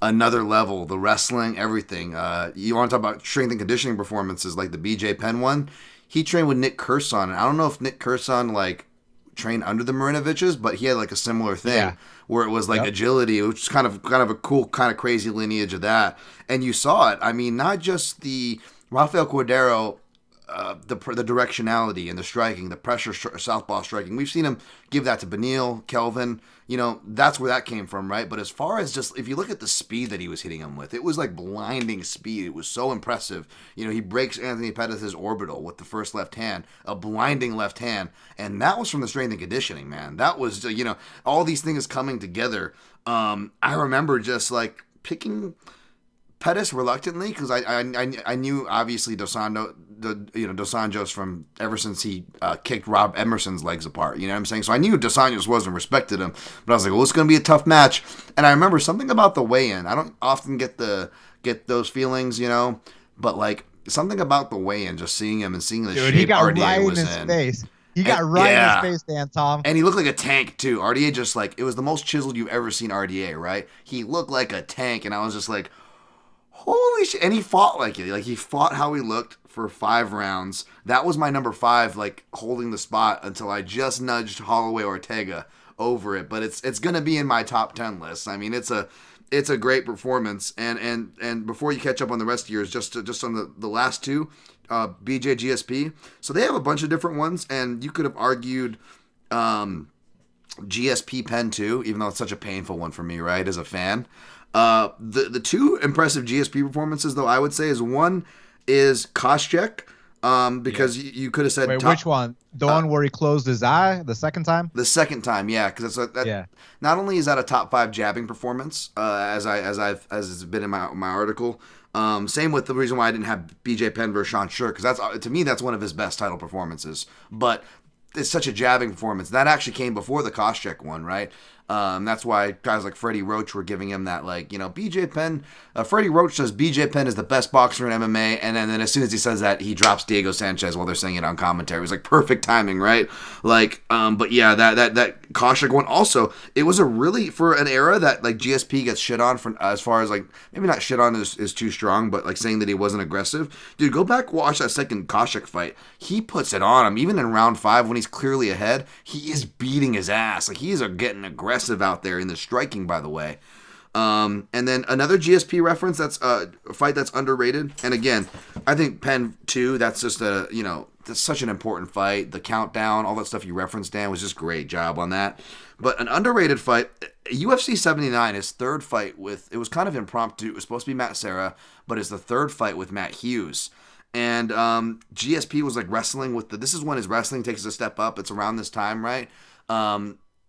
another level. The wrestling, everything. You want to talk about strength and conditioning performances like the BJ Penn one? He trained with Nick Kurson. And I don't know if Nick Kurson, like, trained under the Marinoviches, but he had, like, a similar thing where it was, like, agility, which is kind of a cool, kind of crazy lineage of that. And you saw it. I mean, not just the Rafael Cordero, the directionality and the striking, the pressure southpaw striking. We've seen him give that to Beneil, Kelvin. You know, that's where that came from, right? But as far as just, if you look at the speed that he was hitting him with, it was like blinding speed. It was so impressive. You know, he breaks Anthony Pettis' orbital with the first left hand, a blinding left hand. And that was from the strength and conditioning, man. That was, you know, all these things coming together. I remember just like picking Pettis reluctantly because I knew obviously Dos Anjos from ever since he kicked Rob Emerson's legs apart. You know what I'm saying? So I knew Dos Anjos wasn't respected him, but I was like, well, it's going to be a tough match. And I remember something about the weigh-in. I don't often get those feelings, you know, but like something about the weigh-in, just seeing him and seeing the shape RDA was in. Face. He got in his face, Dan Tom. And he looked like a tank, too. RDA just like, it was the most chiseled you've ever seen RDA, right? He looked like a tank, and I was just like, holy shit. And he fought like it. Like, he fought how he looked for 5 rounds. That was my number 5, like, holding the spot until I just nudged Holloway Ortega over it. But it's going to be in my top 10 list. I mean, it's a great performance. And before you catch up on the rest of yours, just on the last 2, BJ GSP. So they have a bunch of different ones, and you could have argued GSP Penn too, even though it's such a painful one for me, right, as a fan. The 2 impressive GSP performances, though, I would say, is one is Koscheck Because you could have said Wait, which one? The one where he closed his eye the second time? The second time, yeah, because not only is that a top 5 jabbing performance, as it's been in my article. Same with the reason why I didn't have BJ Penn versus Sean Sherk, because to me that's one of his best title performances. But it's such a jabbing performance that actually came before the Koscheck one, right? That's why guys like Freddie Roach were giving him that, like, BJ Penn. Freddie Roach says BJ Penn is the best boxer in MMA, and then as soon as he says that, he drops Diego Sanchez while they're saying it on commentary. It was like perfect timing, right? Like, but yeah, that Koscheck one also, it was a really, for an era that like GSP gets shit on for, as far as like, maybe not shit on is too strong, but like saying that he wasn't aggressive. Dude, go back, watch that second Koscheck fight. He puts it on him, even in round 5 when he's clearly ahead. He is beating his ass. Like, he is getting aggressive out there in the striking, by the way. And then another GSP reference, that's a fight that's underrated. And again, I think Penn 2, that's just that's such an important fight. The countdown, all that stuff you referenced, Dan, was just great job on that. But an underrated fight, UFC 79, his third fight it was kind of impromptu. It was supposed to be Matt Serra, but it's the third fight with Matt Hughes. And GSP was like wrestling with this is when his wrestling takes a step up. It's around this time, right?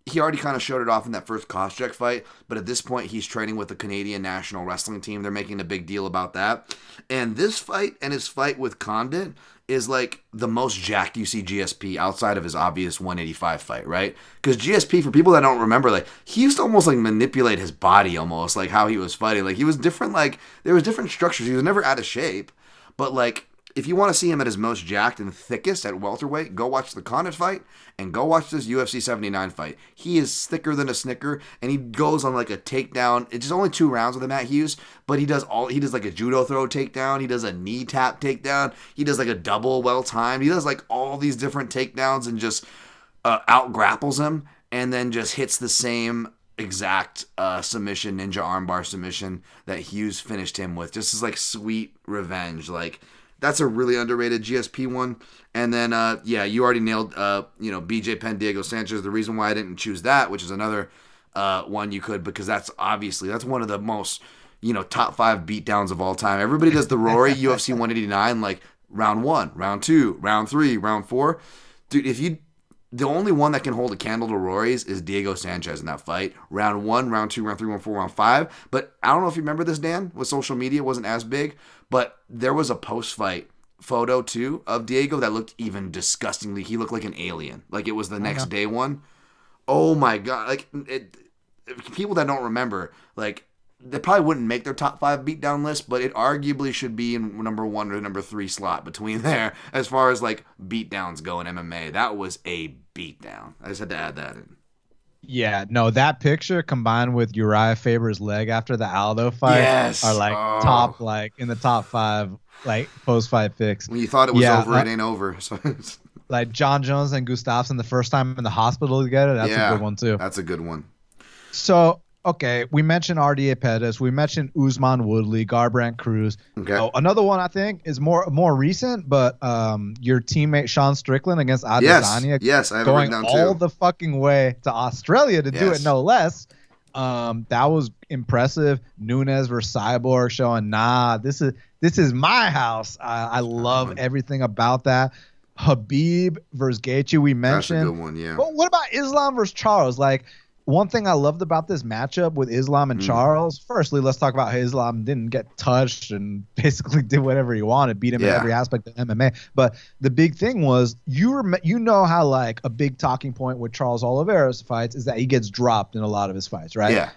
He already kind of showed it off in that first Koscheck fight, but at this point, he's training with the Canadian national wrestling team. They're making a big deal about that. And this fight and his fight with Condit is like the most jacked you see GSP outside of his obvious 185 fight, right? Because GSP, for people that don't remember, like, he used to almost like manipulate his body almost, like how he was fighting. Like, he was different, like, there was different structures. He was never out of shape, but like, if you want to see him at his most jacked and thickest at welterweight, go watch the Condit fight and go watch this UFC 79 fight. He is thicker than a Snicker, and he goes on like a takedown. It's just only 2 rounds with Matt Hughes, but he does like a judo throw takedown. He does a knee tap takedown. He does like a double well timed. He does like all these different takedowns and just out grapples him, and then just hits the same exact submission, ninja armbar submission that Hughes finished him with. Just as like sweet revenge, like. That's a really underrated GSP one. And then, you already nailed, BJ Penn, Diego Sanchez. The reason why I didn't choose that, which is another one you could, because that's one of the most, top 5 beatdowns of all time. Everybody does the Rory UFC 189, like round 1, round 2, round 3, round 4. Dude, the only one that can hold a candle to Rory's is Diego Sanchez in that fight. Round 1, round 2, round 3, round 4, round 5. But I don't know if you remember this, Dan, with social media, wasn't as big. But there was a post-fight photo, too, of Diego that looked even disgustingly. He looked like an alien. Like it was the next day one. Oh, my God. Like, people that don't remember, like, they probably wouldn't make their top 5 beatdown list, but it arguably should be in number 1 or number 3 slot between there as far as, like, beatdowns go in MMA. That was a beatdown. I just had to add that in. Yeah, no, that picture combined with Uriah Faber's leg after the Aldo fight are like top, like in the top 5, like post-fight picks. When you thought it was over, it ain't over. So like John Jones and Gustafsson the first time in the hospital together, that's a good one too. That's a good one. So, okay, we mentioned RDA Pettis, we mentioned Usman Woodley, Garbrandt Cruz. Okay. Oh, another one I think is more recent, but your teammate Sean Strickland against Adesanya. Yes, I have going it written down all too. The fucking way to Australia to do it, no less. That was impressive. Nunes versus Cyborg showing, this is my house. I love everything about that. Habib versus Gaethje, we mentioned. That's a good one, yeah. But what about Islam versus Charles? Like, one thing I loved about this matchup with Islam and Charles, firstly, let's talk about how Islam didn't get touched and basically did whatever he wanted, beat him in every aspect of MMA. But the big thing was, you know how like a big talking point with Charles Oliveira's fights is that he gets dropped in a lot of his fights, right? Yeah.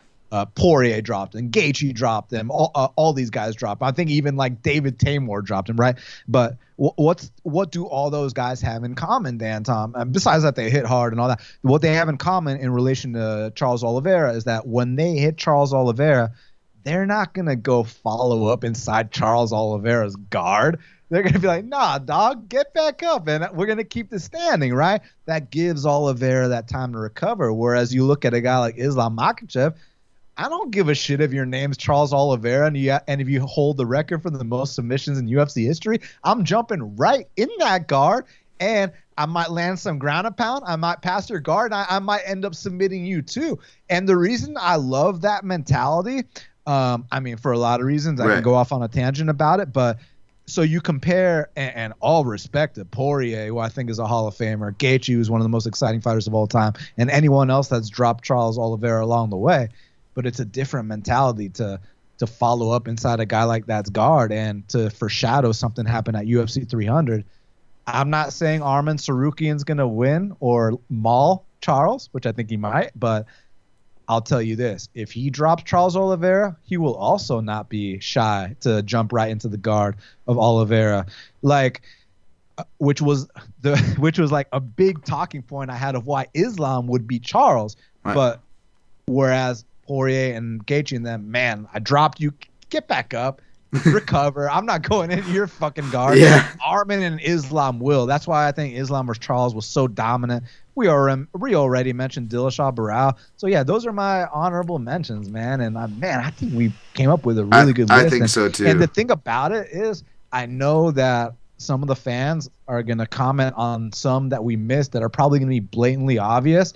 Poirier dropped him, Gaethje dropped him, all these guys dropped him. I think even like David Tamor dropped him, right? But what do all those guys have in common, Dan, Tom? Besides that they hit hard and all that, what they have in common in relation to Charles Oliveira is that when they hit Charles Oliveira, they're not going to go follow up inside Charles Oliveira's guard. They're going to be like, nah, dog, get back up, and we're going to keep the standing, right? That gives Oliveira that time to recover, whereas you look at a guy like Islam Makhachev, I don't give a shit if your name's Charles Oliveira and if you hold the record for the most submissions in UFC history. I'm jumping right in that guard, and I might land some ground and pound. I might pass your guard, and I might end up submitting you too. And the reason I love that mentality, I mean, for a lot of reasons, I can go off on a tangent about it, but So you compare, and all respect to Poirier, who I think is a Hall of Famer, Gaethje, who's one of the most exciting fighters of all time, and anyone else that's dropped Charles Oliveira along the way. But it's a different mentality to follow up inside a guy like that's guard and to foreshadow something happen at UFC 300. I'm not saying Arman Sarukian's going to win or maul Charles, which I think he might, but I'll tell you this. If he drops Charles Oliveira, he will also not be shy to jump right into the guard of Oliveira. Like, which was like a big talking point I had of why Islam would beat Charles. Right. But whereas Poirier and Gaethje and them, man, I dropped you, get back up, recover. I'm not going into your fucking guard. Yeah. Arman and Islam will. That's why I think Islam versus Charles was so dominant. We already mentioned Dillashaw Barao. So, yeah, those are my honorable mentions, man. And, I think we came up with a really good list. I think so, too. And the thing about it is I know that some of the fans are going to comment on some that we missed that are probably going to be blatantly obvious.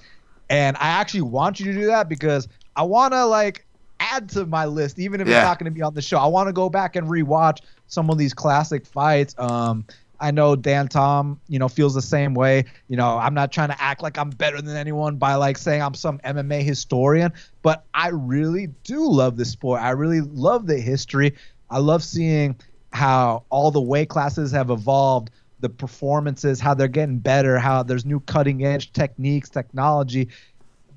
And I actually want you to do that because I want to, like, add to my list, even if it's not going to be on the show. I want to go back and rewatch some of these classic fights. I know Dan Tom, feels the same way. I'm not trying to act like I'm better than anyone by like saying I'm some MMA historian, but I really do love this sport. I really love the history. I love seeing how all the weight classes have evolved, the performances, how they're getting better, how there's new cutting edge techniques, technology,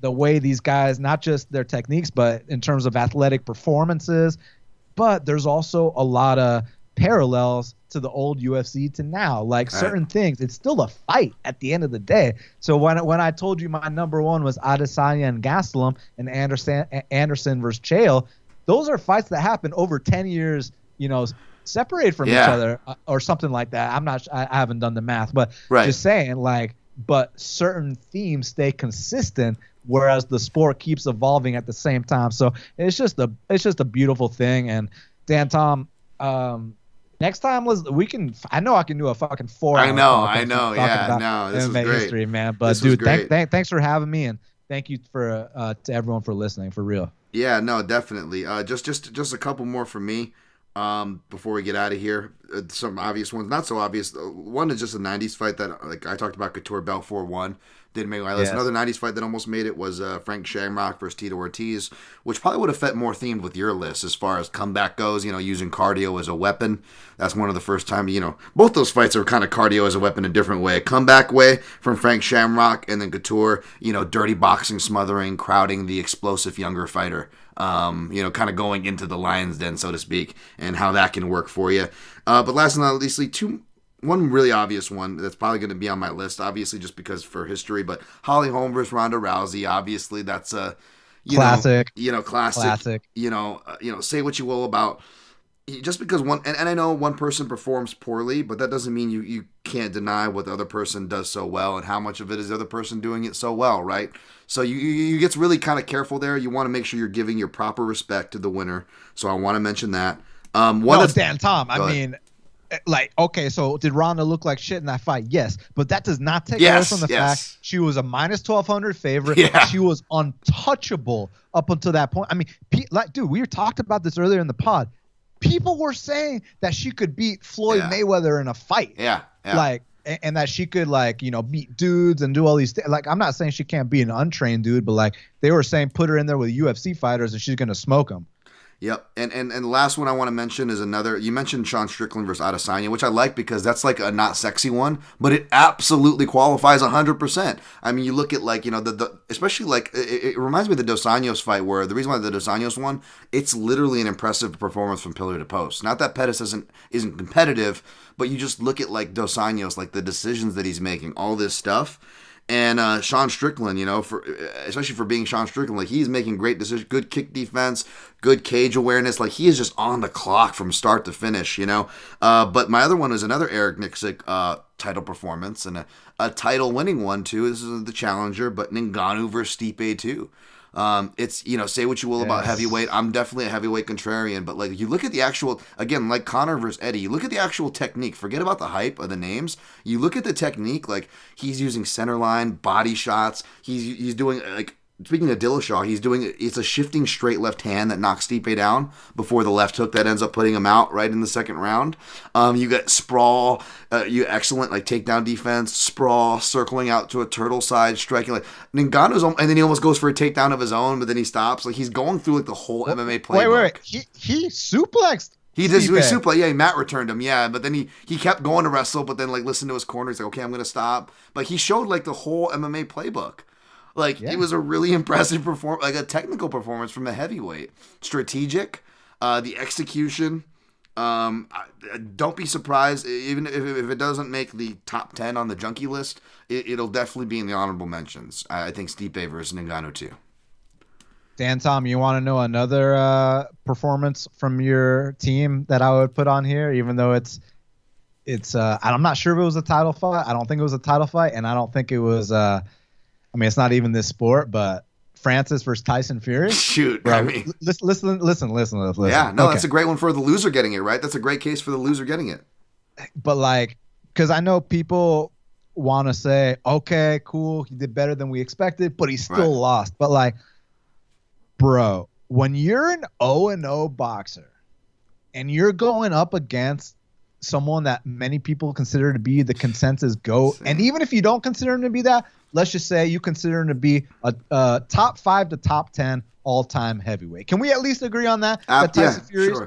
the way these guys, not just their techniques, but in terms of athletic performances, but there's also a lot of parallels to the old UFC to now, like certain things. It's still a fight at the end of the day. So when I told you my number one was Adesanya and Gastelum and Anderson versus Chael, those are fights that happen over 10 years, separated from each other or something like that. I haven't done the math, but just saying, like, but certain themes stay consistent, whereas the sport keeps evolving at the same time. So it's just a beautiful thing. And Dan Tom, next time I know I can do a fucking 4 hour. I know. Yeah, no, this MMA is great. history, man. But dude, thanks for having me, and thank you for to everyone for listening, for real. Yeah, no, definitely. Just a couple more from me. Before we get out of here, some obvious ones, not so obvious. One is just a 90s fight that, like I talked about, Couture Belfort won. Didn't make my list. Yes. Another 90s fight that almost made it was Frank Shamrock versus Tito Ortiz, which probably would have fit more themed with your list as far as comeback goes, using cardio as a weapon. That's one of the first time, both those fights are kind of cardio as a weapon in a different way. A comeback way from Frank Shamrock, and then Couture, dirty boxing, smothering, crowding the explosive younger fighter. Kind of going into the lion's den, so to speak, and how that can work for you. But last but not least, one really obvious one that's probably going to be on my list, obviously just because for history, but Holly Holm versus Ronda Rousey, obviously that's a classic. Classic. Say what you will about just because one, and I know one person performs poorly, but that doesn't mean you can't deny what the other person does so well and how much of it is the other person doing it so well, right? So you get really kind of careful there. You want to make sure you're giving your proper respect to the winner. So I want to mention that. Dan Tom, okay, so did Ronda look like shit in that fight? Yes, but that does not take away from the fact she was a minus 1,200 favorite. Yeah. She was untouchable up until that point. I mean, dude, we talked about this earlier in the pod. People were saying that she could beat Floyd Mayweather in a fight. Yeah. And that she could beat dudes and do all these things. Like, I'm not saying she can't be an untrained dude, but they were saying put her in there with UFC fighters and she's gonna smoke them. Yep, and the last one I want to mention is another. You mentioned Sean Strickland versus Adesanya, which I like because that's like a not sexy one, but it absolutely qualifies 100%. I mean, you look at the especially it reminds me of the Dos Anjos fight, where the reason why the Dos Anjos won, it's literally an impressive performance from pillar to post. Not that Pettis isn't competitive, but you just look at Dos Anjos, the decisions that he's making, all this stuff. And Sean Strickland, especially for being Sean Strickland, he's making great decisions, good kick defense, good cage awareness. He is just on the clock from start to finish, But my other one is another Eric Nixick title performance and a title winning one too. This is the challenger, but Ngannou versus Stipe too. It's, say what you will about heavyweight. I'm definitely a heavyweight contrarian, but you look at the actual, again, Conor versus Eddie, you look at the actual technique, forget about the hype of the names. You look at the technique, he's using center line, body shots. He's doing speaking of Dillashaw, it's a shifting straight left hand that knocks Stipe down before the left hook that ends up putting him out right in the second round. You got sprawl, you excellent like takedown defense, sprawl circling out to a turtle side, striking like Ngannou's, and then he almost goes for a takedown of his own, but then he stops. Like he's going through like the whole MMA playbook. Wait. He suplexed. He did suplex. Yeah, Matt returned him. Yeah, but then he kept going to wrestle, but then like listened to his corner. He's like, okay, I'm gonna stop. Like he showed like the whole MMA playbook. Like, It was a really impressive like a technical performance from a heavyweight. Strategic, the execution. Don't be surprised, even if it doesn't make the top 10 on the junkie list, it'll definitely be in the honorable mentions. I think Stipe versus Ngannou too. Dan, Tom, you want to know another performance from your team that I would put on here, even though it's I'm not sure if it was a title fight. I don't think it was a title fight, and I don't think it was it's not even this sport, but Francis versus Tyson Fury. Shoot, bro, I mean, listen. Yeah, no, okay. That's a great one for the loser getting it, right? That's a great case for the loser getting it. But like, because I know people want to say, okay, cool, he did better than we expected, but he still lost. But like, bro, when you're an 0-0 boxer and you're going up against someone that many people consider to be the consensus GOAT, and even if you don't consider him to be that, let's just say you consider him to be a top 5 to top 10 all-time heavyweight. Can we at least agree on that? That Tyson Fury's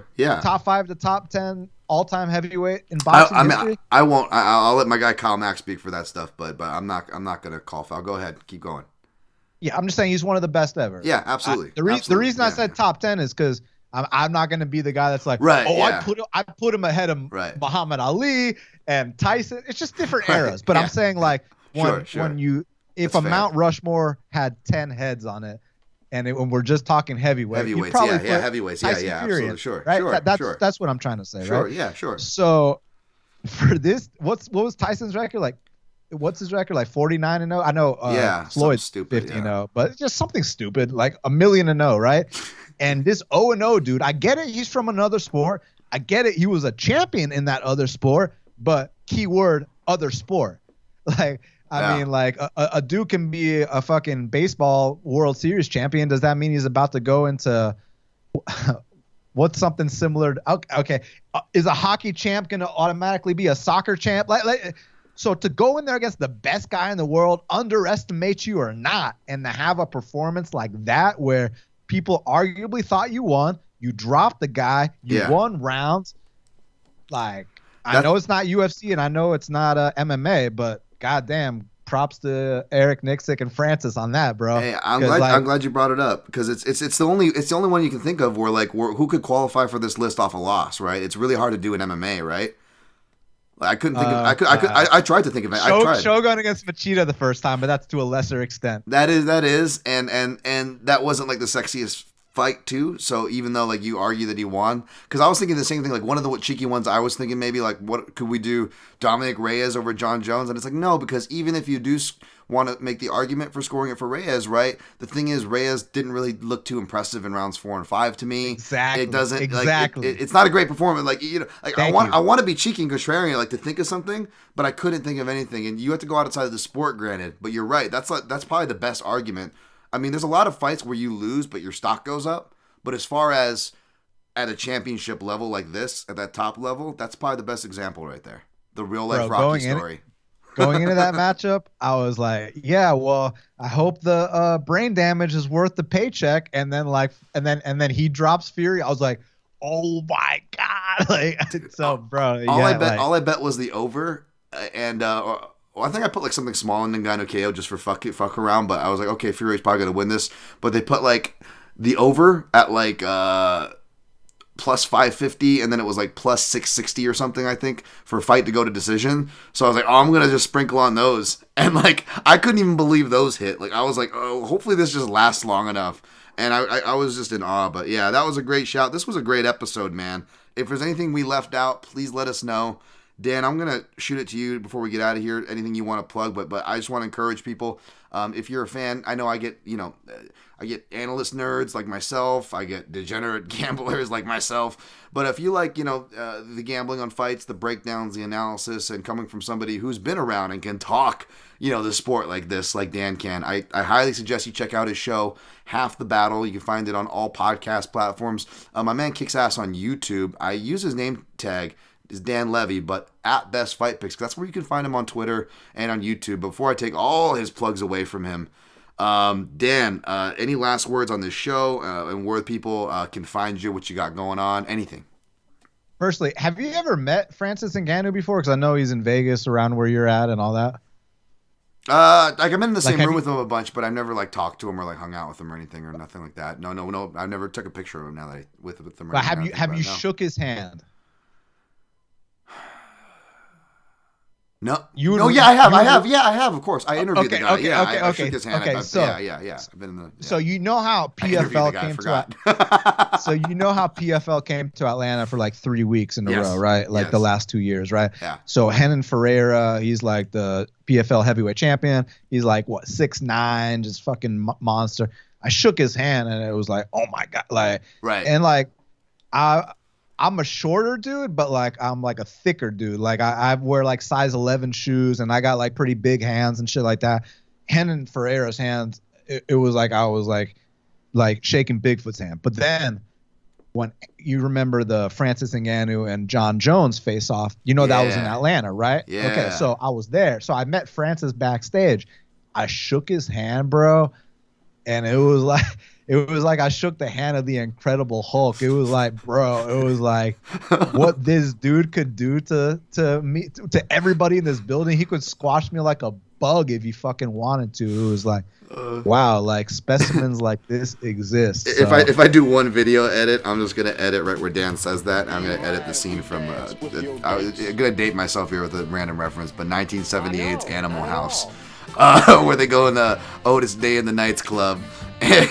top 5 to top 10 all-time heavyweight in boxing history? I won't. I'll let my guy Kyle Mack speak for that stuff, but I'm not going to call foul. Go ahead, keep going. Yeah, I'm just saying he's one of the best ever. Yeah, absolutely. The reason I said top 10 is because I'm not going to be the guy that's like, I put him ahead of Muhammad Ali and Tyson. It's just different eras. But I'm saying like if Mount Rushmore had 10 heads on it, and when we're just talking heavyweights, heavyweights, absolutely, sure, right? That's what I'm trying to say, right? Yeah, sure. So for this, what was Tyson's record like? What's his record like? 49-0. I know Floyd's 50-0, but it's just something stupid like 1,000,000-0, right? And this 0-0 dude, I get it. He's from another sport. I get it. He was a champion in that other sport, but keyword other sport. Like, I mean, like a dude can be a fucking baseball World Series champion. Does that mean he's about to go into what's something similar? Okay. Is a hockey champ going to automatically be a soccer champ? So to go in there against the best guy in the world, underestimate you or not, and to have a performance like that where people arguably thought you won, you dropped the guy, you won rounds. Like, I know it's not UFC and I know it's not MMA, but goddamn, props to Eric Nixick and Francis on that, bro. Hey, I'm glad you brought it up because it's the only one you can think of where who could qualify for this list off a loss, right? It's really hard to do in MMA, right? I couldn't think of. I tried to think of it. I tried. Shogun against Machida the first time, but that's to a lesser extent. That is, and that wasn't like the sexiest fight too. So even though like you argue that he won, because I was thinking the same thing. Like one of the cheeky ones, I was thinking maybe like what could we do Dominic Reyes over John Jones, and it's like no, because even if you do want to make the argument for scoring it for Reyes, right? The thing is Reyes didn't really look too impressive in rounds 4 and 5 to me. Exactly. It doesn't it's not a great performance. Like I want to be cheeky and contrarian, like to think of something, but I couldn't think of anything. And you have to go outside of the sport, granted. But you're right. That's probably the best argument. I mean, there's a lot of fights where you lose, but your stock goes up. But as far as at a championship level like this, at that top level, that's probably the best example right there. The real life Rocky story. Going into that matchup, I was like, yeah, well, I hope the brain damage is worth the paycheck. And then he drops Fury. I was like, oh my God. Like, so bro, all I bet was the over. And I think I put like something small in Ngannou KO just for fuck around. But I was like, okay, Fury's probably going to win this. But they put like the over at like plus 550, and then it was like plus 660 or something, I think, for a fight to go to decision. So I was like, oh, I'm going to just sprinkle on those. And like, I couldn't even believe those hit. Like, I was like, oh, hopefully this just lasts long enough. And I was just in awe. But yeah, that was a great shout. This was a great episode, man. If there's anything we left out, please let us know. Dan, I'm going to shoot it to you before we get out of here. Anything you want to plug, but I just want to encourage people. If you're a fan, I know I get, I get analyst nerds like myself. I get degenerate gamblers like myself. But if you like, the gambling on fights, the breakdowns, the analysis, and coming from somebody who's been around and can talk, the sport like this, like Dan can, I highly suggest you check out his show, Half the Battle. You can find it on all podcast platforms. My man kicks ass on YouTube. I use his name tag is Dan Levi, but at Best Fight Picks. That's where you can find him on Twitter and on YouTube. Before I take all his plugs away from him, Dan, any last words on this show and where people can find you, what you got going on, anything? Firstly, have you ever met Francis Ngannou before? Because I know he's in Vegas around where you're at and all that. I've been in the same room with him a bunch, but I've never talked to him or hung out with him or anything or nothing like that. No. I've never took a picture of him now that with him. But have you shook his hand? No. I have. Yeah, I have. Of course, I interviewed the guy. I shook his hand. Okay, I've been in the. Yeah. So how PFL came to. So how PFL came to Atlanta for 3 weeks in a row, right? The last 2 years, right? Yeah. So Renan Ferreira, he's the PFL heavyweight champion. He's 6'9", just fucking monster. I shook his hand and it was oh my god, right. And I'm a shorter dude, but I'm a thicker dude. I wear size 11 shoes and I got pretty big hands and shit like that. Renan Ferreira's hands, it was I was shaking Bigfoot's hand. But then when you remember the Francis Ngannou and John Jones face off, that was in Atlanta, right? Yeah. Okay, so I was there. So I met Francis backstage. I shook his hand, bro, and it was I shook the hand of the Incredible Hulk. It was bro, it was what this dude could do to me, to everybody in this building. He could squash me like a bug if he fucking wanted to. It was wow, specimens like this exist. So. If I do one video edit, I'm just gonna edit right where Dan says that. I'm gonna edit the scene from. I'm gonna date myself here with a random reference, but 1978's Animal House, where they go in the Otis Day in the Nights Club. And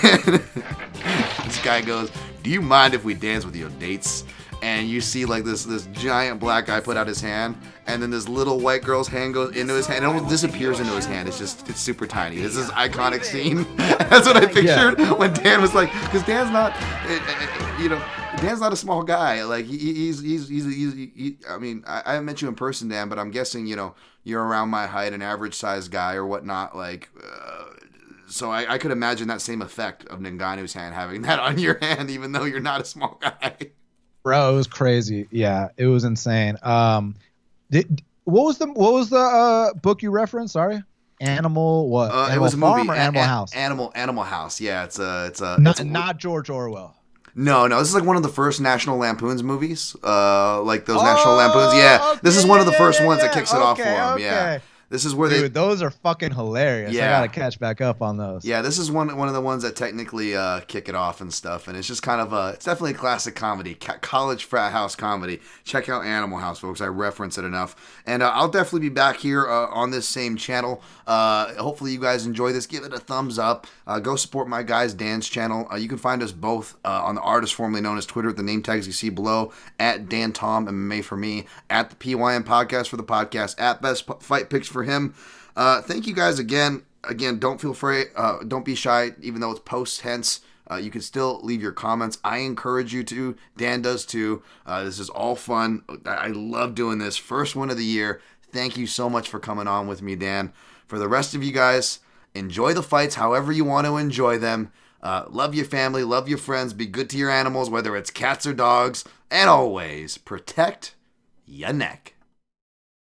this guy goes, "Do you mind if we dance with your dates?" And you see this giant black guy put out his hand, and then this little white girl's hand goes into his hand. It almost disappears into his hand. It's super tiny. This is iconic scene. That's what I pictured when Dan was because Dan's not, Dan's not a small guy. He's I mean, I haven't met you in person, Dan, but I'm guessing you're around my height, an average size guy or whatnot. So I could imagine that same effect of Ngannou's hand having that on your hand, even though you're not a small guy. Bro, it was crazy. Yeah, it was insane. What was the book you referenced? Sorry, Animal what? Animal it was a Farm movie. Or Animal House? Animal House. Yeah, it's not George Orwell. No, this is one of the first National Lampoon's movies. Those National Lampoons. Yeah, okay, this is one of the first ones that kicks it off for him. Okay. Yeah. This is where those are fucking hilarious. Yeah. I gotta catch back up on those. Yeah, this is one of the ones that technically kick it off and stuff, and it's just kind of it's definitely a classic comedy, college frat house comedy. Check out Animal House, folks. I reference it enough, and I'll definitely be back here on this same channel. Hopefully you guys enjoy this. Give it a thumbs up. Go support my guys Dan's channel. You can find us both on the artist formerly known as Twitter, the name tags you see below, at Dan Tom MMA for me, at the PYM Podcast for the podcast, at Best Fight Picks for him. Thank you guys again. Don't feel afraid. Don't be shy, even though it's post tense. You can still leave your comments. I encourage you to. Dan does too. This is all fun. I love doing this. First one of the year. Thank you so much for coming on with me, Dan. For the rest of you guys, enjoy the fights however you want to enjoy them. Love your family. Love your friends. Be good to your animals, whether it's cats or dogs. And always protect your neck.